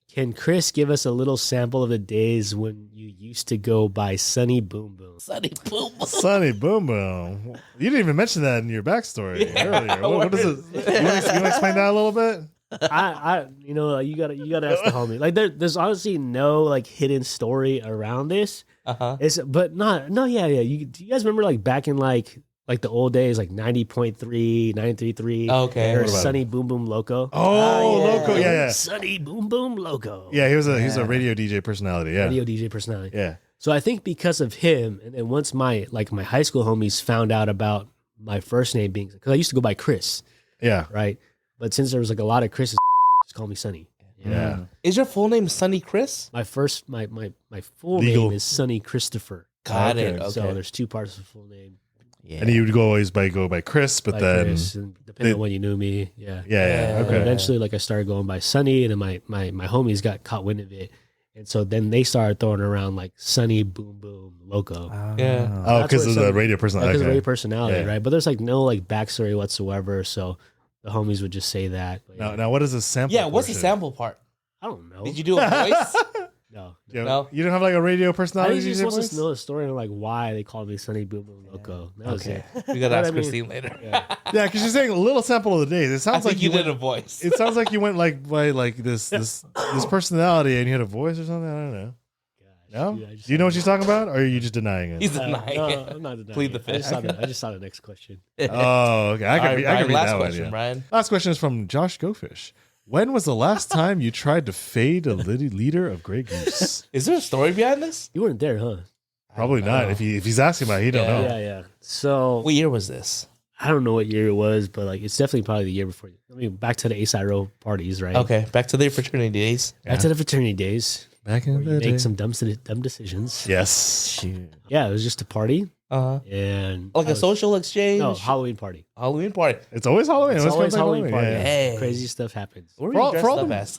Can Chris give us a little sample of the days when you used to go by Sonny Boom Boom? Sonny Boom. Sonny Boom Boom. You didn't even mention that in your backstory earlier. What is it? You want to explain that a little bit? You gotta ask the homie. Like there's honestly no like hidden story around this. Uh-huh. You guys remember like back in like the old days, like 90.3, 93.3. Okay. Or What about Sonny Boom Boom Loco. Oh, yeah. Loco. Yeah. Sonny Boom Boom Loco. Yeah, he was a radio DJ personality. Yeah. Radio DJ personality. Yeah. So I think because of him, and then once my high school homies found out about my first name being, because I used to go by Chris, Yeah. right? But since there was like a lot of Chris's, just call me Sonny. Yeah. Is your full name Sonny Chris? My full Legal. name is Sonny Christopher. Got Okay. it. Okay. So there's two parts of the full name. Yeah. And he would always go by Chris, but By then Chris, and depending on when you knew me, yeah. yeah. And Okay. eventually, like I started going by Sonny, and then my homies got caught wind of it, and so then they started throwing around like Sonny Boom Boom Loco. Yeah. Oh, That's because where of the some- radio Because personality. of Okay. radio personality, Yeah. right? But there's like no like backstory whatsoever, so the homies would just say that. But, Now, what is the sample? Yeah. What's the portion? sample part? I don't know. Did you do a voice? No. Yeah. No? You don't have like a radio I personality. think he just DJ wants voice? to know the story and like why they called me Sonny Boom Boom Loco. That was Okay. it. We gotta But ask I mean- Christine later. Yeah. Yeah, because you're saying a little sample of the days. It I sounds think like you went, did a voice. It sounds like you went like by like this personality and you had a voice or something. I don't know. No? Dude, I just Do you know saw what she's talking about, or are you just denying it? He's denying no, it. I'm not denying Plead the it. I just saw the next question. Oh, okay. I All can right, read Brian, last that question, one. Yeah. Brian. Last question is from Josh Gofish. When was the last time you tried to fade a leader of Grey Goose? Is there a story behind this? You weren't there, huh? Probably not. If he's asking about it, he don't Yeah. know. Yeah. So What year was this? I don't know what year it was, but like it's definitely probably the year before. I mean, back to the ASI parties, right? Okay, back to the fraternity days. Back to the fraternity days. Back in Where the you day. make some dumb decisions. Yes. Shoot. Yeah, it was just a party. and Like a social exchange. no Halloween party. Halloween party. It's always Halloween. It's It always always comes Halloween like party. Yeah. Hey. Crazy stuff happens. Where were For you all- dressed for all up the- as?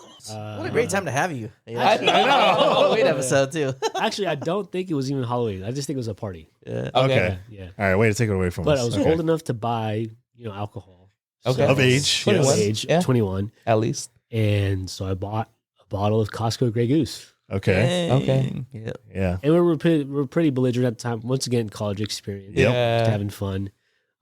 What a great time to have you. I know. Wait, episode too. Actually, I don't think it was even Halloween. I just think it was a party. Yeah. Okay. Yeah. All right, way to take it away from But us. I was Okay. old enough to buy, alcohol. Okay. Of age, Twenty yes. one. Of age, Yeah. 21. At least. And so I bought a bottle of Costco Grey Goose. Okay. Okay. Yeah. Yeah. And we were pretty belligerent at the time. Once again, college experience. Yep. Just having fun.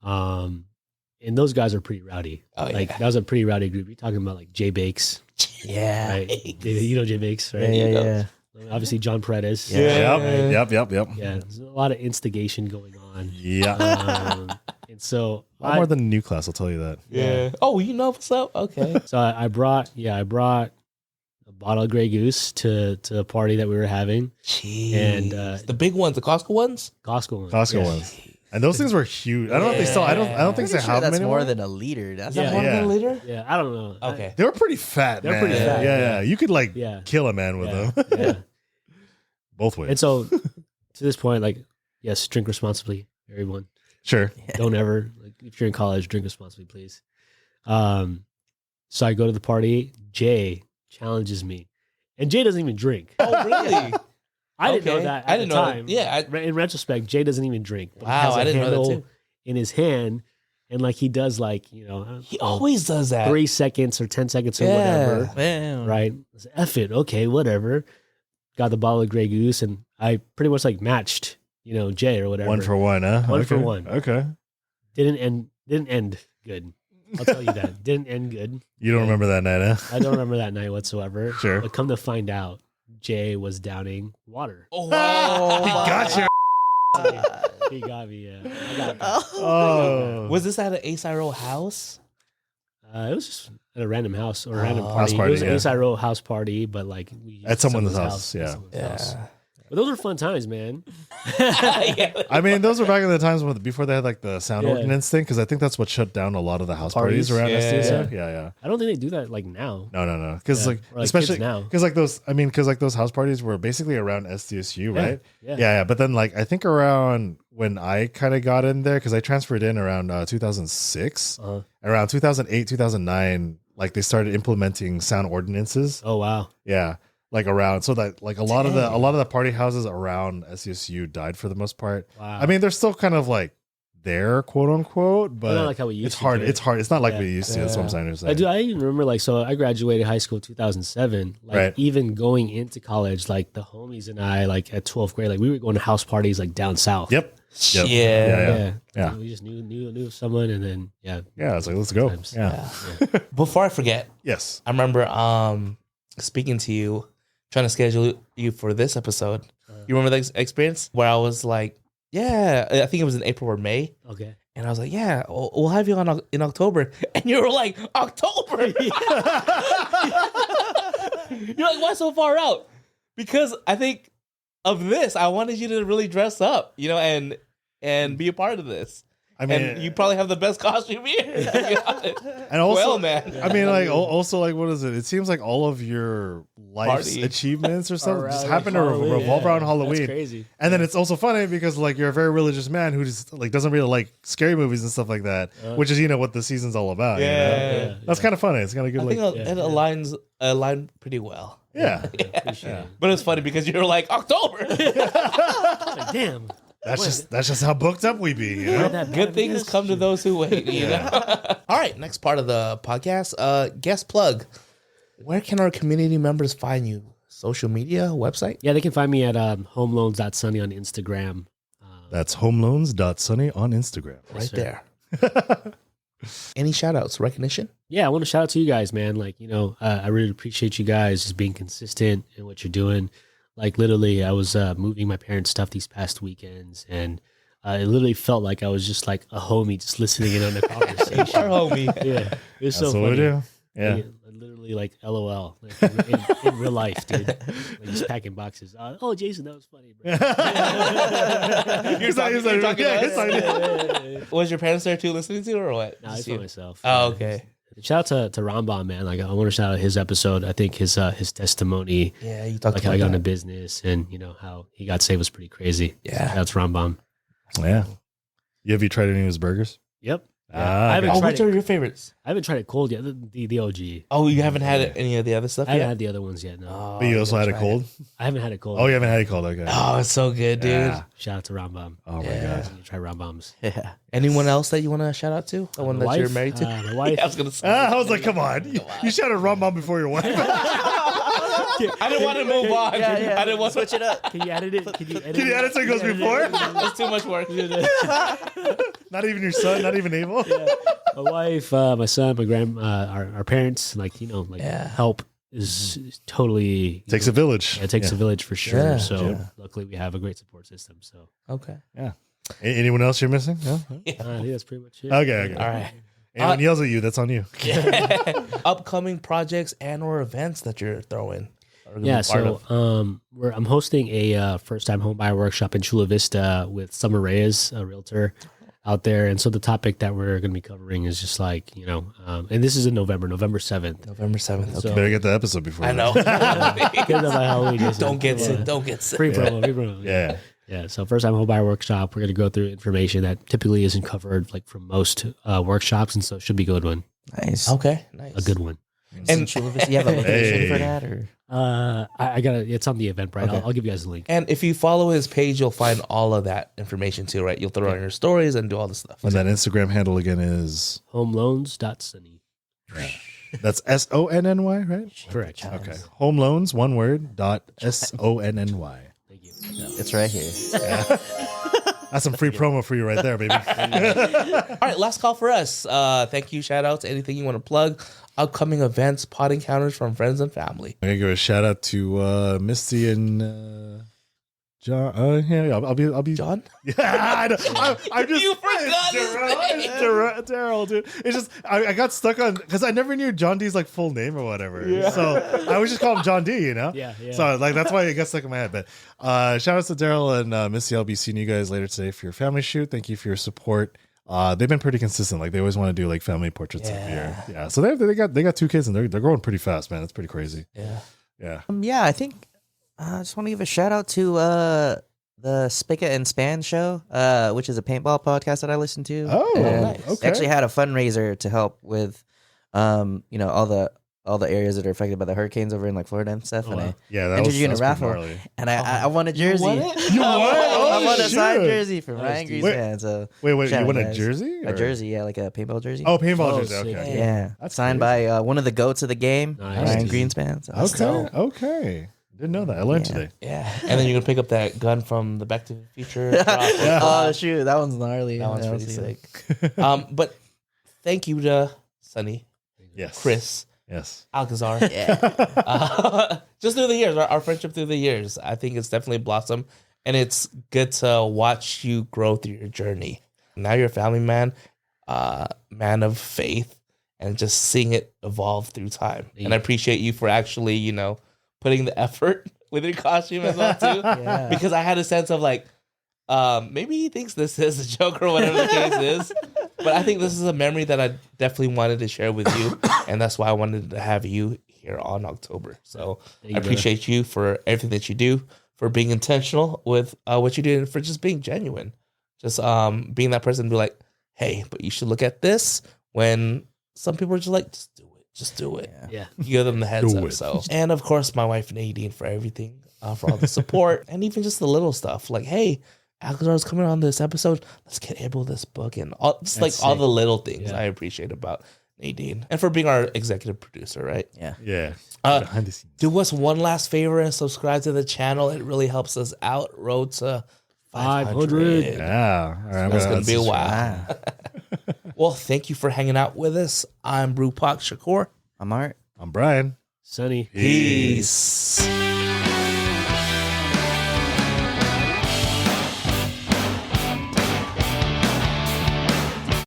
And those guys are pretty rowdy. Oh, like yeah. that was a pretty rowdy group. You're talking about like Jay Bakes, Yeah. right? You know Jay Bakes, right? Yeah. Obviously John Paredes. Yep. Yep. Yeah, there's a lot of instigation going on. Yeah. And so A lot more than the new class, I'll tell you that. Yeah. Oh, you know what's up? Okay. So I brought a bottle of Grey Goose to a party that we were having. Jeez. And, the big ones, the Costco ones. Costco one. Costco Yeah. ones. And those things were huge. I don't know if they still. I don't think they Sure have them that's anymore. more than a liter. That's Yeah. not More Yeah. than a liter? Yeah, I don't know. Okay. They were pretty fat, They're man. pretty fat, Yeah, yeah. You could like Yeah. kill a man with them Yeah. both ways. And so to this point, like, yes, drink responsibly, everyone. Sure. Don't ever, like, if you're in college, drink responsibly, please. So I go to the party. Jay challenges me, and Jay doesn't even drink. Oh, really? I didn't know Okay. that. At I didn't the know time. that. Yeah, In retrospect, Jay doesn't even drink. But he Wow, has a I didn't know that handle too. in his hand, and like he does, like He always does that. 3 seconds or 10 seconds or Yeah. whatever. Man. Right? I said, F it. Okay, whatever. Got the bottle of Grey Goose, and I pretty much like matched, Jay or whatever. 1 for 1, huh? One Okay. for one. Okay. Didn't end good. I'll tell you that. Didn't end good. You don't remember that night, huh? I don't remember that night whatsoever. Sure. But come to find out, Jay was downing water. Oh, wow. He got you. He got me. Yeah. I got Oh. Was this at an Ace Row house? It was just at a random house or a random House party. party, It was an yeah. Ace Row house party, but like At someone's house, yeah. House. But those were fun times, man. Yeah. I mean, those were back in the times before they had like the sound Yeah. ordinance thing, because I think that's what shut down a lot of the house Parties? parties around Yeah. SDSU. Yeah. I don't think they do that like now. No. Because Yeah. like, Or, like, especially kids now. because like those house parties were basically around SDSU, Yeah. right? Yeah. Yeah. But then like I think around when I kind of got in there, because I transferred in around 2006, Uh-huh. around 2008, 2009, like they started implementing sound ordinances. Oh wow. Yeah. Like around, so that like a lot of the party houses around SDSU died for the most part. Wow. I mean, they're still kind of like there, quote unquote, but not like how we used it's to hard. do it. It's hard. It's not like Yeah. we used to. That's what I'm trying to say. I even remember like, so I graduated high school 2007. Like Right. even going into college, like the homies and I, like at 12th grade, like we were going to house parties like down south. Yep. Yep. Yeah. Yeah. We just knew someone, and then Yeah. It's like, let's go. Times. Yeah. Before I forget, Yes. I remember speaking to you, trying to schedule you for this episode. You remember that experience where I was like, yeah, I think it was in April or May. Okay. And I was like, yeah, we'll have you on in October. And you were like, October? You're like, why so far out? Because I think of this, I wanted you to really dress up, and be a part of this. I mean, And you probably have the best costume here. To be honest. and also, well, man. I mean, like, also, like, what is it? It seems like all of your life's Party. achievements or something just Around happen to Halloween, revolve yeah. around That's Halloween. crazy. And then it's also funny because like you're a very religious man who just like doesn't really like scary movies and stuff like that, which is what the season's all about. you know? Yeah. That's kind of funny. It's kind of good. I Like, think it aligns pretty well. yeah, Appreciate it. But it's funny because you're like, October. Like, damn. that's just how booked up we be. You know? Good things come to those who wait. You know? All right, next part of the podcast, guest plug. Where can our community members find you? Social media, website? Yeah, they can find me at homeloans.sunny on Instagram. That's homeloans.sunny on Instagram. Right sir. there. Any shout outs, recognition? Yeah, I want to shout out to you guys, man. Like, I really appreciate you guys just being consistent in what you're doing. Like, literally, I was moving my parents' stuff these past weekends, and it literally felt like I was just like a homie just listening in on the conversation. Our homie. Yeah, it was so That's what funny. we do. Yeah. Like, literally, like, LOL. Like, in real life, dude. Like, just packing boxes. Oh, Jason, that was funny, bro. You're talking to us? Yeah. Was your parents there too listening to or what? Nah, I Just for you? myself. Oh, okay. Shout out to Rambam, man. Like, I want to shout out his episode. I think his testimony, Yeah, you talked like how he about got into that. business and how he got saved was pretty crazy. Yeah. So shout out to Rambam. Yeah. Have you tried any of his burgers? Yep. Ah, I haven't Oh, tried which are it. your favorites? I haven't tried it cold yet. The OG. Oh, you haven't had any of the other stuff I haven't yet? had the other ones yet. No, Oh, But you also gotta had it try cold? I haven't had it cold. Oh, you haven't had it cold. Okay. Oh, it's so good, dude. Yeah. Shout out to Rambam. Oh, my Yeah. God. You try Rambams. Yeah. Anyone else that you want to shout out to? The one My that you're wife, married to? my wife. Yeah, I was gonna say. I was like, come on. You shouted rum bomb before your wife. I didn't want to move on. I didn't want to Switch it up. Can you edit it? Can you edit Can you edit so it goes before? That's too much work. Not even your son, not even Abel. My wife, my son, my our parents, help is totally Takes a village. Yeah, it takes a village for sure. Yeah, So luckily we have a great support system. So Okay. Anyone else you're missing? No? I think that's pretty much it. Okay. All right. Anyone yells at you, that's on you. Upcoming projects and or events that you're throwing. Or gonna Yeah, be part so of. I'm hosting a first-time homebuyer workshop in Chula Vista with Summer Reyes, a realtor out there. And so the topic that we're going to be covering is just like, and this is in November 7th. November 7th. Okay. So- Better get the episode before. I know. Get it by Halloween, Jason. Don't get sick. Yeah. Don't get sick. Free promo. Yeah. Yeah, so first time homebuyer workshop, we're going to go through information that typically isn't covered like from most workshops, and so it should be a good one. Nice. Okay. Nice. A good one. And You have a location Hey. for that, or I got it's on the Eventbrite. Okay. I'll give you guys a link. and if you follow his page, you'll find all of that information too, right? You'll throw it on your stories and do all the stuff. And that Instagram handle again is, Homeloans.sunny. that's SONNY, right? Correct. Okay. Home loans, one word, .SONNY. Thank you. it's right here. That's some free promo for you right there, baby. All right, last call for us. Thank you, shout outs, anything you want to plug, upcoming events, pot encounters from friends and family. I'm gonna give a shout out to Misty and John. Yeah, I'll be John? Yeah, I know. I'm just You forgot his name. Daryl, dude. It's just I got stuck on because I never knew John D's like full name or whatever. Yeah. So I always just call him John D. You know. Yeah. So like that's why it got stuck in my head. But shout outs to Daryl and Missy. I'll be seeing you guys later today for your family shoot. Thank you for your support. They've been pretty consistent. Like they always want to do like family portraits every year. Yeah. So they got 2 kids and they're growing pretty fast, man. It's pretty crazy. Yeah. Yeah. Yeah, I think I just want to give a shout out to the Spigot and Span show, which is a paintball podcast that I listen to. Oh, And nice. okay. Actually had a fundraiser to help with, all the areas that are affected by the hurricanes over in like Florida and stuff. And Yeah, entered you in a that's raffle. pretty gnarly. I won a jersey. won it? You won? I won a shit. signed jersey from Nice, Ryan dude. Greenspan. So Wait, shout you out, won a guys. jersey? A or- jersey, yeah, like a paintball jersey. Oh, paintball Oh, jersey. sick. Okay. yeah, That's signed crazy. by one of the goats of the game, Nice. Ryan Greenspan. So that's Okay. dope. Okay. Didn't know that. I learned today. Yeah. And then you're going to pick up that gun from the Back to the Future. Oh shoot, that one's gnarly. That one's Yeah, pretty let's see. sick. But thank you to Sonny, Yes. Chris, Yes. Alquizar. Yeah. Just through the years, our friendship through the years, I think it's definitely blossomed, and it's good to watch you grow through your journey. Now you're a family man, man of faith, and just seeing it evolve through time. And I appreciate you for actually, putting the effort with your costume as well too, Yeah. because I had a sense of like, maybe he thinks this is a joke or whatever the case is. But I think this is a memory that I definitely wanted to share with you, and that's why I wanted to have you here on October. So Thank I you, appreciate you for everything that you do, for being intentional with what you do, and for just being genuine. Just being that person to be like, hey, but you should look at this, when some people are just like, just do it. Yeah. You give them the heads Do up. it. So, and of course, my wife Nadine for everything, for all the support, and even just the little stuff like, hey, Alquizar's coming on this episode. Let's get Abel this book, and all, just That's all sick. the little things Yeah. I appreciate about Nadine, and for being our executive producer, right? Yeah. Yeah. Uh, Behind the scenes. Do us one last favor and subscribe to the channel. It really helps us out. Road to 500. Yeah. All right. That's going to be a while. Ah, Well, thank you for hanging out with us. I'm Brew Shakur. I'm Art. I'm Brian. Sunny. Peace.